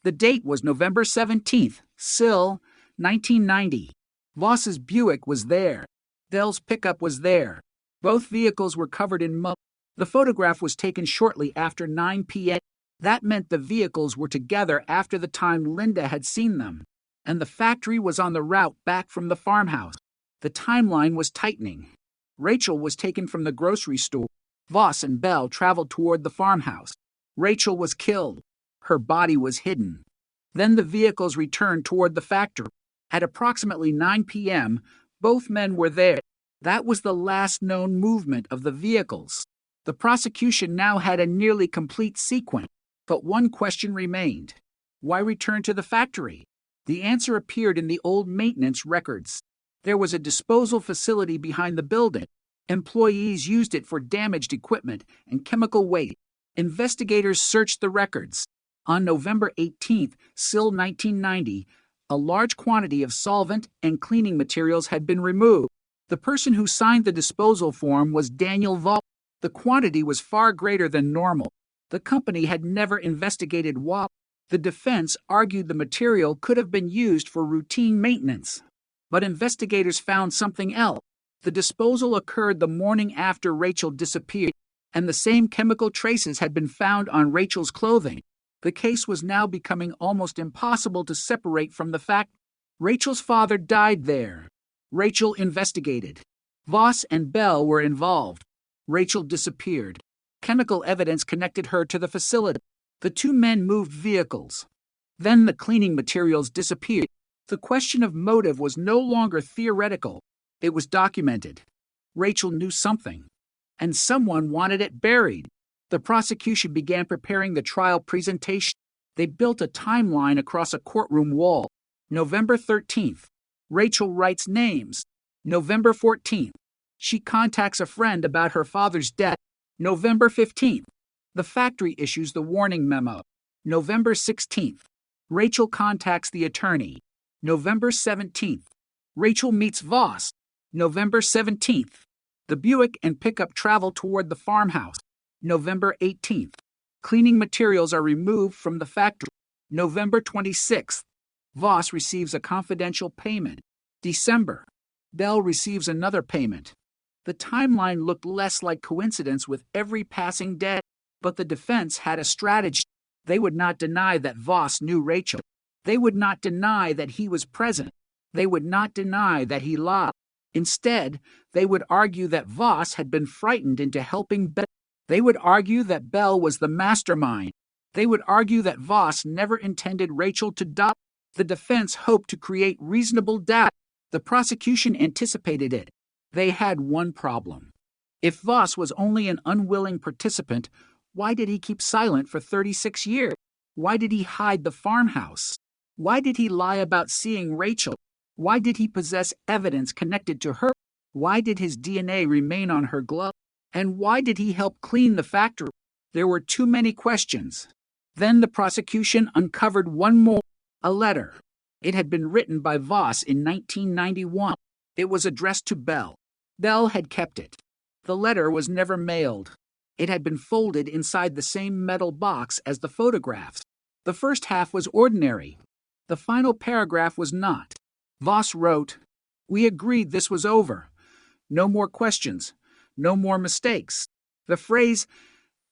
The date was November 17th, Sill, 1990. Voss's Buick was there. Bell's pickup was there. Both vehicles were covered in mud. The photograph was taken shortly after 9 p.m. That meant the vehicles were together after the time Linda had seen them, and the factory was on the route back from the farmhouse. The timeline was tightening. Rachel was taken from the grocery store. Voss and Bell traveled toward the farmhouse. Rachel was killed. Her body was hidden. Then the vehicles returned toward the factory. At approximately 9 p.m., both men were there. That was the last known movement of the vehicles. The prosecution now had a nearly complete sequence, but one question remained. Why return to the factory? The answer appeared in the old maintenance records. There was a disposal facility behind the building. Employees used it for damaged equipment and chemical waste. Investigators searched the records. On November 18th, Sill 1990, a large quantity of solvent and cleaning materials had been removed. The person who signed the disposal form was Daniel Voss. The quantity was far greater than normal. The company had never investigated why. The defense argued the material could have been used for routine maintenance. But investigators found something else. The disposal occurred the morning after Rachel disappeared, and the same chemical traces had been found on Rachel's clothing. The case was now becoming almost impossible to separate from the fact Rachel's father died there. Rachel investigated. Voss and Bell were involved. Rachel disappeared. Chemical evidence connected her to the facility. The two men moved vehicles. Then the cleaning materials disappeared. The question of motive was no longer theoretical. It was documented. Rachel knew something, and someone wanted it buried. The prosecution began preparing the trial presentation. They built a timeline across a courtroom wall. November 13th. Rachel writes names. November 14th. She contacts a friend about her father's death. November 15th. The factory issues the warning memo. November 16th. Rachel contacts the attorney. November 17th. Rachel meets Voss. November 17th. The Buick and pickup travel toward the farmhouse. November 18th. Cleaning materials are removed from the factory. November 26th. Voss receives a confidential payment. December. Bell receives another payment. The timeline looked less like coincidence with every passing day, but the defense had a strategy. They would not deny that Voss knew Rachel. They would not deny that he was present. They would not deny that he lied. Instead, they would argue that Voss had been frightened into helping Bell. They would argue that Bell was the mastermind. They would argue that Voss never intended Rachel to die. The defense hoped to create reasonable doubt. The prosecution anticipated it. They had one problem. If Voss was only an unwilling participant, why did he keep silent for 36 years? Why did he hide the farmhouse? Why did he lie about seeing Rachel? Why did he possess evidence connected to her? Why did his DNA remain on her glove? And why did he help clean the factory? There were too many questions. Then the prosecution uncovered one more, a letter. It had been written by Voss in 1991. It was addressed to Bell. Bell had kept it. The letter was never mailed. It had been folded inside the same metal box as the photographs. The first half was ordinary. The final paragraph was not. Voss wrote, "We agreed this was over. No more questions. No more mistakes." The phrase,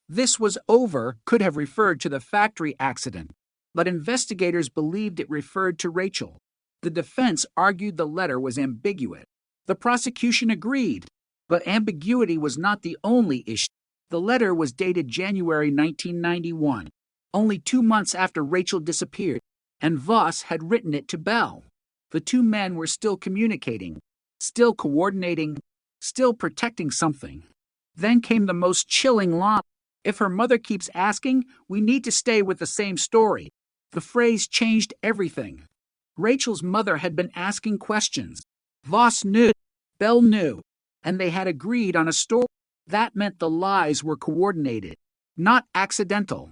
"this was over," could have referred to the factory accident, but investigators believed it referred to Rachel. The defense argued the letter was ambiguous. The prosecution agreed, but ambiguity was not the only issue. The letter was dated January 1991, only 2 months after Rachel disappeared, and Voss had written it to Bell. The two men were still communicating, still coordinating, still protecting something. Then came the most chilling line. "If her mother keeps asking, we need to stay with the same story." The phrase changed everything. Rachel's mother had been asking questions. Voss knew, Bell knew, and they had agreed on a story. That meant the lies were coordinated, not accidental,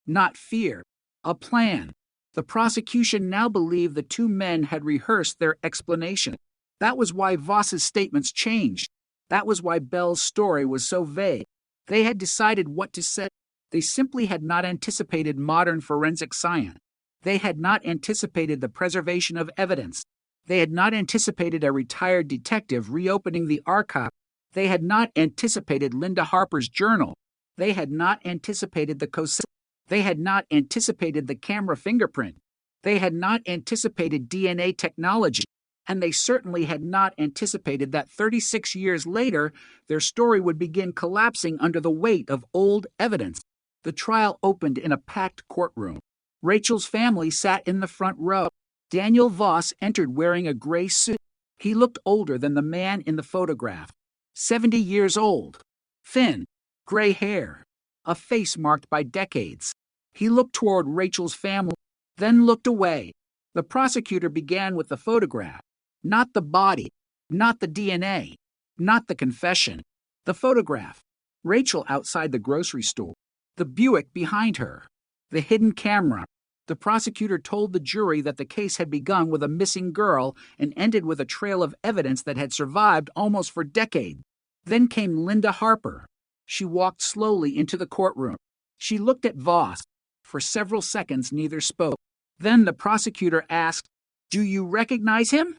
not fear, a plan. The prosecution now believed the two men had rehearsed their explanation. That was why Voss's statements changed. That was why Bell's story was so vague. They had decided what to say. They simply had not anticipated modern forensic science. They had not anticipated the preservation of evidence. They had not anticipated a retired detective reopening the archive. They had not anticipated Linda Harper's journal. They had not anticipated the cassette. They had not anticipated the camera fingerprint. They had not anticipated DNA technology. And they certainly had not anticipated that 36 years later, their story would begin collapsing under the weight of old evidence. The trial opened in a packed courtroom. Rachel's family sat in the front row. Daniel Voss entered wearing a gray suit. He looked older than the man in the photograph. 70 years old. Thin, gray hair. A face marked by decades. He looked toward Rachel's family, then looked away. The prosecutor began with the photograph. Not the body, not the DNA, not the confession. The photograph. Rachel outside the grocery store. The Buick behind her. The hidden camera. The prosecutor told the jury that the case had begun with a missing girl and ended with a trail of evidence that had survived almost for decades. Then came Linda Harper. She walked slowly into the courtroom. She looked at Voss. For several seconds, neither spoke. Then the prosecutor asked, "Do you recognize him?"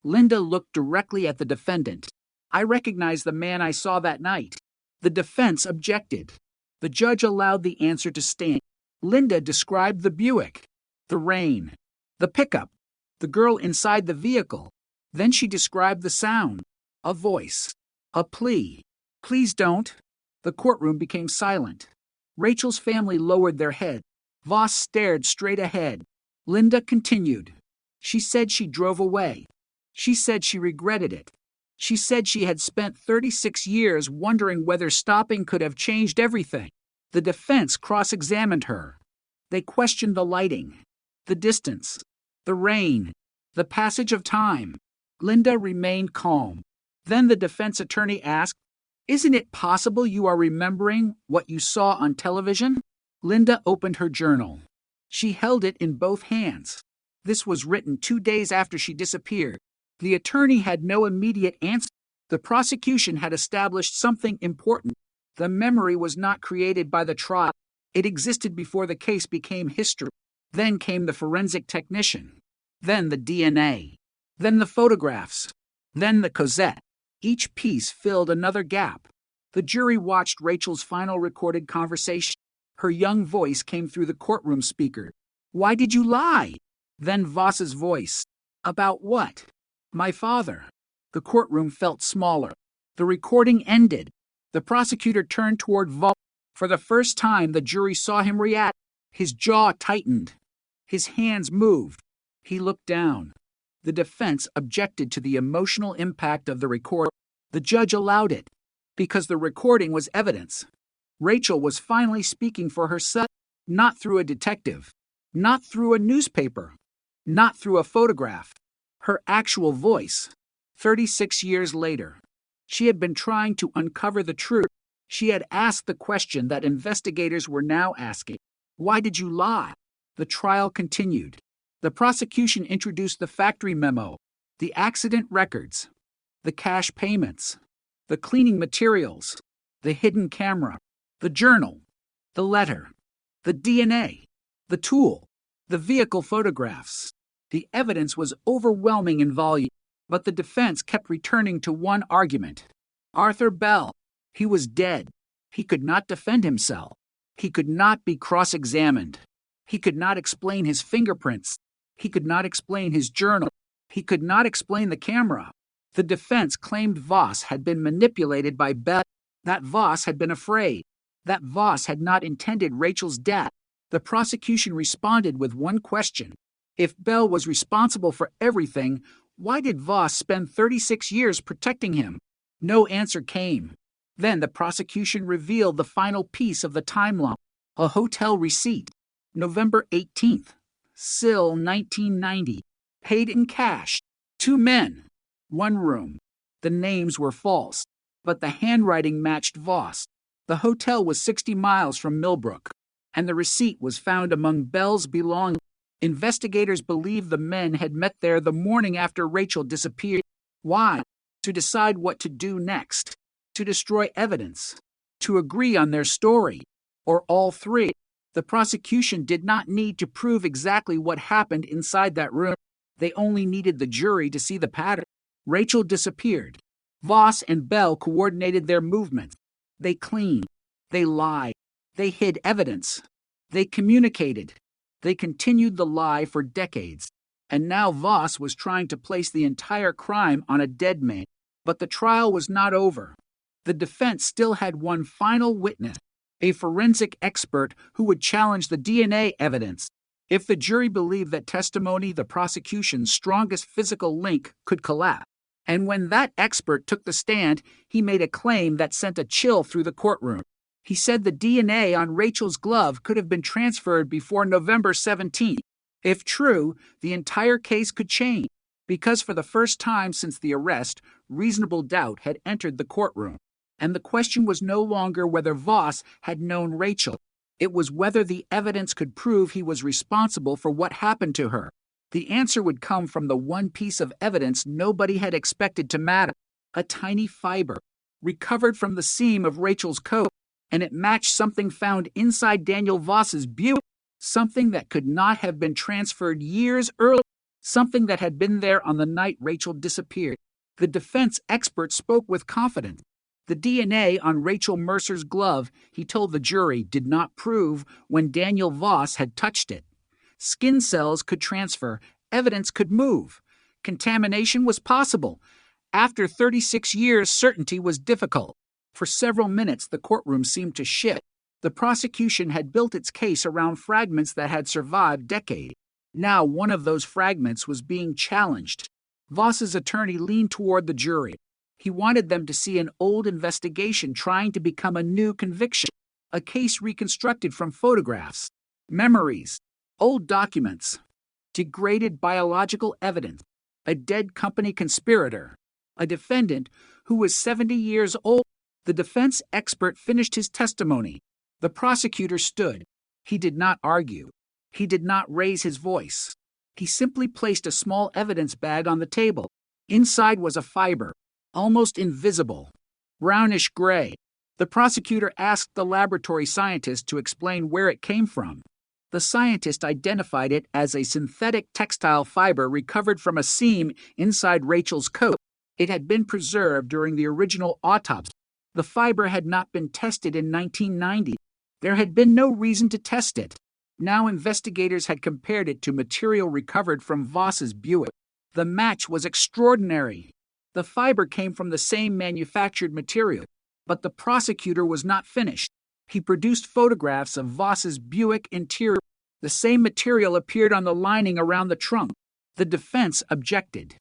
Linda looked directly at the defendant. "I recognize the man I saw that night." The defense objected. The judge allowed the answer to stand. Linda described the Buick, the rain, the pickup, the girl inside the vehicle. Then she described the sound, a voice, a plea. "Please don't." The courtroom became silent. Rachel's family lowered their head. Voss stared straight ahead. Linda continued. She said she drove away. She said she regretted it. She said she had spent 36 years wondering whether stopping could have changed everything. The defense cross-examined her. They questioned the lighting, the distance, the rain, the passage of time. Linda remained calm. Then the defense attorney asked, "Isn't it possible you are remembering what you saw on television?" Linda opened her journal. She held it in both hands. This was written 2 days after she disappeared. The attorney had no immediate answer. The prosecution had established something important. The memory was not created by the trial. It existed before the case became history. Then came the forensic technician. Then the DNA. Then the photographs. Then the cassette. Each piece filled another gap. The jury watched Rachel's final recorded conversation. Her young voice came through the courtroom speaker. "Why did you lie?" Then Voss's voice. "About what?" "My father." The courtroom felt smaller. The recording ended. The prosecutor turned toward Voss. For the first time, the jury saw him react. His jaw tightened. His hands moved. He looked down. The defense objected to the emotional impact of the record. The judge allowed it, because the recording was evidence. Rachel was finally speaking for herself, not through a detective, not through a newspaper, not through a photograph. Her actual voice. 36 years later, she had been trying to uncover the truth. She had asked the question that investigators were now asking. Why did you lie? The trial continued. The prosecution introduced the factory memo, the accident records, the cash payments, the cleaning materials, the hidden camera, the journal, the letter, the DNA, the tool, the vehicle photographs. The evidence was overwhelming in volume, but the defense kept returning to one argument. Arthur Bell. He was dead. He could not defend himself. He could not be cross-examined. He could not explain his fingerprints. He could not explain his journal. He could not explain the camera. The defense claimed Voss had been manipulated by Bell, that Voss had been afraid, that Voss had not intended Rachel's death. The prosecution responded with one question. If Bell was responsible for everything, why did Voss spend 36 years protecting him? No answer came. Then the prosecution revealed the final piece of the timeline, a hotel receipt. November 18th, Sill 1990, paid in cash. 2 men, 1 room. The names were false, but the handwriting matched Voss. The hotel was 60 miles from Millbrook, and the receipt was found among Bell's belongings. Investigators believe the men had met there the morning after Rachel disappeared. Why? To decide what to do next. To destroy evidence. To agree on their story. Or all three. The prosecution did not need to prove exactly what happened inside that room. They only needed the jury to see the pattern. Rachel disappeared. Voss and Bell coordinated their movements. They cleaned. They lied. They hid evidence. They communicated. They continued the lie for decades. And now Voss was trying to place the entire crime on a dead man. But the trial was not over. The defense still had one final witness, a forensic expert who would challenge the DNA evidence. If the jury believed that testimony, the prosecution's strongest physical link could collapse. And when that expert took the stand, he made a claim that sent a chill through the courtroom. He said the DNA on Rachel's glove could have been transferred before November 17th. If true, the entire case could change, because for the first time since the arrest, reasonable doubt had entered the courtroom. And the question was no longer whether Voss had known Rachel. It was whether the evidence could prove he was responsible for what happened to her. The answer would come from the one piece of evidence nobody had expected to matter, a tiny fiber, recovered from the seam of Rachel's coat, and it matched something found inside Daniel Voss's Buick, something that could not have been transferred years earlier, something that had been there on the night Rachel disappeared. The defense expert spoke with confidence. The DNA on Rachel Mercer's glove, he told the jury, did not prove when Daniel Voss had touched it. Skin cells could transfer, evidence could move. Contamination was possible. After 36 years, certainty was difficult. For several minutes, the courtroom seemed to shift. The prosecution had built its case around fragments that had survived decades. Now one of those fragments was being challenged. Voss's attorney leaned toward the jury. He wanted them to see an old investigation trying to become a new conviction, a case reconstructed from photographs, memories, old documents, degraded biological evidence, a dead company conspirator, a defendant who was 70 years old. The defense expert finished his testimony. The prosecutor stood. He did not argue. He did not raise his voice. He simply placed a small evidence bag on the table. Inside was a fiber, almost invisible, brownish gray. The prosecutor asked the laboratory scientist to explain where it came from. The scientist identified it as a synthetic textile fiber recovered from a seam inside Rachel's coat. It had been preserved during the original autopsy. The fiber had not been tested in 1990. There had been no reason to test it. Now investigators had compared it to material recovered from Voss's Buick. The match was extraordinary. The fiber came from the same manufactured material, but the prosecutor was not finished. He produced photographs of Voss's Buick interior. The same material appeared on the lining around the trunk. The defense objected.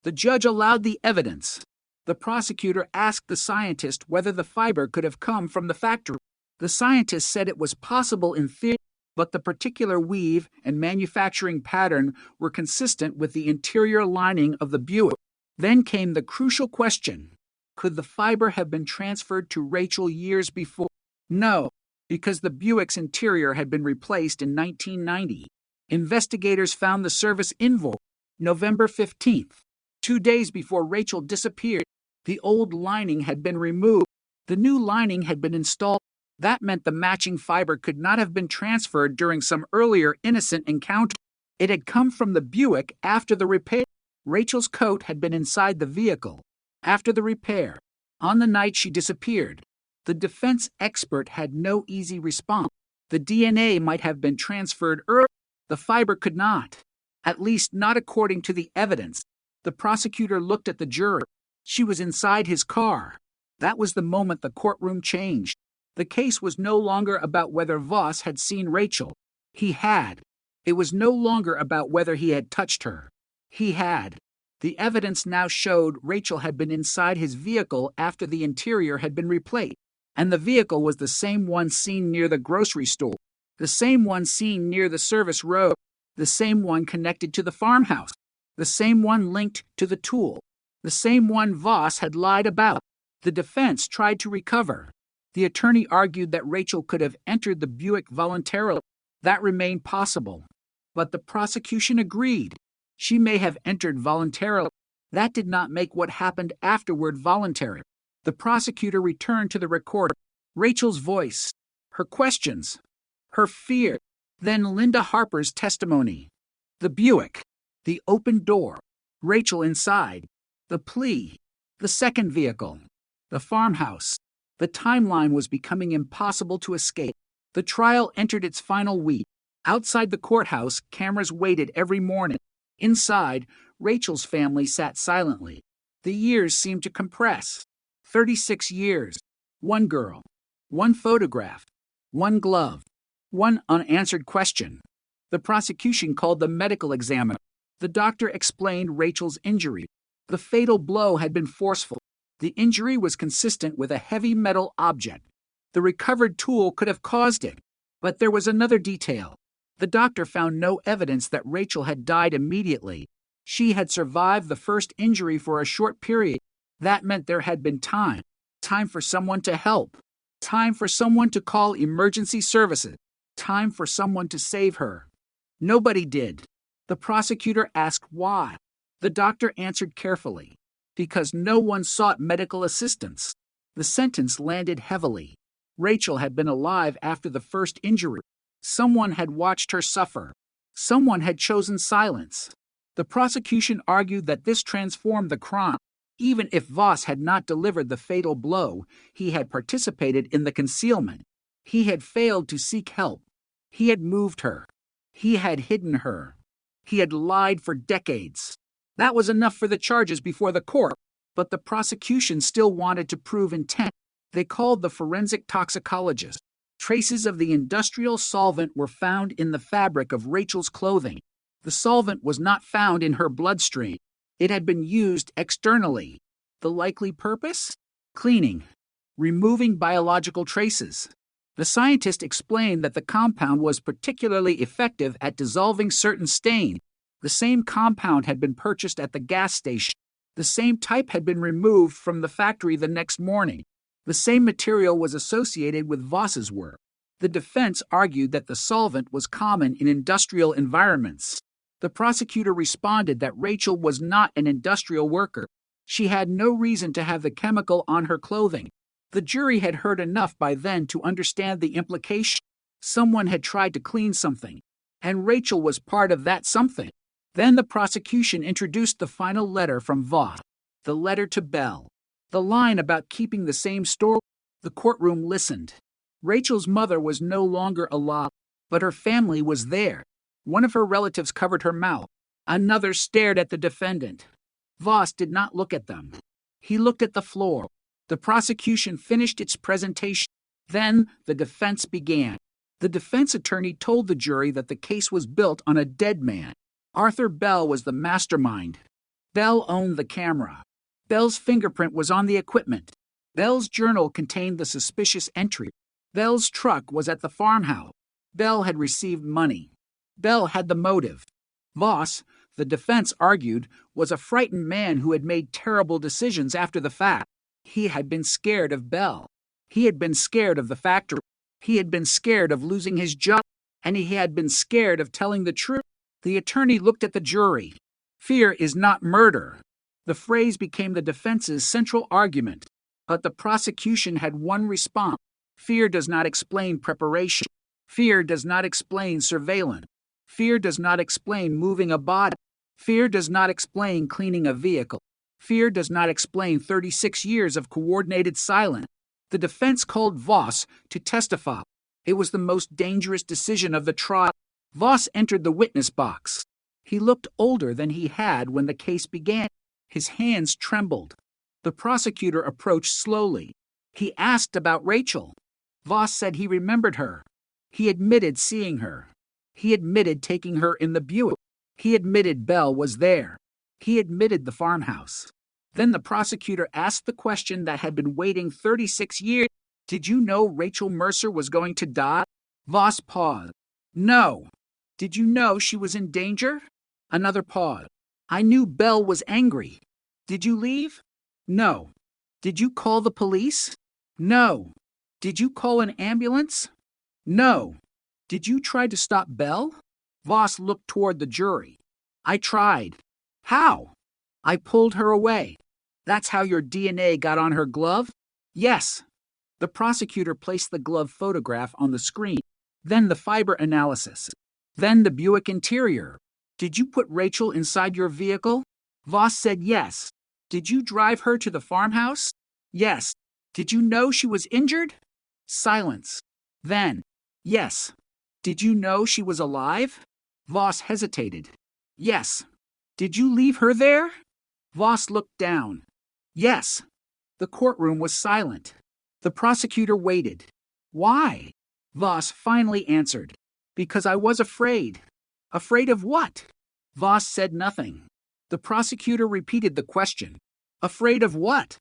The judge allowed the evidence. The prosecutor asked the scientist whether the fiber could have come from the factory. The scientist said it was possible in theory, but the particular weave and manufacturing pattern were consistent with the interior lining of the Buick. Then came the crucial question. Could the fiber have been transferred to Rachel years before? No, because the Buick's interior had been replaced in 1990. Investigators found the service invoice, November 15th. 2 days before Rachel disappeared. The old lining had been removed. The new lining had been installed. That meant the matching fiber could not have been transferred during some earlier innocent encounter. It had come from the Buick after the repair. Rachel's coat had been inside the vehicle after the repair, on the night she disappeared. The defense expert had no easy response. The DNA might have been transferred earlier. The fiber could not, at least not according to the evidence. The prosecutor looked at the juror. She was inside his car. That was the moment the courtroom changed. The case was no longer about whether Voss had seen Rachel. He had. It was no longer about whether he had touched her. He had. The evidence now showed Rachel had been inside his vehicle after the interior had been replaced, and the vehicle was the same one seen near the grocery store, the same one seen near the service road, the same one connected to the farmhouse, the same one linked to the tool, the same one Voss had lied about. The defense tried to recover. The attorney argued that Rachel could have entered the Buick voluntarily. That remained possible. But the prosecution agreed. She may have entered voluntarily. That did not make what happened afterward voluntary. The prosecutor returned to the recorder. Rachel's voice, her questions, her fear, then Linda Harper's testimony. The Buick, the open door, Rachel inside, the plea, the second vehicle, the farmhouse. The timeline was becoming impossible to escape. The trial entered its final week. Outside the courthouse, cameras waited every morning. Inside, Rachel's family sat silently. The years seemed to compress. 36 years. One girl. One photograph. One glove. One unanswered question. The prosecution called the medical examiner. The doctor explained Rachel's injury. The fatal blow had been forceful. The injury was consistent with a heavy metal object. The recovered tool could have caused it. But there was another detail. The doctor found no evidence that Rachel had died immediately. She had survived the first injury for a short period. That meant there had been time. Time for someone to help. Time for someone to call emergency services. Time for someone to save her. Nobody did. The prosecutor asked why. The doctor answered carefully. Because no one sought medical assistance. The sentence landed heavily. Rachel had been alive after the first injury. Someone had watched her suffer. Someone had chosen silence. The prosecution argued that this transformed the crime. Even if Voss had not delivered the fatal blow, he had participated in the concealment. He had failed to seek help. He had moved her. He had hidden her. He had lied for decades. That was enough for the charges before the court, but the prosecution still wanted to prove intent. They called the forensic toxicologist. Traces of the industrial solvent were found in the fabric of Rachel's clothing. The solvent was not found in her bloodstream. It had been used externally. The likely purpose? Cleaning, removing biological traces. The scientist explained that the compound was particularly effective at dissolving certain stains. The same compound had been purchased at the gas station. The same type had been removed from the factory the next morning. The same material was associated with Voss's work. The defense argued that the solvent was common in industrial environments. The prosecutor responded that Rachel was not an industrial worker. She had no reason to have the chemical on her clothing. The jury had heard enough by then to understand the implication. Someone had tried to clean something, and Rachel was part of that something. Then the prosecution introduced the final letter from Voss, the letter to Bell. The line about keeping the same store. The courtroom listened. Rachel's mother was no longer alive, but her family was there. One of her relatives covered her mouth. Another stared at the defendant. Voss did not look at them. He looked at the floor. The prosecution finished its presentation. Then the defense began. The defense attorney told the jury that the case was built on a dead man. Arthur Bell was the mastermind. Bell owned the camera. Bell's fingerprint was on the equipment. Bell's journal contained the suspicious entry. Bell's truck was at the farmhouse. Bell had received money. Bell had the motive. Voss, the defense argued, was a frightened man who had made terrible decisions after the fact. He had been scared of Bell. He had been scared of the factory. He had been scared of losing his job. And he had been scared of telling the truth. The attorney looked at the jury. Fear is not murder. The phrase became the defense's central argument. But the prosecution had one response. Fear does not explain preparation. Fear does not explain surveillance. Fear does not explain moving a body. Fear does not explain cleaning a vehicle. Fear does not explain 36 years of coordinated silence. The defense called Voss to testify. It was the most dangerous decision of the trial. Voss entered the witness box. He looked older than he had when the case began. His hands trembled. The prosecutor approached slowly. He asked about Rachel. Voss said he remembered her. He admitted seeing her. He admitted taking her in the Buick. He admitted Bell was there. He admitted the farmhouse. Then the prosecutor asked the question that had been waiting 36 years. Did you know Rachel Mercer was going to die? Voss paused. No. Did you know she was in danger? Another pause. I knew Bell was angry. Did you leave? No. Did you call the police? No. Did you call an ambulance? No. Did you try to stop Bell? Voss looked toward the jury. I tried. How? I pulled her away. That's how your DNA got on her glove? Yes. The prosecutor placed the glove photograph on the screen, then the fiber analysis, then the Buick interior. Did you put Rachel inside your vehicle? Voss said yes. Did you drive her to the farmhouse? Yes. Did you know she was injured? Silence. Then, yes. Did you know she was alive? Voss hesitated. Yes. Did you leave her there? Voss looked down. Yes. The courtroom was silent. The prosecutor waited. Why? Voss finally answered. Because I was afraid. Afraid of what? Voss said nothing. The prosecutor repeated the question. Afraid of what?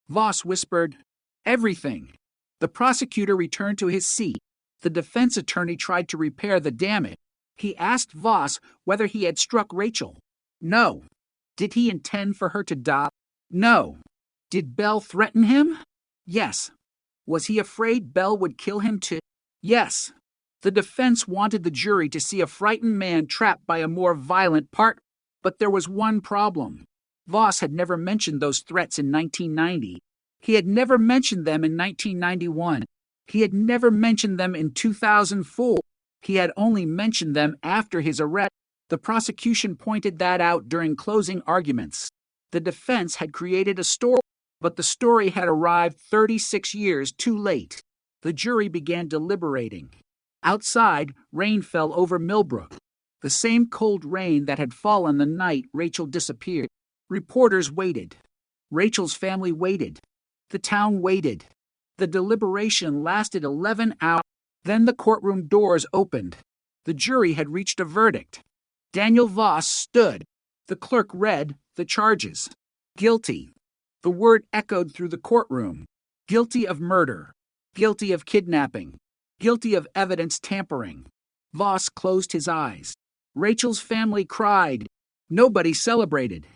Voss whispered, everything. The prosecutor returned to his seat. The defense attorney tried to repair the damage. He asked Voss whether he had struck Rachel. No. Did he intend for her to die? No. Did Bell threaten him? Yes. Was he afraid Bell would kill him too? Yes. The defense wanted the jury to see a frightened man trapped by a more violent partner. But there was one problem. Voss had never mentioned those threats in 1990. He had never mentioned them in 1991. He had never mentioned them in 2004. He had only mentioned them after his arrest. The prosecution pointed that out during closing arguments. The defense had created a story, but the story had arrived 36 years too late. The jury began deliberating. Outside, rain fell over Millbrook. The same cold rain that had fallen the night Rachel disappeared. Reporters waited. Rachel's family waited. The town waited. The deliberation lasted 11 hours. Then the courtroom doors opened. The jury had reached a verdict. Daniel Voss stood. The clerk read the charges. Guilty. The word echoed through the courtroom. Guilty of murder. Guilty of kidnapping. Guilty of evidence tampering. Voss closed his eyes. Rachel's family cried. Nobody celebrated.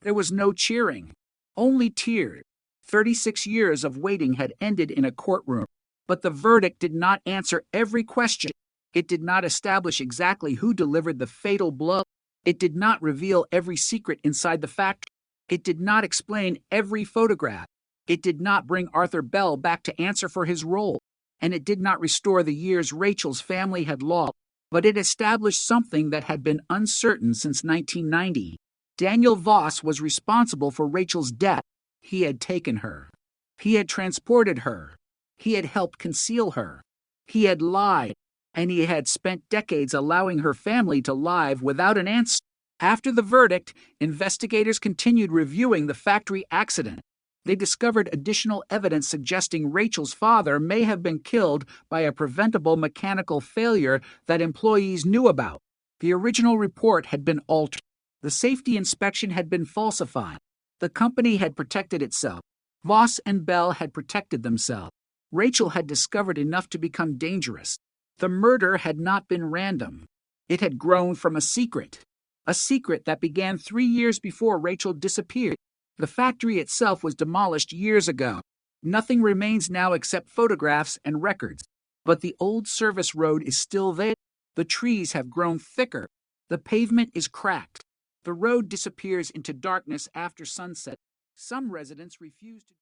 There was no cheering. Only tears. 36 years of waiting had ended in a courtroom. But the verdict did not answer every question. It did not establish exactly who delivered the fatal blow. It did not reveal every secret inside the factory. It did not explain every photograph. It did not bring Arthur Bell back to answer for his role. And it did not restore the years Rachel's family had lost. But it established something that had been uncertain since 1990. Daniel Voss was responsible for Rachel's death. He had taken her. He had transported her. He had helped conceal her. He had lied. And he had spent decades allowing her family to lie without an answer. After the verdict, investigators continued reviewing the factory accident. They discovered additional evidence suggesting Rachel's father may have been killed by a preventable mechanical failure that employees knew about. The original report had been altered. The safety inspection had been falsified. The company had protected itself. Voss and Bell had protected themselves. Rachel had discovered enough to become dangerous. The murder had not been random. It had grown from a secret that began 3 years before Rachel disappeared. The factory itself was demolished years ago. Nothing remains now except photographs and records. But the old service road is still there. The trees have grown thicker. The pavement is cracked. The road disappears into darkness after sunset. Some residents refuse to